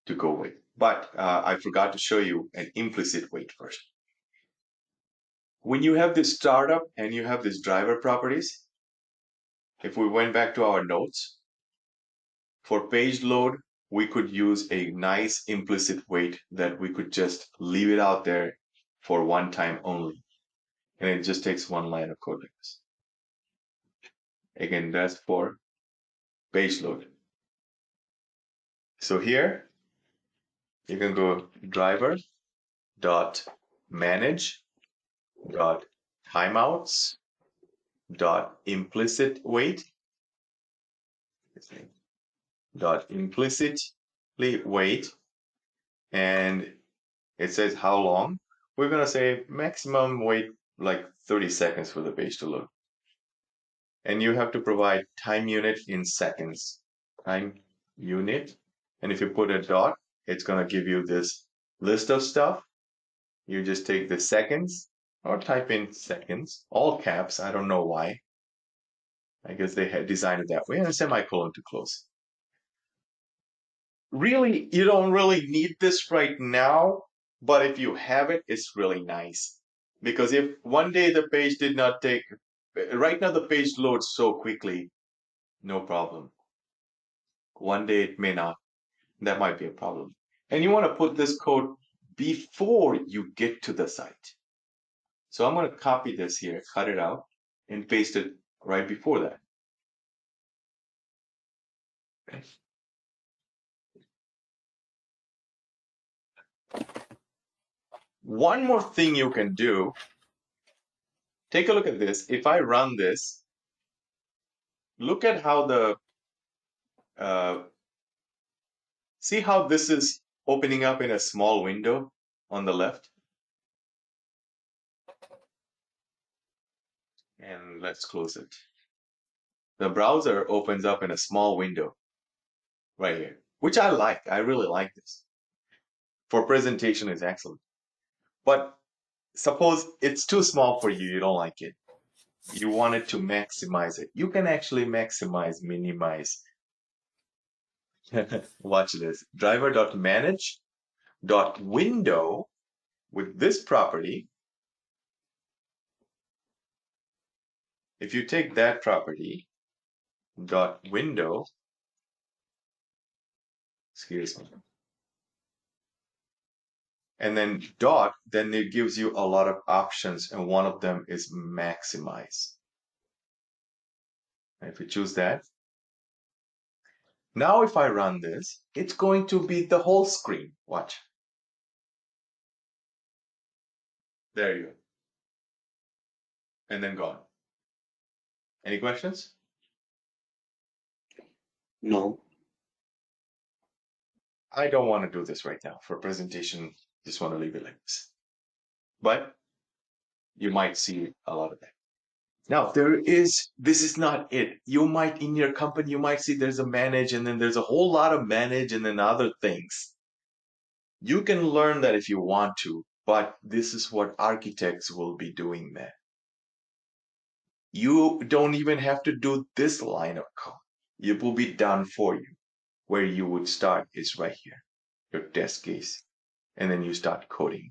to go with. But I forgot to show you an implicit wait first. When you have this startup and you have this driver properties, if we went back to our notes, for page load, we could use a nice implicit wait that we could just leave it out there for one time only. And it just takes one line of code like this. Again, that's for page load. So here, you can go driver dot manage dot timeouts dot implicit wait dot implicitly wait, and it says how long. We're gonna say maximum wait like 30 seconds for the page to load, and you have to provide time unit in seconds. Time unit, and if you put a dot, it's gonna give you this list of stuff. You just take the seconds or type in seconds, all caps. I don't know why. I guess they had designed it that way, and a semicolon to close. Really, you don't really need this right now, but if you have it, it's really nice. Because if one day the page did not take, right now the page loads so quickly, no problem. One day it may not. That might be a problem. And you want to put this code before you get to the site. So I'm going to copy this here, cut it out, and paste it right before that. Okay. One more thing you can do, take a look at this. If I run this, look at how see how this is opening up in a small window on the left? And let's close it. The browser opens up in a small window right here, which I like. I really like this. For presentation is excellent. But suppose it's too small for you, you don't like it. You want it to maximize it. You can actually maximize, minimize. Watch this. Driver.manage.window with this property. If you take that property, dot window, excuse me, and then dot, then it gives you a lot of options, and one of them is maximize. And if you choose that, now if I run this, it's going to be the whole screen. Watch. There you go. And then gone. Any questions? No. I don't want to do this right now for presentation. Just want to leave it like this. But you might see a lot of that. Now, this is not it. You might, in your company, you might see there's a manage, and then there's a whole lot of manage, and then other things. You can learn that if you want to, but this is what architects will be doing, man. You don't even have to do this line of code. It will be done for you. Where you would start is right here, your test case, and then you start coding.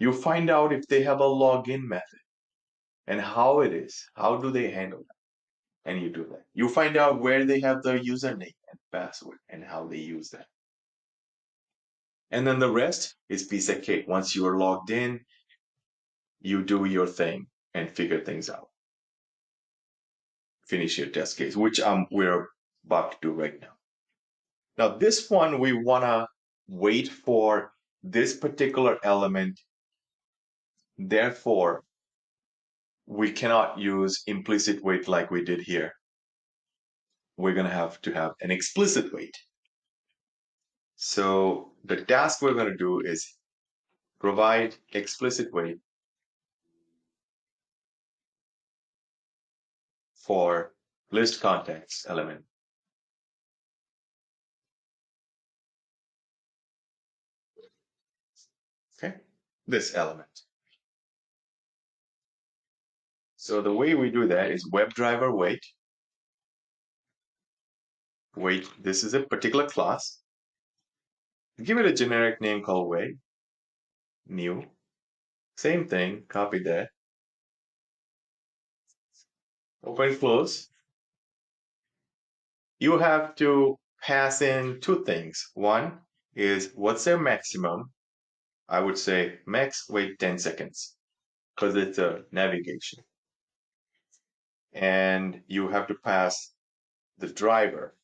You find out if they have a login method and how it is. How do they handle that? And you do that. You find out where they have their username and password and how they use that. And then the rest is piece of cake. Once you are logged in, you do your thing and figure things out. Finish your test case, which we're about to do right now. Now, this one, we want to wait for this particular element. Therefore, we cannot use implicit wait like we did here. We're going to have an explicit wait. So the task we're going to do is provide explicit wait for list context element. Okay, this element. So the way we do that is WebDriver wait. Wait, this is a particular class. Give it a generic name called wait. New. Same thing, copy that. Open close. You have to pass in two things. One is what's their maximum. I would say max wait 10 seconds because it's a navigation. And you have to pass the driver.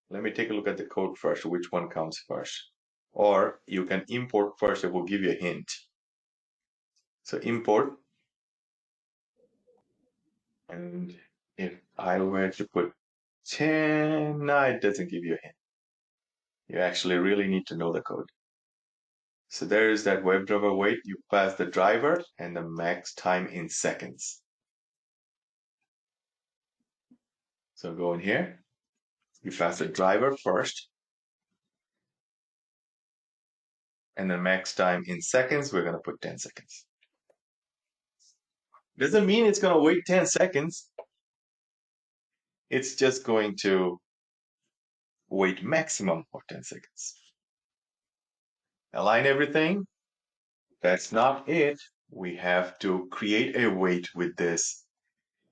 Let me take a look at the code first, which one comes first. Or you can import first, it will give you a hint. So import. And if I were to put 10, no, it doesn't give you a hint. You actually really need to know the code. So there is that WebDriver wait. You pass the driver and the max time in seconds. So go in here. You pass the driver first. And the max time in seconds, we're going to put 10 seconds. Doesn't mean it's going to wait 10 seconds. It's just going to wait maximum of 10 seconds. Align everything. That's not it. We have to create a wait with this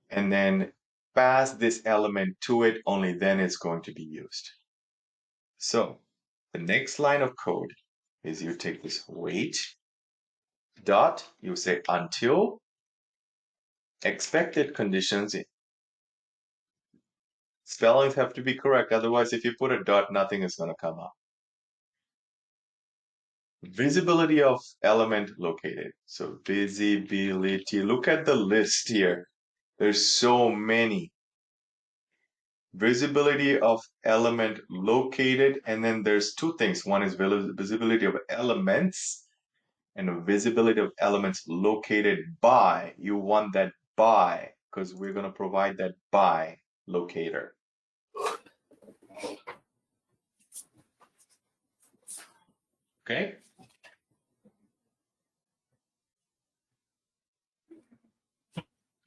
and then pass this element to it. Only then it's going to be used. So the next line of code is you take this wait dot, you say until expected conditions. Spellings have to be correct. Otherwise, if you put a dot, nothing is going to come up. Visibility of element located. So visibility, look at the list here. There's so many. Visibility of element located, and then there's two things. One is visibility of elements and visibility of elements located by. You want that by, because we're going to provide that by locator. Okay?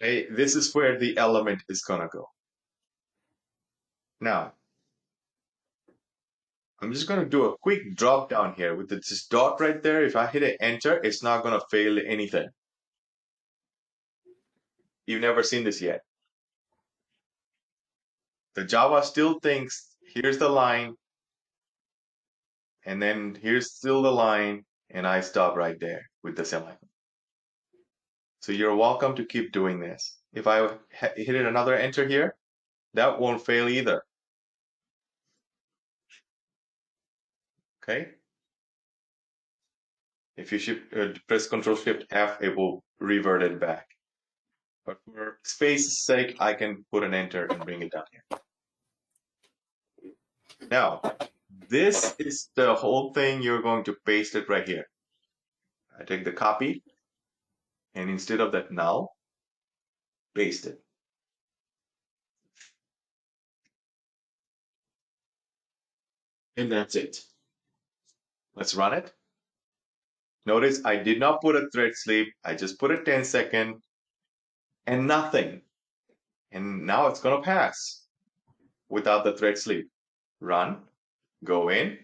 Hey, this is where the element is going to go. Now, I'm just going to do a quick drop down here with this dot right there. If I hit an enter, it's not going to fail anything. You've never seen this yet. The Java still thinks, here's the line, and then here's still the line, and I stop right there with the semicolon. So you're welcome to keep doing this. If I hit another enter here, that won't fail either. Okay? If you press Control Shift F, it will revert it back. But for space's sake, I can put an enter and bring it down here. Now, this is the whole thing. You're going to paste it right here. I take the copy, and instead of that null, paste it. And that's it. Let's run it. Notice I did not put a thread sleep. I just put a 10-second and nothing. And now it's going to pass without the thread sleep. Run, go in,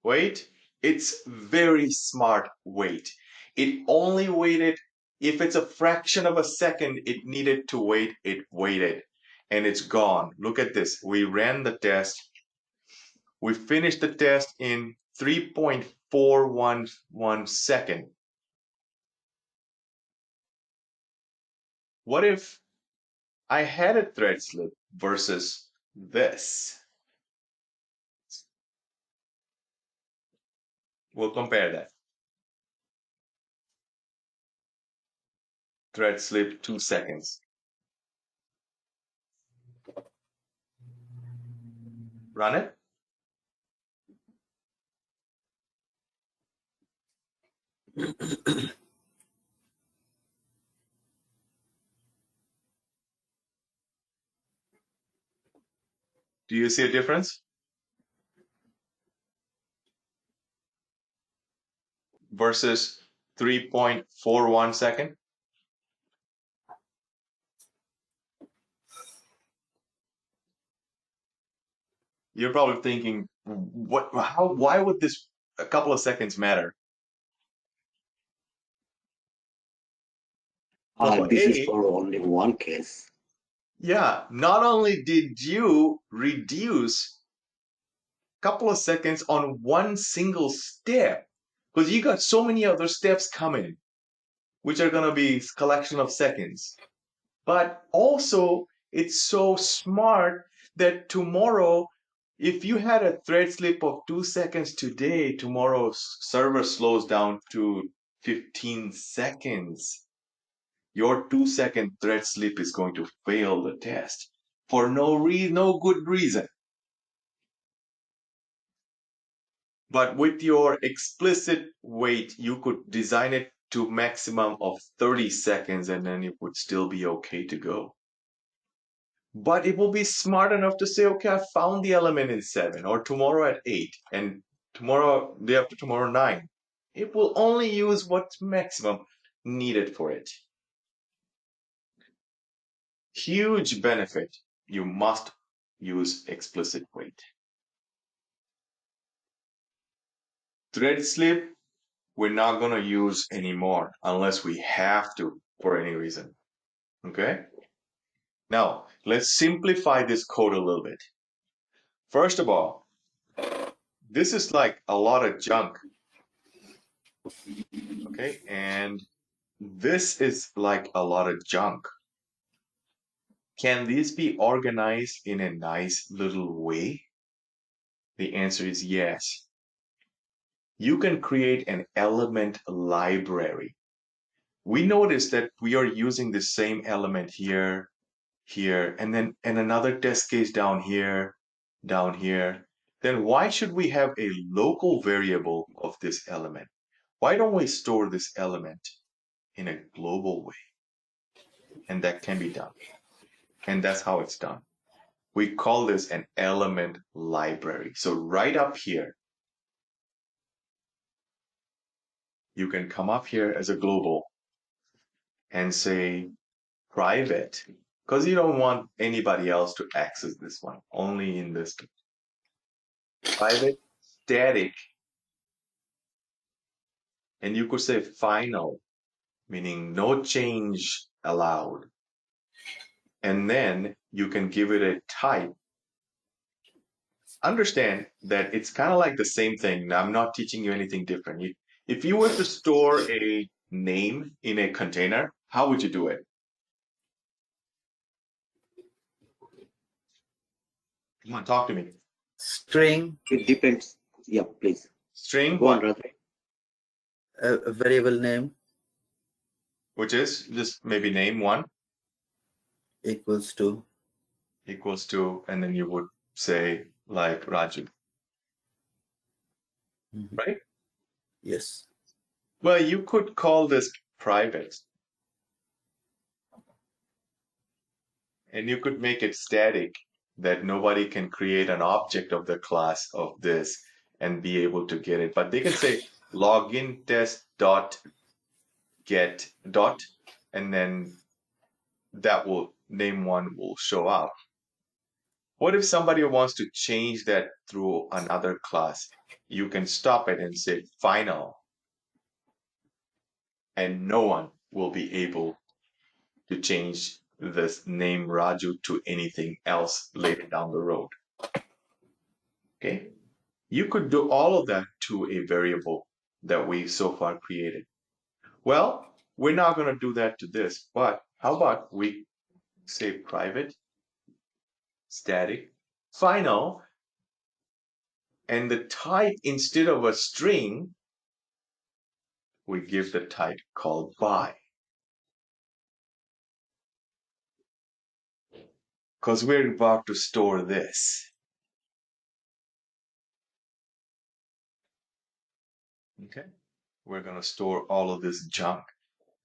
wait. It's very smart wait. It only waited, if it's a fraction of a second it needed to wait, it waited. And it's gone. Look at this. We ran the test. We finished the test in 3.411 second. What if I had a thread slip versus this? We'll compare that. Thread slip 2 seconds. Run it. Do you see a difference? Versus 3.41 second. You're probably thinking, why would this a couple of seconds matter? Well, for This is A, for only one case. yeah, not only did you reduce a couple of seconds on one single step, because you got so many other steps coming, which are going to be collection of seconds. But also, it's so smart that tomorrow, if you had a thread slip of 2 seconds today, tomorrow's server slows down to 15 seconds. Your 2-second thread slip is going to fail the test for no good reason. But with your explicit wait, you could design it to maximum of 30 seconds and then it would still be okay to go. But it will be smart enough to say, okay, I found the element in 7 or tomorrow at 8 and tomorrow, day after tomorrow, 9. It will only use what's maximum needed for it. Huge benefit. You must use explicit wait. Thread slip, we're not going to use anymore unless we have to for any reason. Okay? Now, let's simplify this code a little bit. First of all, this is like a lot of junk. Okay? And this is like a lot of junk. Can these be organized in a nice little way? The answer is yes. You can create an element library. We notice that we are using the same element here, here, and then another test case down here, then why should we have a local variable of this element? Why don't we store this element in a global way? And that can be done. And that's how it's done. We call this an element library. So right up here, you can come up here as a global and say private, because you don't want anybody else to access this one, only in this private static. And you could say final, meaning no change allowed. And then you can give it a type. Understand that it's kind of like the same thing. Now, I'm not teaching you anything different. If you were to store a name in a container, how would you do it? Come on, talk to me. String, It depends. Yeah, please. String Go on, what? Radha. a variable name Which is just maybe name one equals to. equals to, and then you would say like Raju, Mhm. right? Yes. Well, you could call this private, and you could make it static that nobody can create an object of the class of this and be able to get it. But they can say login test dot get dot, and then that will name one will show up. What if somebody wants to change that through another class? You can stop it and say final, and no one will be able to change this name Raju to anything else later down the road. Okay? You could do all of that to a variable that we so far created. Well, we're not going to do that to this, but how about we say private, static, final, and the type instead of a string, we give the type called by. Because we're about to store this. Okay? We're going to store all of this junk.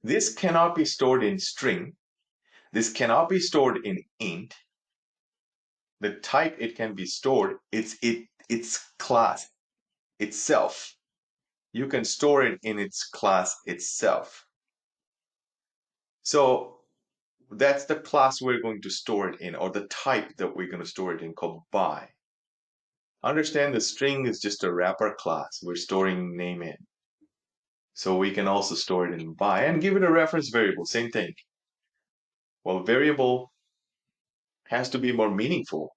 This cannot be stored in string. This cannot be stored in int. The type it can be stored, its class itself. You can store it in its class itself. So that's the class we're going to store it in, or the type that we're going to store it in, called by. Understand the string is just a wrapper class we're storing name in. So we can also store it in by and give it a reference variable, same thing. Well, variable has to be more meaningful.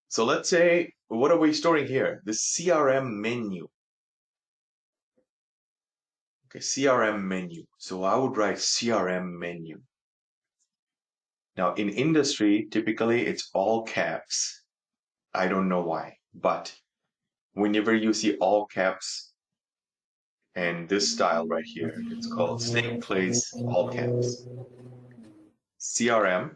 So let's say, what are we storing here? The CRM menu. Okay, CRM menu. So I would write CRM menu. Now in industry, typically it's all caps. I don't know why, but whenever you see all caps and this style right here, it's called snake place all caps. CRM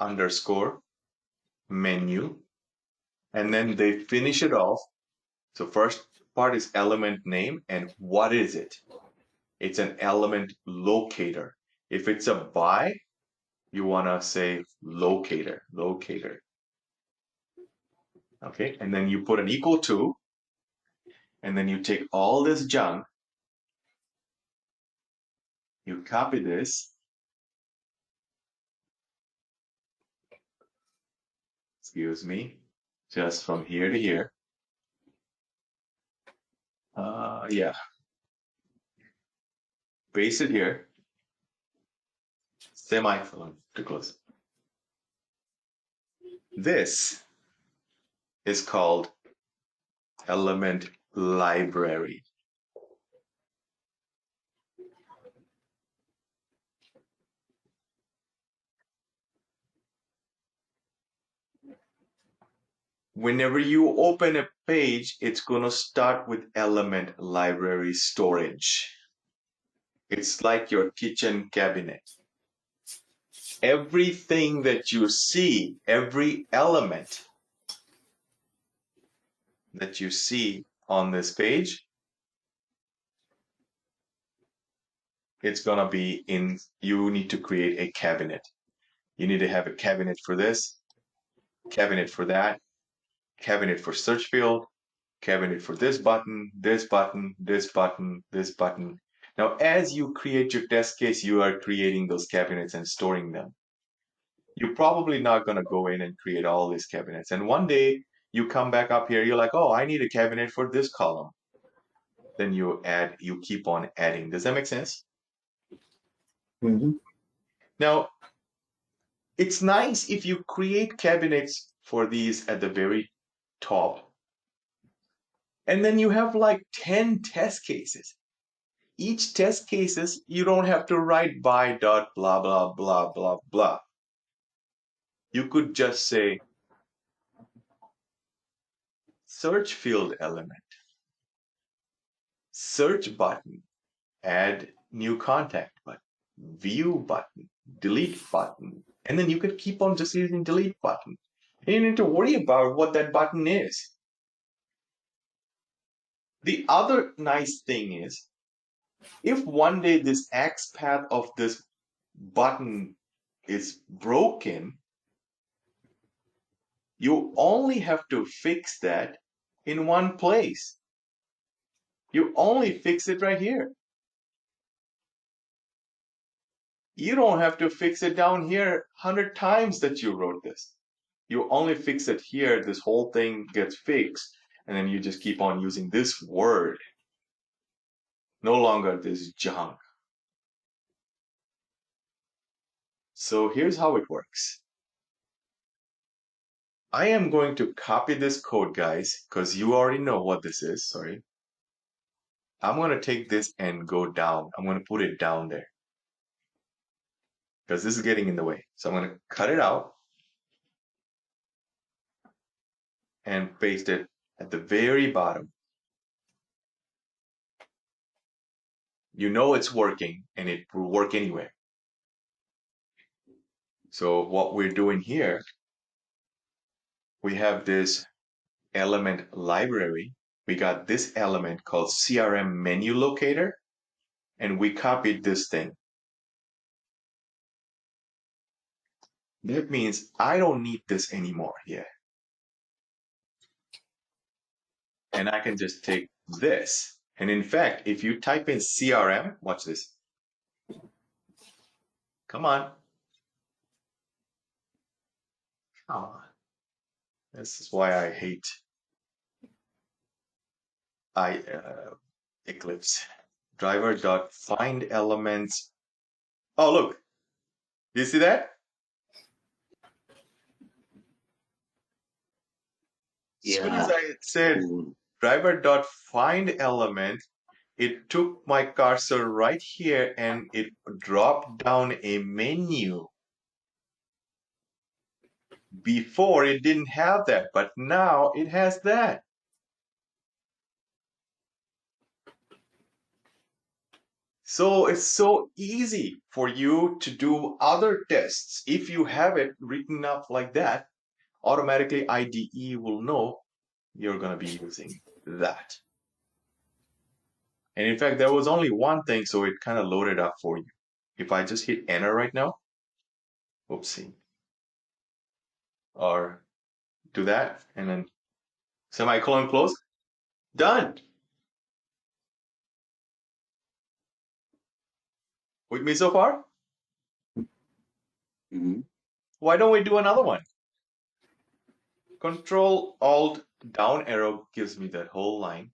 underscore menu, and then they finish it off. So first part is element name, and what is it? It's an element locator. If it's a by, you want to say locator, locator. Okay, and then you put an equal to, and then you take all this junk, you copy this, excuse me, just from here to here. Yeah, paste it here, semicolon to close. This is called element library. Whenever you open a page, it's going to start with element library storage. It's like your kitchen cabinet. Everything that you see, every element that you see on this page, it's going to be in, you need to create a cabinet. You need to have a cabinet for this, cabinet for that, cabinet for search field, cabinet for this button, this button, this button, this button. Now, as you create your test case, you are creating those cabinets and storing them. You're probably not going to go in and create all these cabinets. And one day you come back up here, you're like, oh, I need a cabinet for this column. Then you add, you keep on adding. Does that make sense? Mm-hmm. Now, it's nice if you create cabinets for these at the very top And then you have like 10 test cases. Each test cases, you don't have to write by dot blah, blah, blah, blah, blah. You could just say search field element, search button, add new contact button, view button, delete button. And then you could keep on just using delete button. And you need to worry about what that button is. The other nice thing is, if one day this X path of this button is broken, you only have to fix that in one place. You only fix it right here. You don't have to fix it down here 100 times that you wrote this. You only fix it here, this whole thing gets fixed, and then you just keep on using this word. No longer this junk. So here's how it works. I am going to copy this code, guys, because you already know what this is. Sorry. I'm going to take this and go down. I'm going to put it down there because this is getting in the way. So I'm going to cut it out and paste it at the very bottom. You know it's working and it will work anyway. So what we're doing here, we have this element library. We got this element called CRM menu locator, and we copied this thing. That means I don't need this anymore here. And I can just take this. And in fact, if you type in CRM, watch this. Come on. Come on. This is why I hate Eclipse. Driver.find elements. Oh, look. Do you see that? As soon as Yeah. I said Cool. driver.find element, it took my cursor right here and it dropped down a menu. Before it didn't have that, but now it has that. So it's so easy for you to do other tests. If you have it written up like that, automatically IDE will know you're going to be using that. And in fact, there was only one thing, so it kind of loaded up for you. If I just hit enter right now, oopsie, or do that, and then semicolon close, done. With me so far? Mhm. Why don't we do another one? Control Alt down arrow gives me that whole line.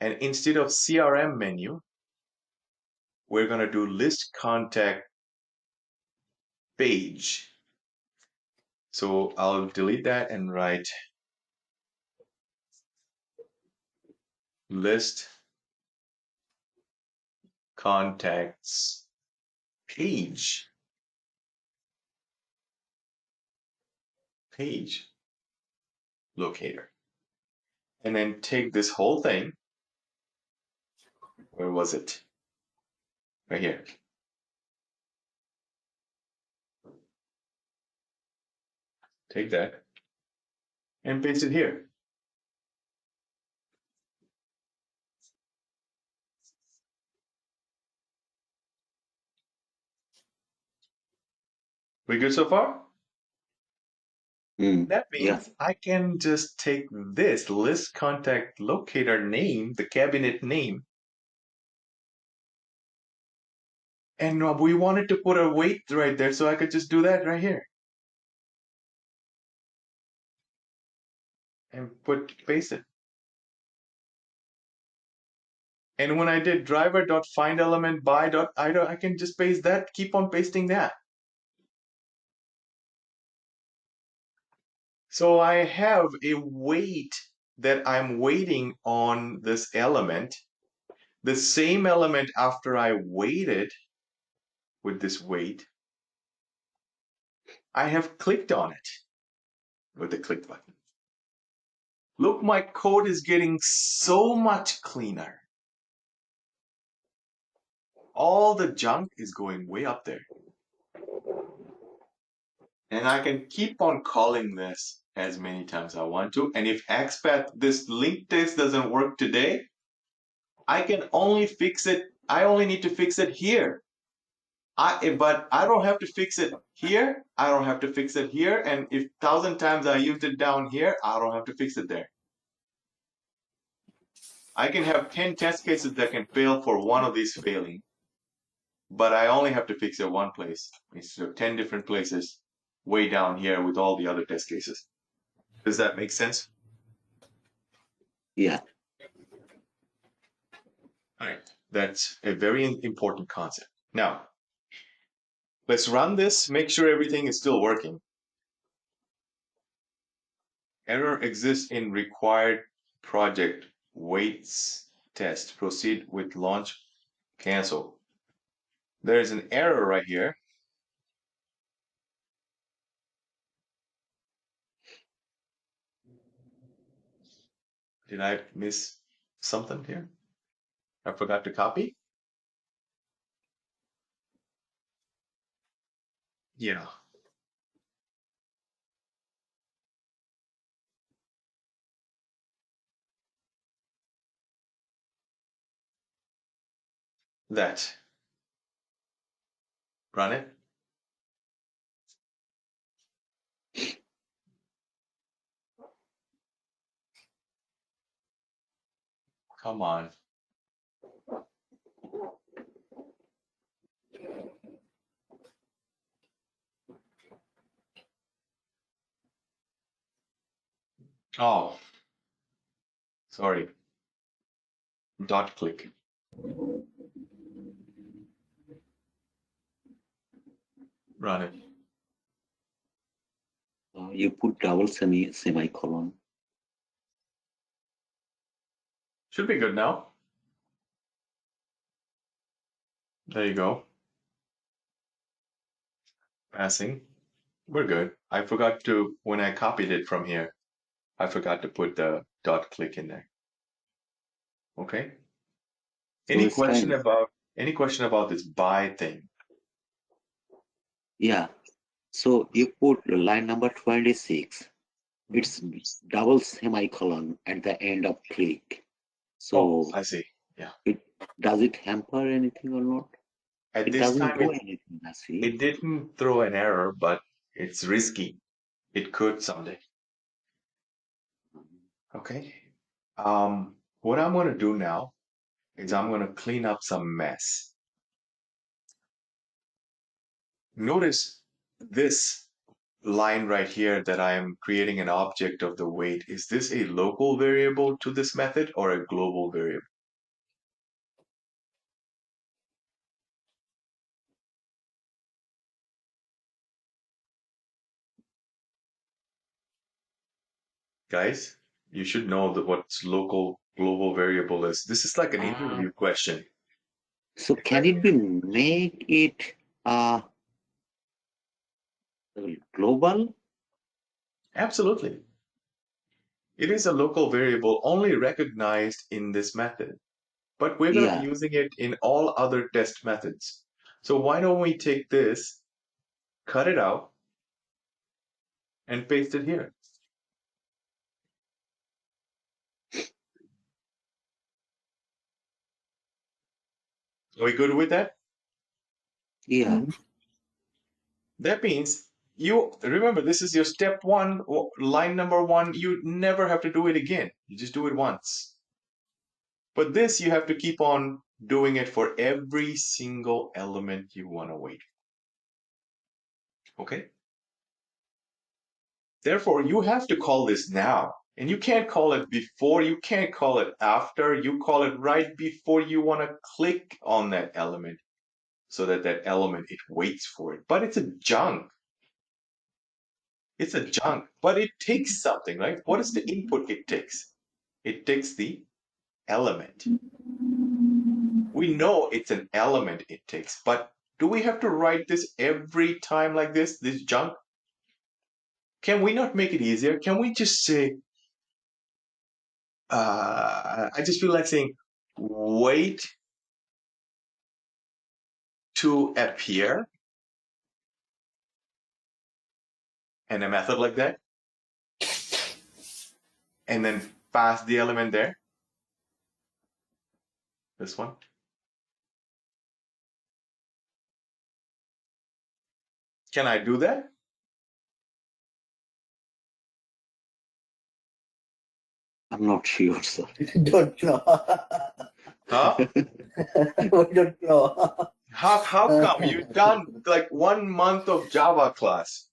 And instead of CRM menu, we're going to do list contact page. So I'll delete that and write list contacts page locator. And then take this whole thing. Where was it? Right here. Take that and paste it here. We good so far? That Yeah. means I can just take this list contact locator name, the cabinet name, and we wanted to put a weight right there, so I could just do that right here. And paste it. And when I did driver.find element by.id, I can just paste that, keep on pasting that. So I have a weight that I'm waiting on this element, the same element after I waited with this wait, I have clicked on it with the click button. Look, my code is getting so much cleaner. All the junk is going way up there. And I can keep on calling this as many times I want to. And if XPath, this link test doesn't work today, I can only fix it. I only need to fix it here. But I don't have to fix it here. I don't have to fix it here. And if 1,000 times I used it down here, I don't have to fix it there. I can have 10 test cases that can fail for one of these failing, but I only have to fix it one place instead of 10 different places way down here with all the other test cases. Does that make sense? Yeah. All right. That's a very important concept. Now, let's run this, make sure everything is still working. Error exists in required project waits test. Proceed with launch, cancel. There is an error right here. Did I miss something here? I forgot to copy? Yeah. That. Run it. Come on. Oh, sorry. Dot click. Run it. You put double semicolon. Should be good now. There you go. Passing. We're good. I forgot to, when I copied it from here, I forgot to put the dot click in there. Okay. So it's fine. Any question about this by thing? Yeah. So you put line number 26. It's double semicolon at the end of click. Oh, So I see. Yeah. does it hamper anything or not? At It this doesn't time, do anything, I see. it didn't throw an error, but it's risky. It could someday. Okay. What I'm going to do now is I'm going to clean up some mess. Notice this line right here that I am creating an object of the weight. Is this a local variable to this method or a global variable? Guys, you should know that what's local global variable is. This is like an interview question. So can it be make it global? Absolutely. It is a local variable only recognized in this method, but we're going to be Yeah. using it in all other test methods. So why don't we take this, cut it out, and paste it here? Are we good with that? Yeah. That means you remember this is your step one, line number one. You never have to do it again. You just do it once. But this you have to keep on doing it for every single element you want to wait. Okay? Therefore, you have to call this now. And you can't call it before, you can't call it after, you call it right before you want to click on that element so that that element, it waits for it. But it's a junk. It's a junk, but it takes something, right? What is the input it takes? It takes the element. We know it's an element it takes, but do we have to write this every time like this junk? Can we not make it easier? Can we just say, I just feel like saying, wait to appear, and a method like that, and then pass the element there. This one. Can I do that? I'm not sure, sir. Don't know. Huh? We don't know. How come you've done like 1 month of Java class?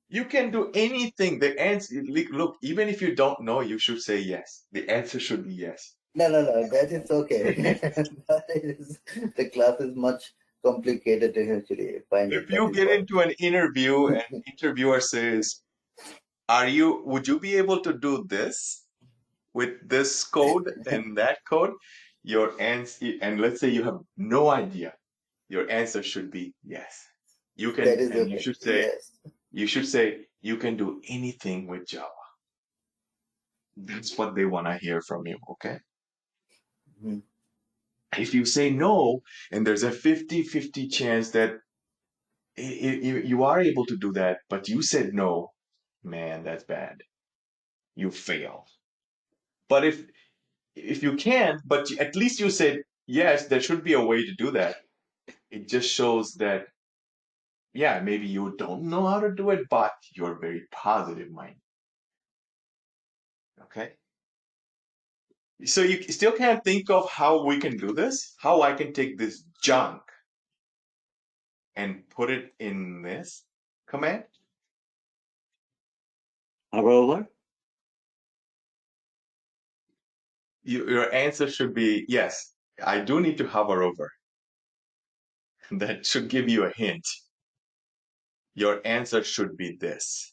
You can do anything. The answer, look, even if you don't know, you should say yes. The answer should be yes. No, that is okay. The class is much complicated to actually find it. If That you is get what. into an interview and interviewer says, would you be able to do this with this code and that code? Your answer, and let's say you have no idea, your answer should be yes. You That can, is and okay. you should say you can do anything with Java. That's what they want to hear from you, okay? Mhm. If you say no, and there's a 50-50 chance that you are able to do that, but you said no, man, that's bad. You fail. But if you can't, but at least you said yes, there should be a way to do that. It just shows that, yeah, maybe you don't know how to do it, but you're very positive mind. Okay? So you still can't think of how we can do this? How I can take this junk and put it in this command? However, Your answer should be yes, I do need to hover over. That should give you a hint. Your answer should be this.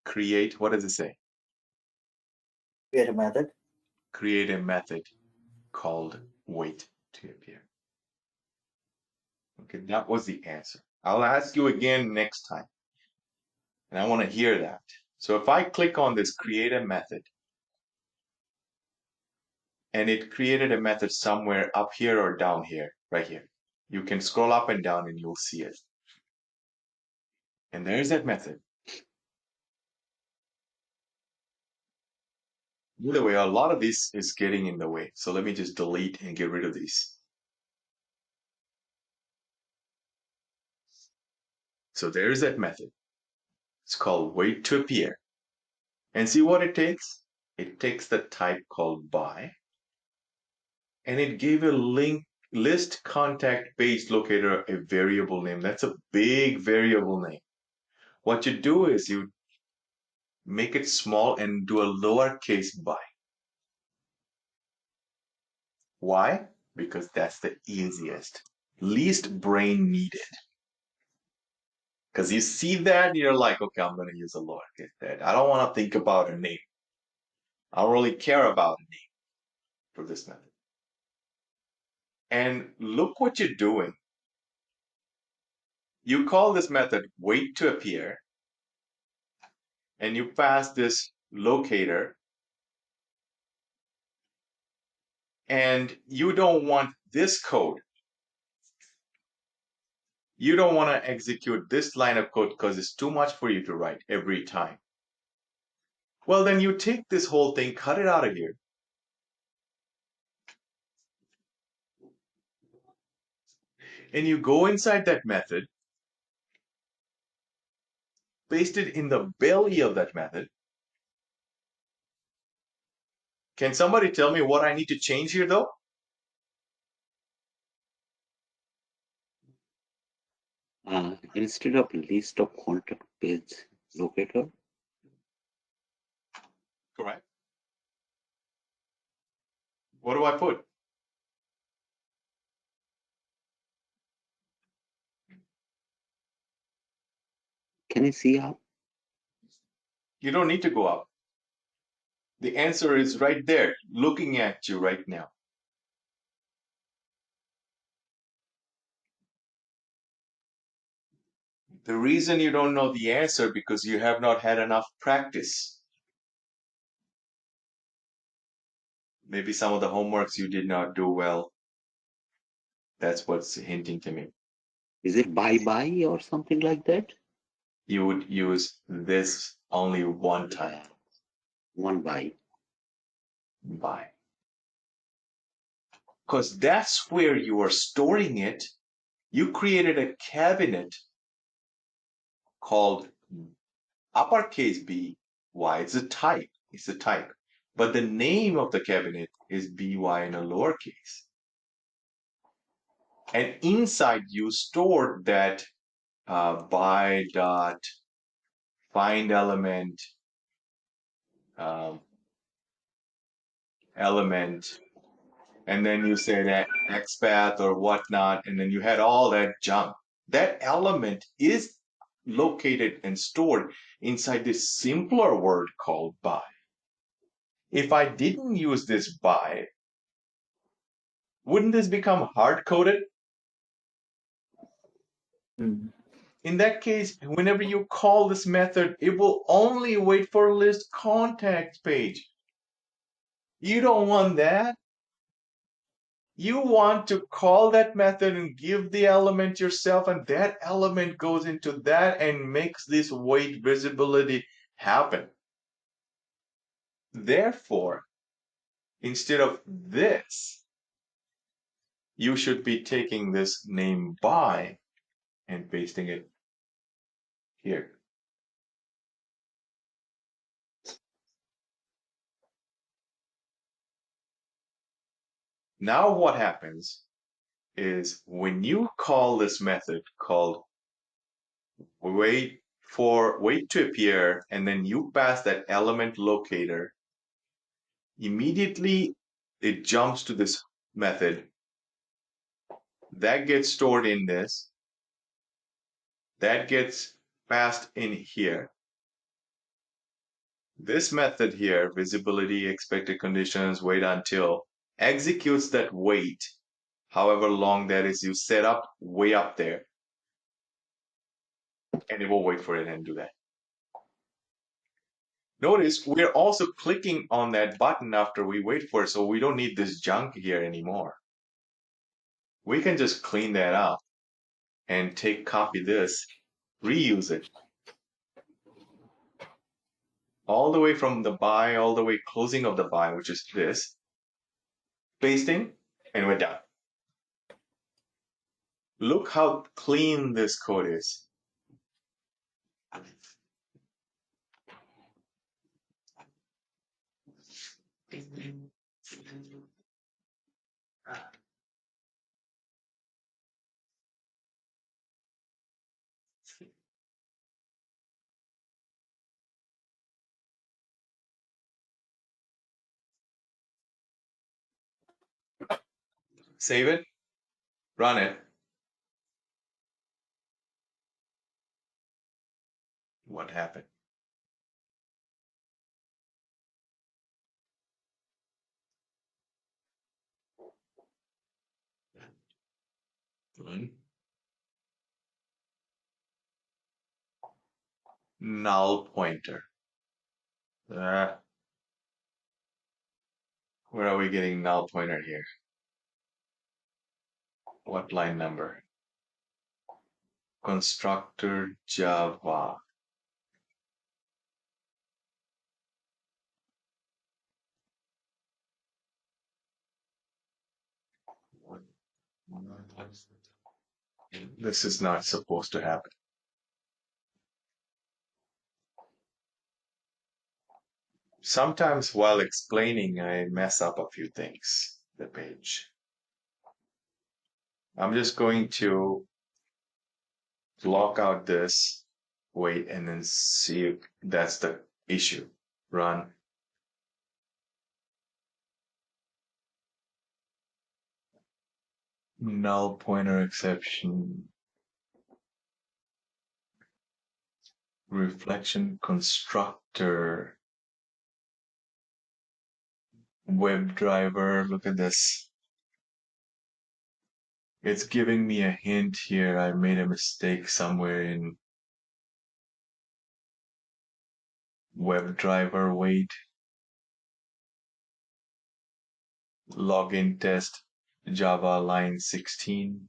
Create, what does it say? Create a method. Create a method called wait to appear. Okay, that was the answer. I'll ask you again next time. And I want to hear that. So if I click on this create a method, and it created a method somewhere up here or down here, right here. You can scroll up and down and you'll see it. And there's that method. By the way, a lot of this is getting in the way. So let me just delete and get rid of these. So there's that method. It's called wait to appear. And see what it takes? It takes the type called by, and it gave a list contact page locator a variable name. That's a big variable name. What you do is you make it small and do a lowercase by. Why? Because that's the easiest, least brain needed. Because you see that, you're like, okay, I'm going to use a lowercase that. I don't want to think about a name. I don't really care about a name for this method. And look what you're doing. You call this method wait to appear, and you pass this locator, and you don't want this code. You don't want to execute this line of code because it's too much for you to write every time. Well, then you take this whole thing, cut it out of here, and you go inside that method, paste it in the belly of that method. Can somebody tell me what I need to change here though? instead of list of contact page locator, Correct. What do I put? can you see how? You don't need to go up. The answer is right there, looking at you right now. The reason you don't know the answer because you have not had enough practice. Maybe some of the homeworks you did not do well. That's what's hinting to me. Is it bye-bye or something like that? You would use this only one time. One bye. Bye. Because that's where you are storing it. You created a cabinet called uppercase B, Y. It's a type. It's a type. But the name of the cabinet is BY in a lowercase. And inside you stored that by dot find element element, and then you say that XPath or whatnot, and then you had all that junk. That element is located and stored inside this simpler word called by. If I didn't use this by, wouldn't this become hard-coded? Mm. In that case, whenever you call this method, it will only wait for a list contact page. You don't want that. You want to call that method and give the element yourself, and that element goes into that and makes this wait visibility happen. Therefore, instead of this, you should be taking this name by and pasting it here. Now what happens is when you call this method called wait to appear, and then you pass that element locator, immediately it jumps to this method that gets stored in this, that gets passed in here. This method here, visibility, expected conditions, wait until, executes that wait, however long that is you set up way up there, and it will wait for it and do that. Notice we're also clicking on that button after we wait for it, so we don't need this junk here anymore. We can just clean that up and copy this, reuse it. All the way from the by, all the way closing of the by, which is this, pasting, and we're done. Look how clean this code is. Save it, run it. What happened? Run. Null pointer. Where are we getting null pointer here? What line number? Constructor Java. This is not supposed to happen. Sometimes while explaining, I mess up a few things, the page. I'm just going to lock out this, wait, and then see if that's the issue. Run. Null pointer exception. reflection constructor, WebDriver. Look at this. It's giving me a hint here. I made a mistake somewhere in WebDriver. Wait. Login test Java line 16.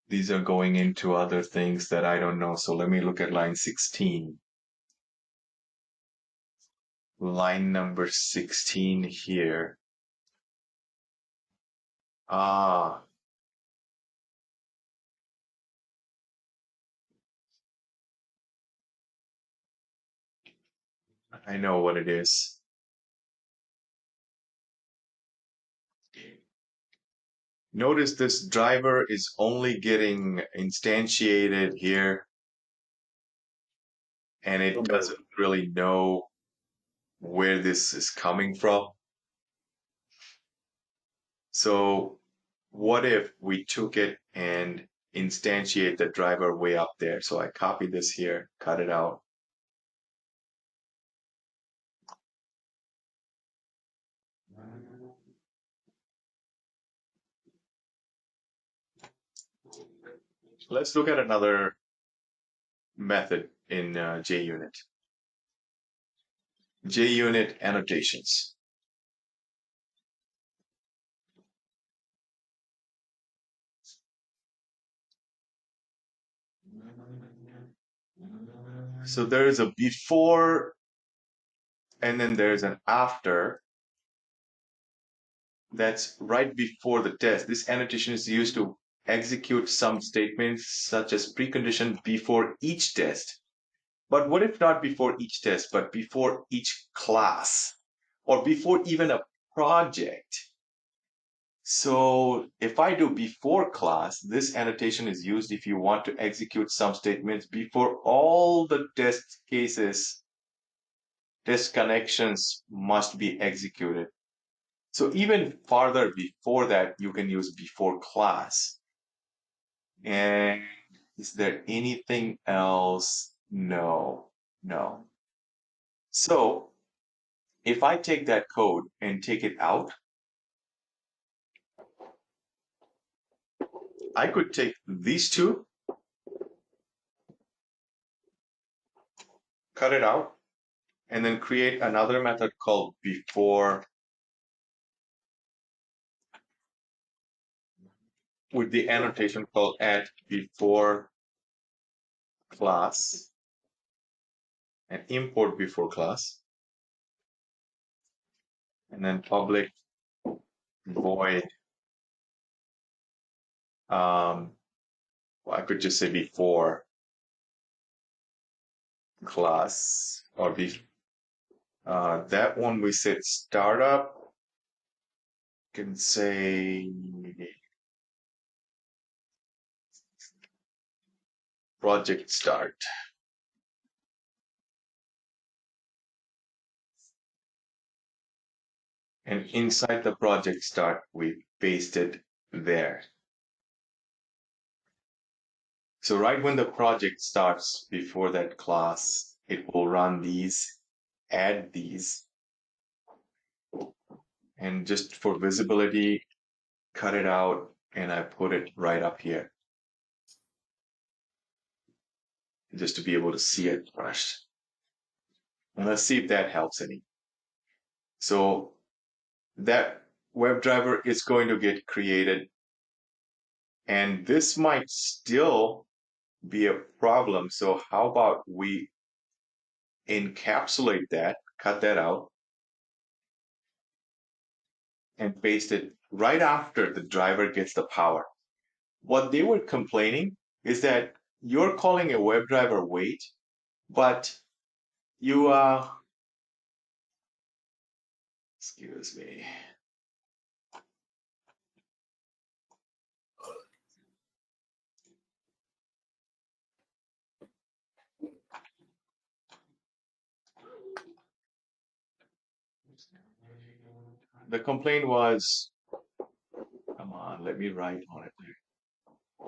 These are going into other things that I don't know. So let me look at line 16. Line number 16 here. Ah, I know what it is. Notice this driver is only getting instantiated here, and it doesn't really know where this is coming from. So what if we took it and instantiate the driver way up there? So I copy this here, cut it out. Let's look at another method in JUnit. JUnit annotations. So there is a before and then there's an after. That's right before the test. This annotation is used to execute some statements such as precondition before each test. But what if not before each test, but before each class or before even a project? So if I do before class, this annotation is used if you want to execute some statements before all the test cases, test connections must be executed. So even farther before that, you can use before class. And is there anything else? No, no. So if I take that code and take it out, I could take these two, cut it out, and then create another method called before with the annotation called at before class and import before class, and then public void. Well, I could just say before class or that one we said startup. Can say project start. And inside the project start, we paste it there. So right when the project starts, before that class, it will run these, add these, and just for visibility, cut it out, and I put it right up here, just to be able to see it first. And let's see if that helps any. So that WebDriver is going to get created, and this might still be a problem. So how about we encapsulate that, cut that out, and paste it right after the driver gets the power. What they were complaining is that you're calling a WebDriver wait, but you excuse me. The complaint was, come on, let me write on it.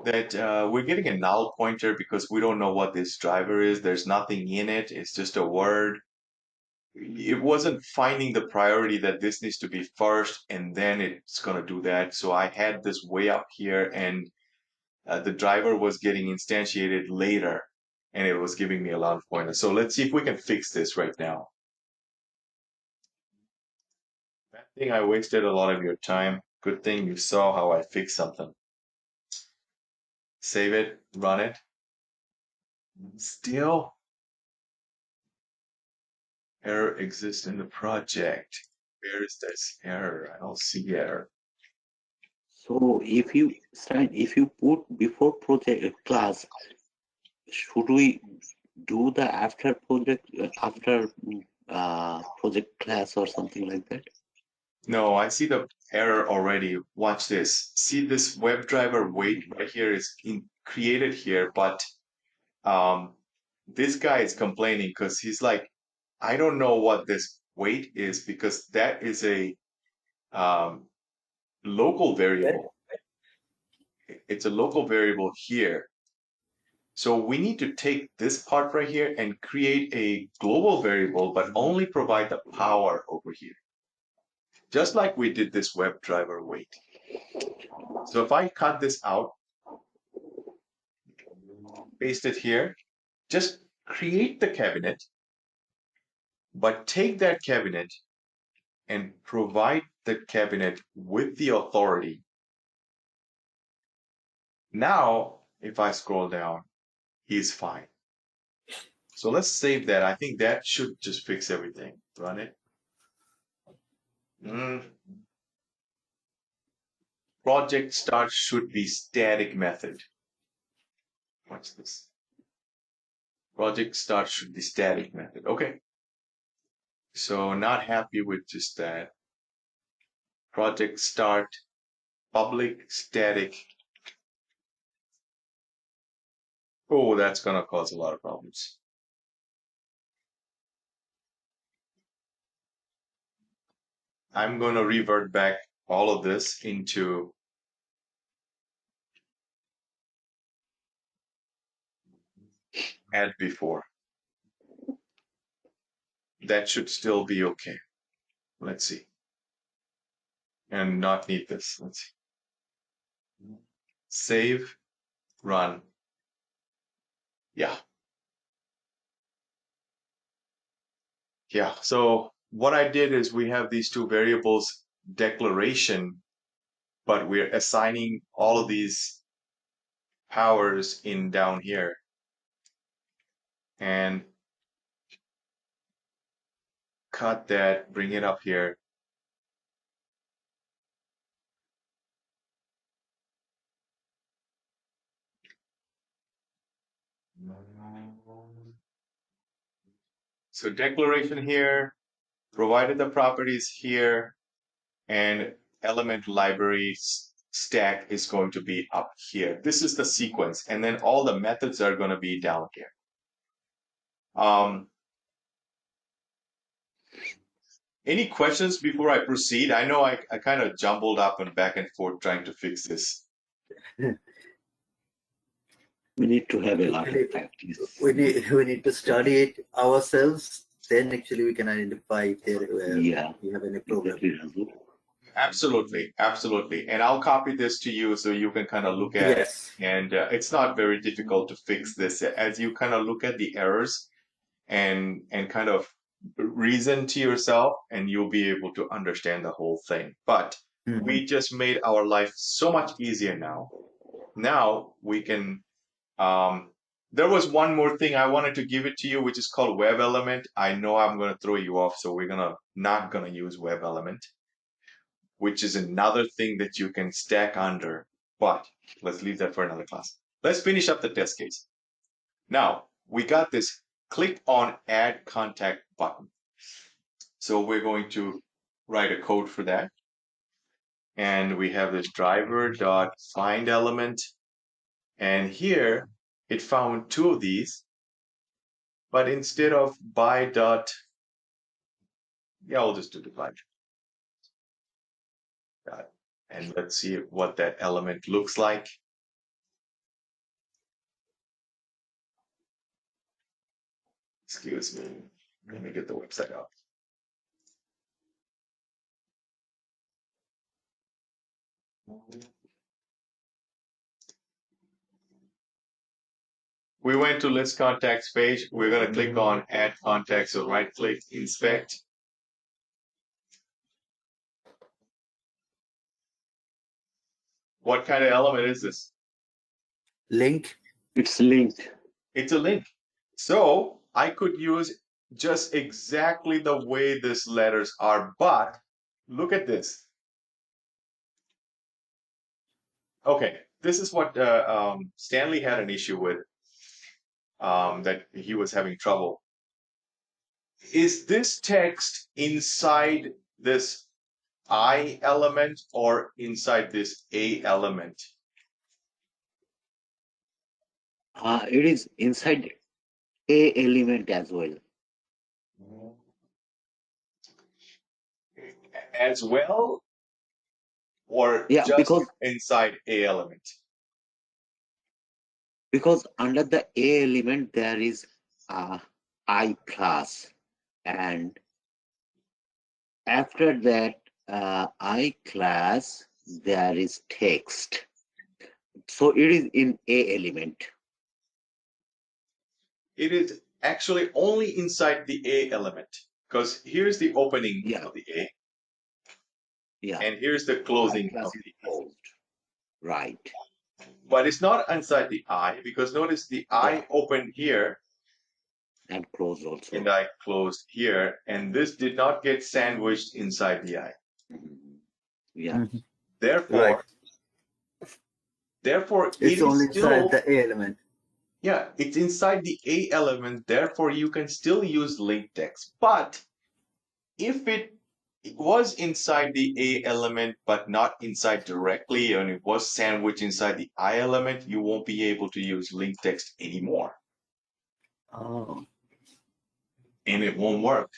that we're getting a null pointer because we don't know what this driver is. There's nothing in it. It's just a word. It wasn't finding the priority that this needs to be first and then it's going to do that. So I had this way up here and the driver was getting instantiated later and it was giving me a lot of pointers. So let's see if we can fix this right now. Bad thing I wasted a lot of your time. Good thing you saw how I fixed something. Save it, run it. Still, error exists in the project. Where is this error? I don't see error. So if you put before project class, should we do the after project project class or something like that? No, I see the error already. Watch this. See this WebDriver wait right here is created here, but um, this guy is complaining because he's like, I don't know what this wait is because that is a um, local variable. It's a local variable here. So we need to take this part right here and create a global variable, but only provide the power over here. Just like we did this WebDriver wait. So if I cut this out, paste it here, just create the cabinet, but take that cabinet and provide the cabinet with the authority. Now, if I scroll down, he's fine. So let's save that. I think that should just fix everything. Run it. Project start should be static method. Watch this. Project start should be static method. Okay. So not happy with just that. Project start public static. Oh, that's gonna cause a lot of problems. I'm gonna revert back all of this into add before. That should still be okay. Let's see. And not need this. Let's see. Save, run. Yeah. Yeah. So what I did is we have these two variables declaration, but we're assigning all of these powers in down here. And cut that, bring it up here. So declaration here, provided the properties here, and element library stack is going to be up here. This is the sequence, and then all the methods are going to be down here. Any questions before I proceed? I know I kind of jumbled up and back and forth trying to fix this. We need to have a lot of practice. We need to study it ourselves. Then actually we can identify if there we have any problem. Exactly. Absolutely, absolutely. And I'll copy this to you so you can kind of look at it. And it's not very difficult to fix this as you kind of look at the errors and kind of reason to yourself, and you'll be able to understand the whole thing. But we just made our life so much easier now. Now we can. There was one more thing I wanted to give it to you, which is called web element. I know I'm going to throw you off, so we're not gonna use web element, which is another thing that you can stack under, but let's leave that for another class. Let's finish up the test case. Now, we got this click on add contact button. So we're going to write a code for that. And we have this driver dot find element. And here it found two of these, but instead of by dot, yeah, I'll just do the by. And let's see what that element looks like. Excuse me. Let me get the website up. We went to list contacts page. We're going to click on add contacts. So right click, inspect. What kind of element is this? Link. It's linked. It's a link. So I could use just exactly the way these letters are, but look at this. Okay, this is what Stanley had an issue with, that he was having trouble. Is this text inside this I element or inside this A element? It is inside A element as well. As well, or Yeah, just inside A element? because under the A element there is I class, and after that I class there is text. So it is in A element. It is actually only inside the A element, because here's the opening Yeah. of the A, Yeah. and here's the I closing class of is the A. closed. Right. But it's not inside the I, because notice the I opened here And closed also. and I closed here, and this did not get sandwiched inside the I. Mhm. Yeah. Mhm. Therefore, Right. it It's is only still, inside the A element. yeah, it's inside the A element. Therefore, you can still use link text. But if it was inside the A element, but not inside directly, and it was sandwiched inside the I element, you won't be able to use link text anymore, Oh. and it won't work.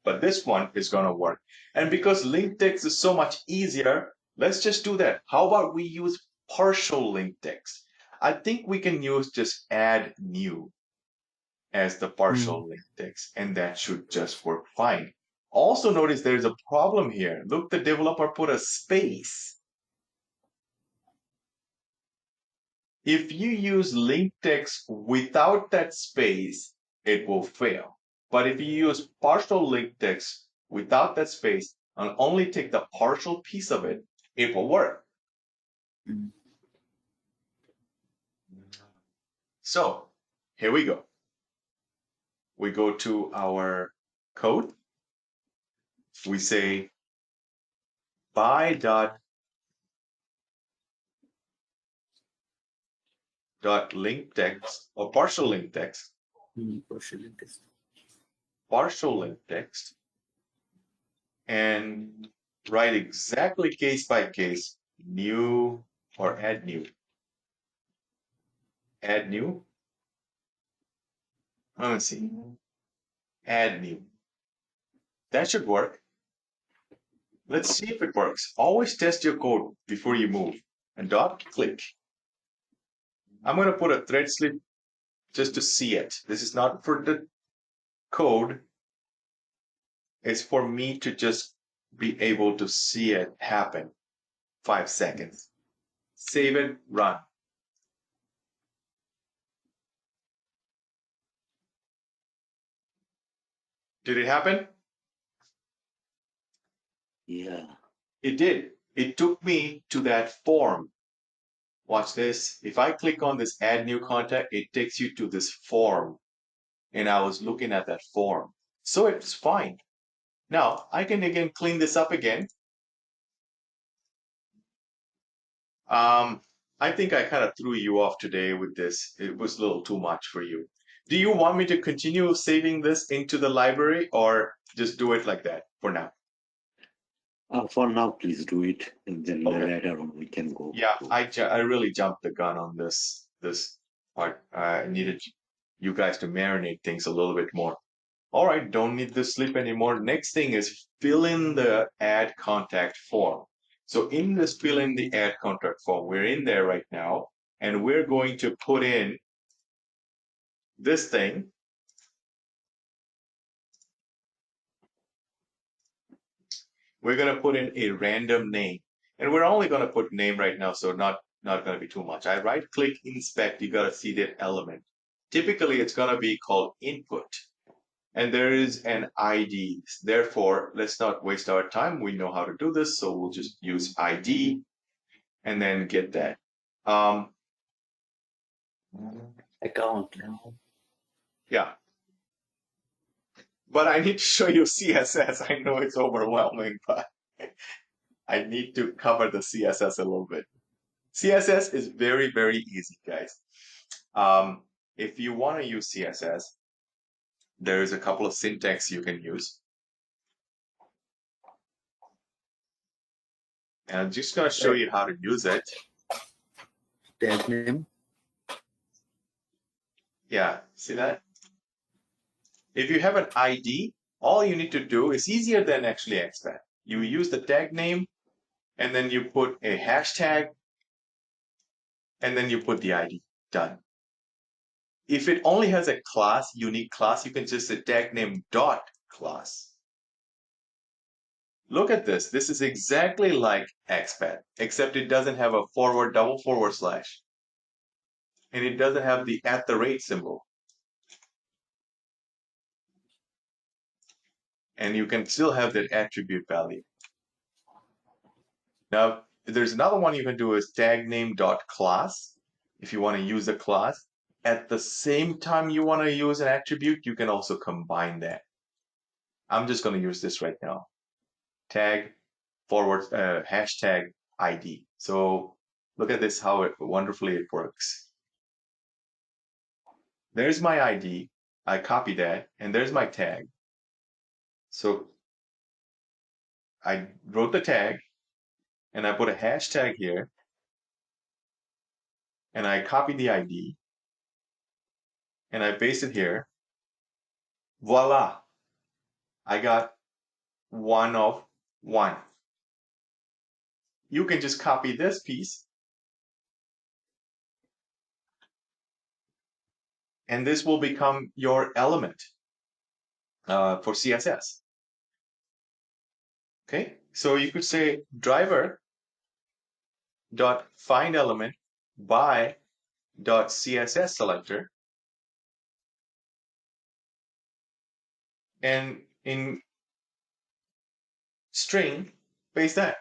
But this one is going to work. And because link text is so much easier, let's just do that. How about we use partial link text? I think we can use just add new as the partial link text, and that should just work fine. Also notice there's a problem here. Look, the developer put a space. If you use link text without that space, it will fail. But if you use partial link text without that space and only take the partial piece of it, it will work. Mm. So here we go. We go to our code. We say by dot link text or partial link text, partial link text, and write exactly case by case, new or add new. Add new. Let's see. Add new. That should work. Let's see if it works. Always test your code before you move. And dot click. I'm going to put a thread slip just to see it. This is not for the code. It's for me to just be able to see it happen. 5 seconds. Save it, run. Did it happen? Yeah. It did. It took me to that form. Watch this. If I click on this add new contact, it takes you to this form. And I was looking at that form. So it's fine. Now I can again clean this up again. I think I kind of threw you off today with this. It was a little too much for you. Do you want me to continue saving this into the library or just do it like that for now? For now, please do it, and then Okay. later on we can go. Yeah, I really jumped the gun on this part. I needed you guys to marinate things a little bit more. All right, don't need the slip anymore. Next thing is fill in the add contact form. So in this fill in the add contact form, we're in there right now, and we're going to put in this thing. we're going to put in a random name. And we're only going to put name right now, so not going to be too much. I right click inspect, you got to see that element. Typically, it's going to be called input. And there is an ID. Therefore, let's not waste our time. We know how to do this, so we'll just use ID and then get that. Account. Yeah. But I need to show you CSS. I know it's overwhelming, but I need to cover the CSS a little bit. CSS is very, very easy, guys. If you want to use CSS, there's a couple of syntax you can use. And I'm just going to show you how to use it. Tag name. Yeah, see that? If you have an ID, all you need to do is easier than actually expand. You use the tag name, and then you put a hashtag, and then you put the ID. Done. If it only has a class, unique class, you can just say tag name dot class. Look at this. This is exactly like XPath, except it doesn't have a forward double forward slash. And it doesn't have the @ symbol. And you can still have that attribute value. Now, there's another one you can do is tag name dot class. If you want to use a class, at the same time you want to use an attribute, you can also combine that. I'm just going to use this right now. Tag forward hashtag ID. So look at this, how wonderfully it works. There's my ID. I copy that, and there's my tag. So I wrote the tag, and I put a hashtag here, and I copy the ID, and I paste it here. Voila! I got 1 of 1. You can just copy this piece, and this will become your element for CSS. Okay, so you could say driver dot find element by dot CSS selector, and in string paste that,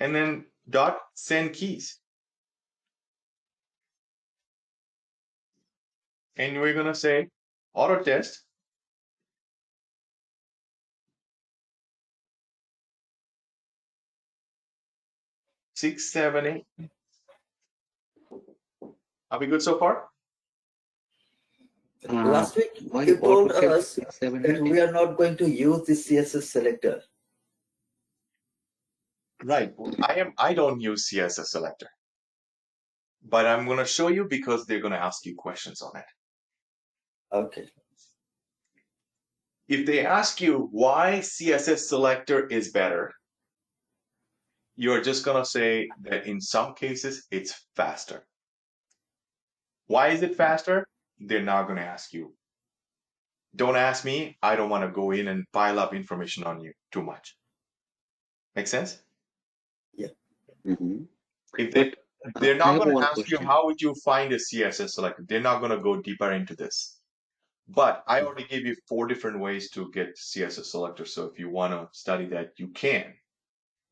and then dot send keys, and we're gonna say auto test six, seven, eight. Are we good so far? Last week, why you told auto test us 6, 7, that 8? we are not going to use the CSS selector. Right. I don't use CSS selector, but I'm gonna show you because they're gonna ask you questions on it. Okay. If they ask you why CSS selector is better, you're just gonna say that in some cases it's faster. Why is it faster? They're not gonna ask you. Don't ask me. I don't want to go in and pile up information on you too much. Make sense? Mm-hmm. If But they're I not have going to one ask you question. how would you find a CSS selector. They're not going to go deeper into this. But I already gave you 4 different ways to get CSS selector. So if you want to study that, you can.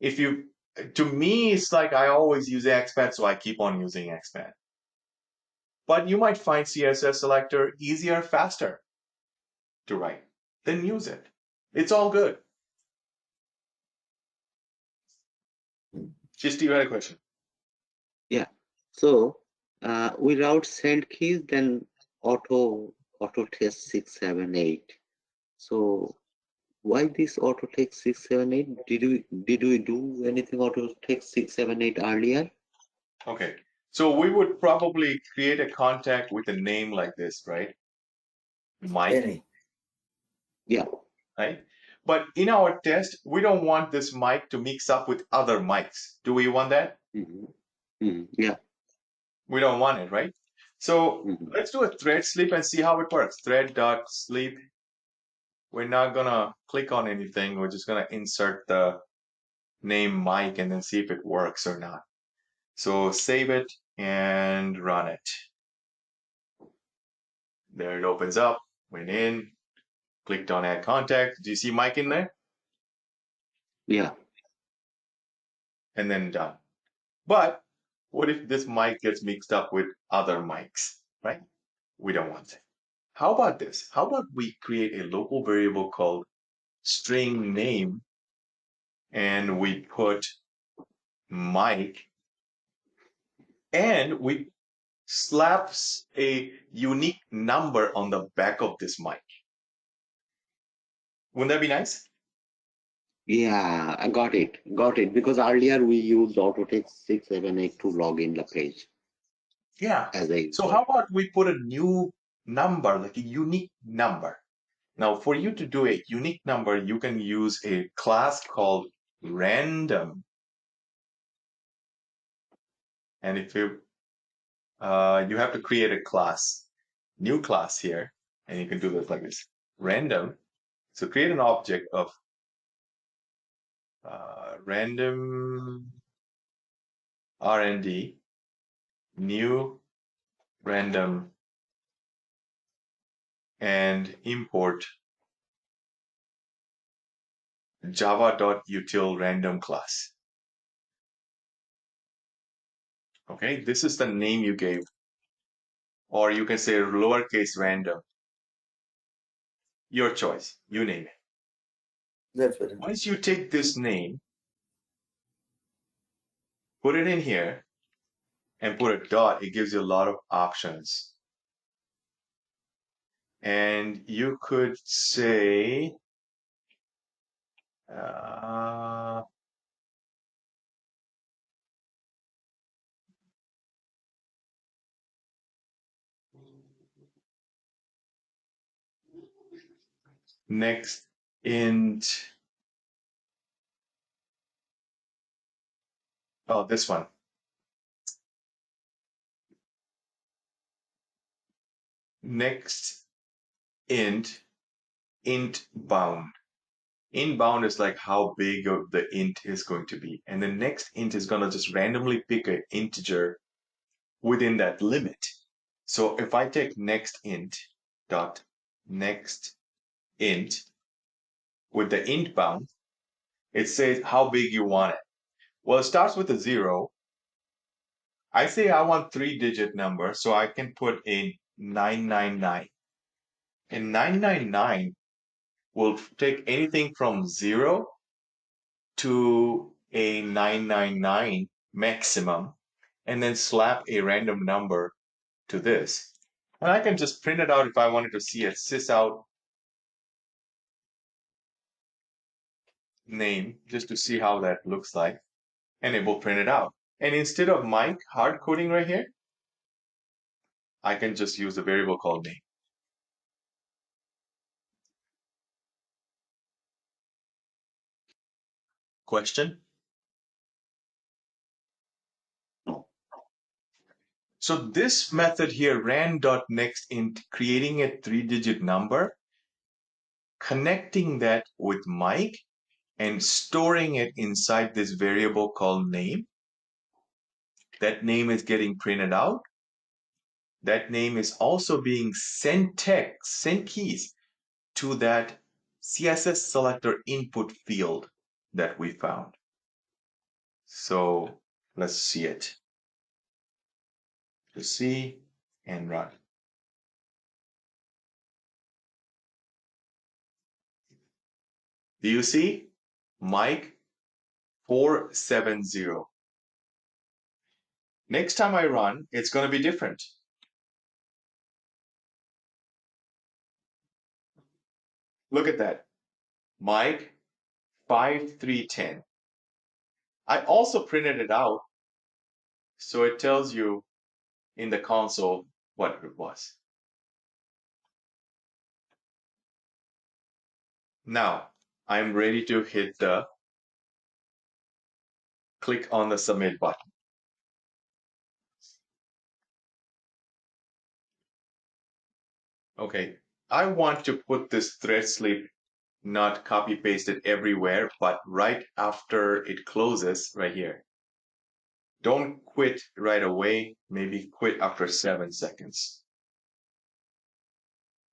To me, it's like I always use XPath, so I keep on using XPath. But you might find CSS selector easier, faster to write. Then use it. It's all good. Just you had a question. Yeah. So without send keys, then auto test 6, 7, 8. So why this auto text 6, 7, 8? Did we do anything auto text 6, 7, 8 earlier? Okay. So we would probably create a contact with a name like this, right? Mike, Any. Yeah. right? But in our test, we don't want this mic to mix up with other mics. Do we want that? Yeah. We don't want it, right? So Mhm. let's do a thread sleep and see how it works. Thread.sleep. we're not gonna click on anything. We're just gonna insert the name Mike and then see if it works or not. So save it and run it. There it opens up. Went in, clicked on add contact. Do you see Mike in there? Yeah. And then done. But what if this mic gets mixed up with other mics, right? We don't want it. How about this? How about we create a local variable called string name and we put mic and we slaps a unique number on the back of this mic. Wouldn't that be nice? Yeah, I got it. Got it. Because earlier we used Autotext 678 to log in the page Yeah. as a So user. how about we put a new number, like a unique number? Now, for you to do a unique number, you can use a class called random. And if you have to create a class, new class here, and you can do this like this, random. So create an object of random RND, new random, and import java.util random class. Okay, this is the name you gave, or you can say lowercase random. Your choice, you name it. That's very nice. Once you take this name, put it in here, and put a dot, it gives you a lot of options. And you could say, uh, next int, oh, this one. Next int bound. Int bound is like how big of the int is going to be. And the next int is going to just randomly pick an integer within that limit. So if I take next int dot next int with the int bound, it says how big you want it. Well, it starts with a 0. I say I want 3-digit number, so I can put in 999. And 999 will take anything from 0 to a 999 maximum, and then slap a random number to this. And I can just print it out if I wanted to see a sysout name, just to see how that looks like, and it will print it out. And instead of Mike hard coding right here, I can just use a variable called name. Question? No. So this method here, ran.nextInt, creating a 3-digit number, connecting that with Mike, and storing it inside this variable called name. That name is getting printed out. That name is also being sent keys to that CSS selector input field that we found. So let's see it. To see and run. Do you see? Mike 470. Next time I run, it's going to be different. Look at that. Mike 5310. I also printed it out so it tells you in the console what it was. Now, I'm ready to hit the click on the submit button. Okay, I want to put this thread sleep not copy pasted everywhere, but right after it closes right here. Don't quit right away. Maybe quit after 7 seconds.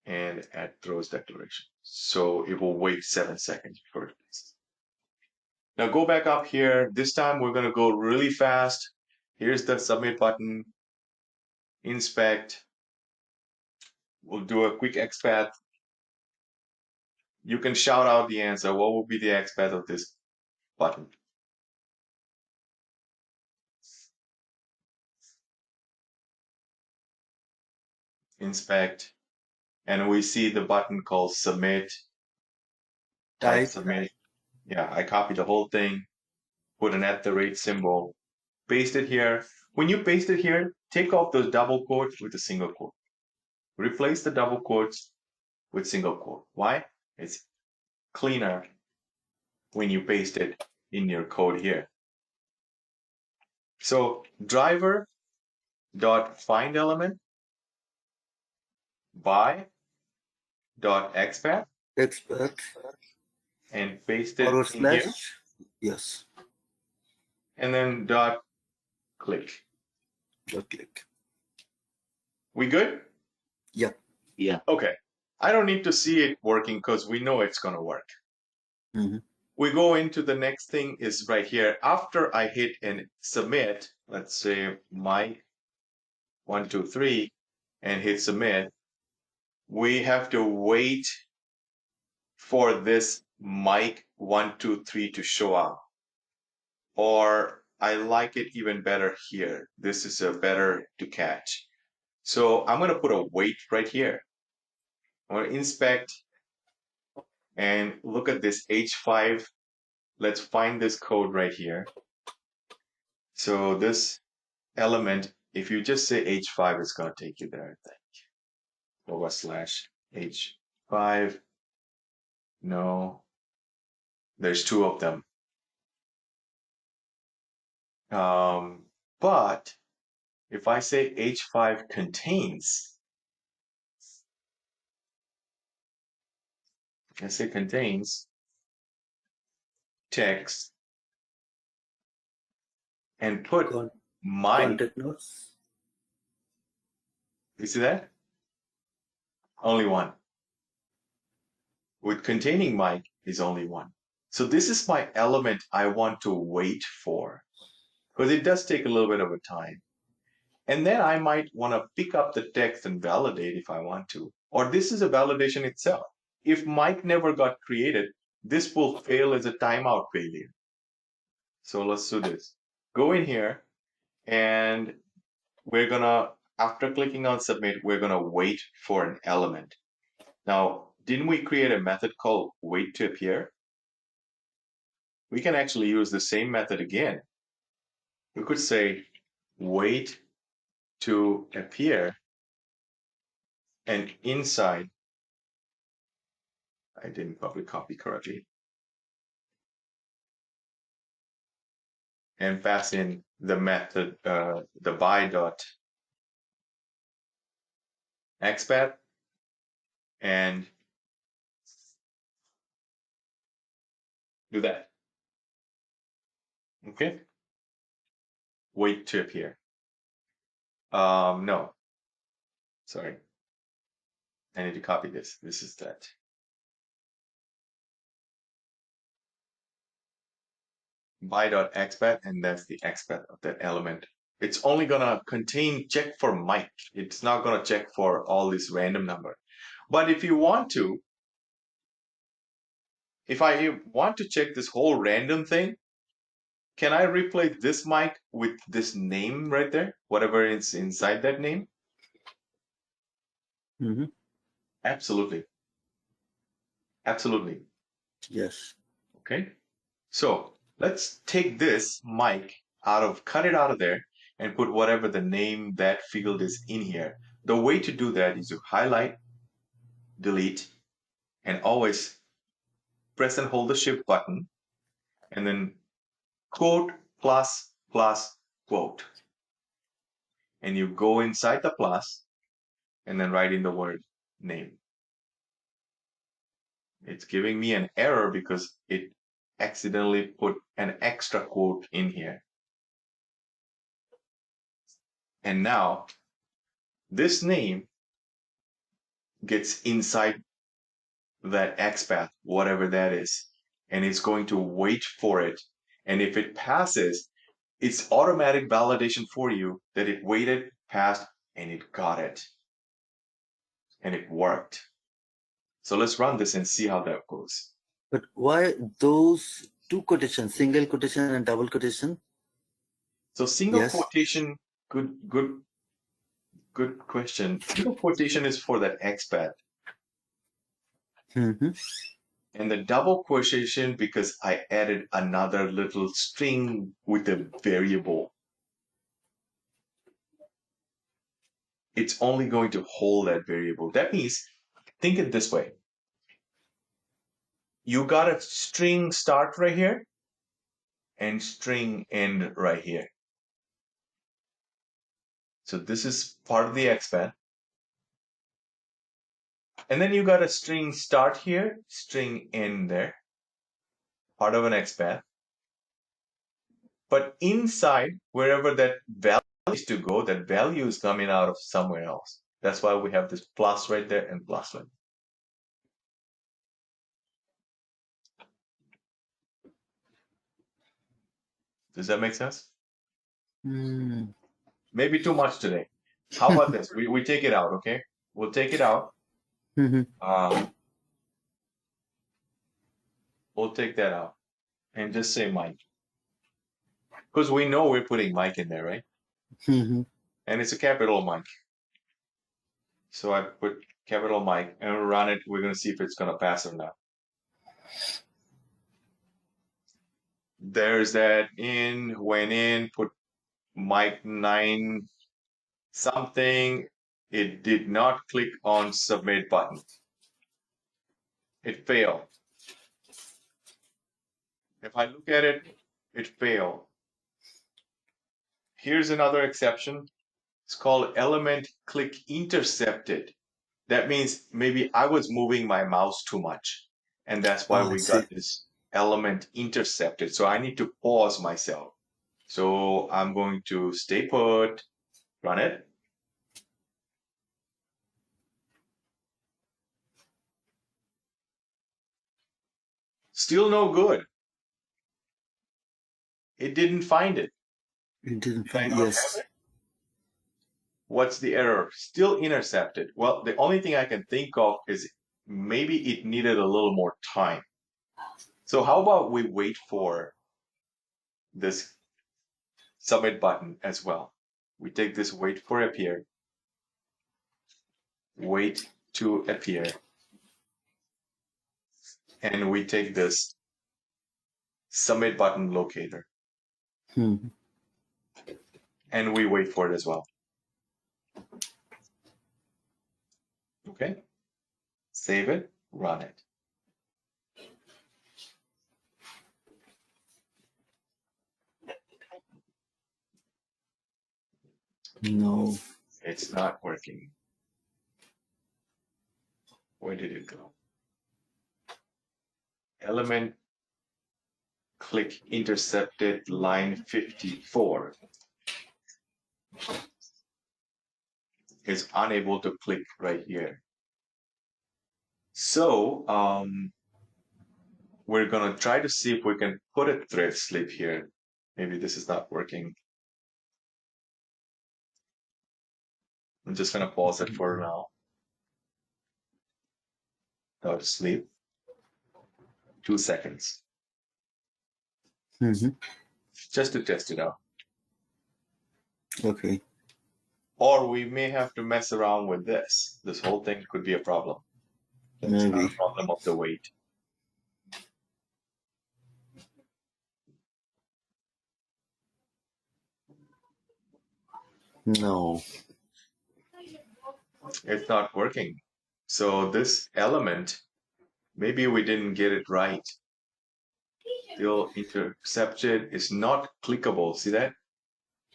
And add throws declaration. So it will wait 7 seconds before it pastes. Now go back up here. This time we're going to go really fast. Here's the submit button. Inspect. We'll do a quick XPath. You can shout out the answer. What will be the XPath of this button? Inspect. And we see the button called submit. Type Type. submit. Yeah, I copied the whole thing. Put an @ symbol. Paste it here. When you paste it here, take off those double quotes with a single quote. Replace the double quotes with single quote. Why? It's cleaner when you paste it in your code here. So driver dot find element by dot XPath Expert. and paste it Forward in here, slash. Yes. and then dot click. Dot click. We good? Yeah. Yeah. Okay. I don't need to see it working because we know it's going to work. Mm-hmm. We go into the next thing is right here. After I hit and submit, let's say Mike 1, 2, 3, and hit submit, we have to wait for this Mike 1, 2, 3 to show up. Or I like it even better here. This is a better to catch. So I'm going to put a wait right here. I'm going to inspect and look at this H5. Let's find this code right here. So this element, if you just say H5, it's going to take you there, I think. /H5. No, there's 2 of them. But if I say H5 contains, I say contains text and put my, Contact notes. you see that? Only one. With containing mic is only one. So this is my element I want to wait for because it does take a little bit of a time. And then I might want to pick up the text and validate if I want to. Or this is a validation itself. If mic never got created, this will fail as a timeout failure. So let's do this. Go in here and we're gonna, after clicking on submit, we're gonna wait for an element. Now, didn't we create a method called wait to appear? We can actually use the same method again. We could say wait to appear, and inside, I didn't probably copy correctly, and pass in the method, the by.xpath, and do that. Okay. Wait to appear. No, sorry. I need to copy this. This is that. By.xpath, and that's the xpath of that element. It's only gonna contain check for mic. It's not gonna check for all this random number. But if you want to, if I want to check this whole random thing, can I replace this mic with this name right there? Whatever is inside that name? Mm-hmm. Absolutely. Absolutely. Yes. Okay. So let's take this mic cut it out of there and put whatever the name that field is in here. The way to do that is to highlight, delete, and always press and hold the shift button and then quote plus plus quote. And you go inside the plus and then write in the word name. It's giving me an error because it accidentally put an extra quote in here. And now this name gets inside that XPath, whatever that is, and it's going to wait for it. And if it passes, it's automatic validation for you that it waited, passed, and it got it. And it worked. So let's run this and see how that goes. But why those two quotations, single quotation and double quotation? So single Yes. quotation, good question. Single quotation is for that XPath. Mm-hmm. And the double quotation because I added another little string with a variable. It's only going to hold that variable. That means, think it this way. You got a string start right here and string end right here. So this is part of the XPath. And then you got a string start here, string end there, part of an XPath. But inside, wherever that value is to go, that value is coming out of somewhere else. That's why we have this plus right there and plus right there. Does that make sense? Mm. Maybe too much today. How about this? We take it out, okay? We'll take it out. Mm-hmm. We'll take that out and just say Mike. Because we know we're putting Mike in there, right? Mm-hmm. And it's a capital Mike. So I put capital Mike and we'll run it. We're going to see if it's going to pass or not. There's that went in, put Mike 9 something. It did not click on submit button. It failed. If I look at it, it failed. Here's another exception. It's called element click intercepted. That means maybe I was moving my mouse too much. And that's why Oh, I we see. got this element intercepted. So I need to pause myself. So I'm going to stay put, run it. Still no good. It didn't find it. It didn't Did I find. not Yes. have it? What's the error? Still intercepted. Well, the only thing I can think of is maybe it needed a little more time. So how about we wait for this submit button as well. We take this wait for appear, wait to appear, and we take this submit button locator Mm-hmm. and we wait for it as well. Okay, save it, run it. No. It's not working. Where did it go? Element click intercepted line 54 is unable to click right here. So we're gonna try to see if we can put a thread slip here. Maybe this is not working. I'm just gonna pause it for now. Go to sleep. 2 seconds. Mm-hmm. Just to test it out. Okay. Or we may have to mess around with this. This whole thing could be a problem. It's not Maybe. a problem of the weight. No. It's not working. So this element, maybe we didn't get it right. Still intercepted is not clickable. See that?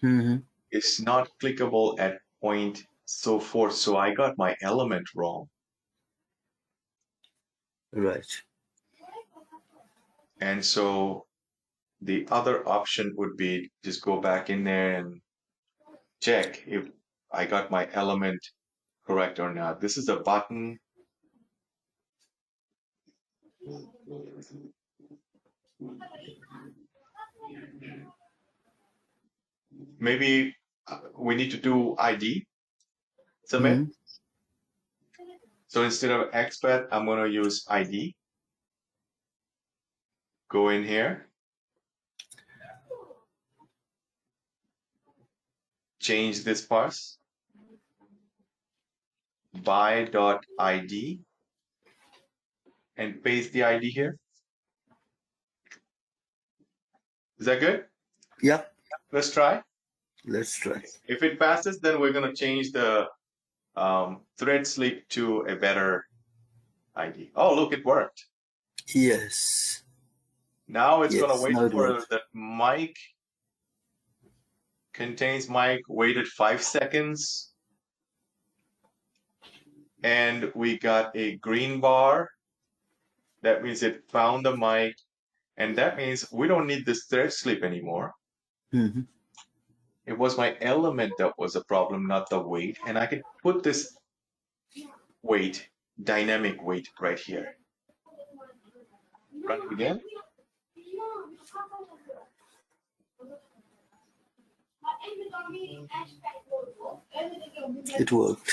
Mm-hmm. It's not clickable at point so forth. So I got my element wrong. Right. And so the other option would be just go back in there and check if I got my element correct or not. This is a button. Maybe we need to do ID submit. Mhm. So instead of expat, I'm going to use ID. Go in here, change this parse, buy.id, and paste the ID here. Is that good? Yep. Let's try. Let's try. If it passes, then we're going to change the thread sleep to a better ID. Oh, look, it worked. Yes. Now it's going to Yes. wait Now it for works. the mic. Contains mic, waited 5 seconds. And we got a green bar. That means it found the mic. And that means we don't need this thread sleep anymore. Mm-hmm. It was my element that was a problem, not the weight. And I can put this weight, dynamic weight right here. Run it again. It worked.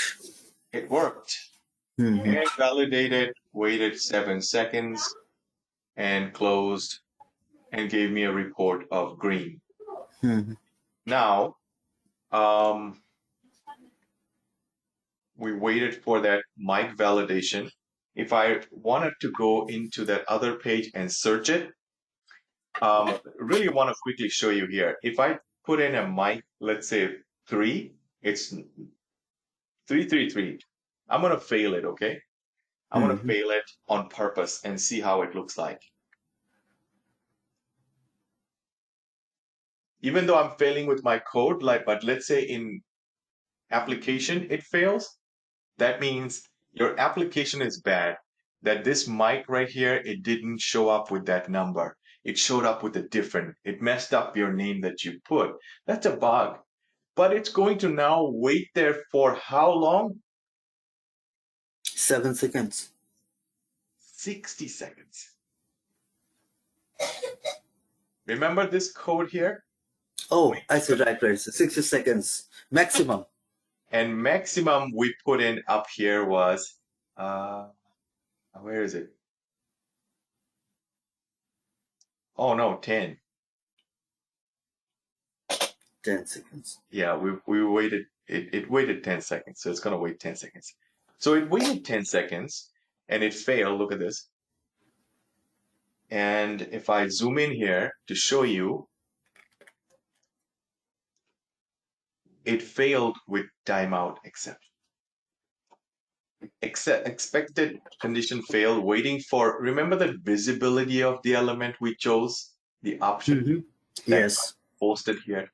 It worked. Mm-hmm. And validated, waited 7 seconds, and closed, and gave me a report of green. Mm-hmm. Now, we waited for that mic validation. If I wanted to go into that other page and search it, really want to quickly show you here. If I put in a mic, let's say 3, it's 333. I'm going to fail it, okay? I'm going to Mm-hmm. fail it on purpose and see how it looks like. Even though I'm failing with my code, but let's say in application it fails, that means your application is bad. That this mic right here, it didn't show up with that number. It showed up with a different, it messed up your name that you put. That's a bug. But it's going to now wait there for how long? 7 seconds. 60 seconds. Remember this code here? Oh, I see. Right. 60 seconds maximum. And maximum we put in up here was, where is it? Oh no, 10. 10 seconds. Yeah, we waited, it waited 10 seconds, so it's gonna wait 10 seconds. So it waited 10 seconds and it failed. Look at this. And if I zoom in here to show you, it failed with timeout exception. Expected condition failed, waiting for, remember the visibility of the element we chose, the option Mm-hmm. that Yes. posted here.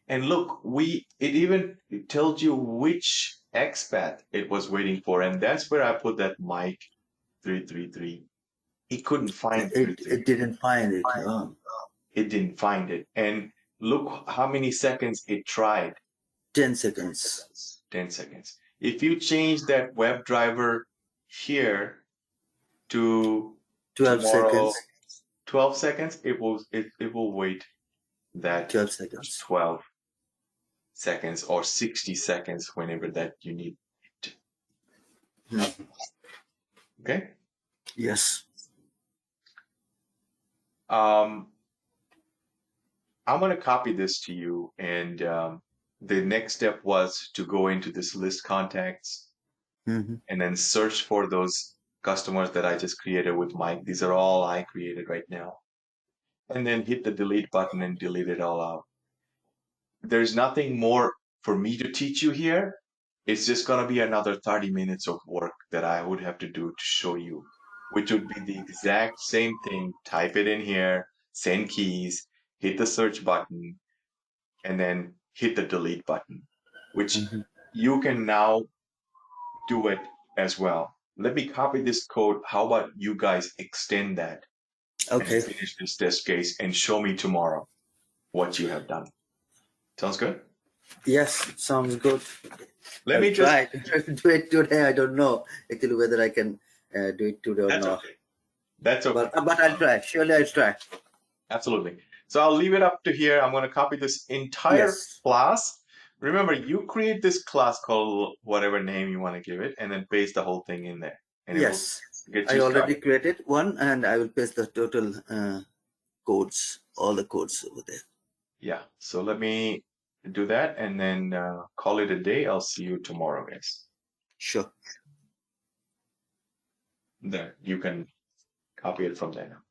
And look, it tells you which XPath it was waiting for, and that's where I put that mic 333. It couldn't find It 333. didn't find it. Oh. It didn't find it. And look how many seconds it tried. 10 seconds. 10 seconds. If you change that WebDriver here to 12 tomorrow, seconds. 12 seconds, it will wait that 12 seconds. 12 seconds or 60 seconds whenever that you need it. Mm-hmm. Okay? Yes. I'm going to copy this to you, and the next step was to go into this list contacts Mm-hmm. and then search for those customers that I just created with Mike. These are all I created right now. And then hit the delete button and delete it all out. There's nothing more for me to teach you here. It's just going to be another 30 minutes of work that I would have to do to show you, which would be the exact same thing. Type it in here, send keys, hit the search button, and then hit the delete button, which Mm-hmm. you can now do it as well. let me copy this code. How about you guys extend that Okay. and finish this test case and show me tomorrow what you have done? Sounds good? Yes, sounds good. Let I'll me just, try to do it today. I don't know actually whether I can do it today or that's not. okay. That's okay. But I'll try. Surely I'll try. Absolutely. So I'll leave it up to here. I'm going to copy this entire Yes. class. Remember, you create this class called whatever name you want to give it, and then paste the whole thing in there, and it will Yes. get I you already started. created one and I will paste the total codes, all the codes over there. Yeah. So let me do that and then call it a day. I'll see you tomorrow, guys. Sure. There, you can copy it from there now.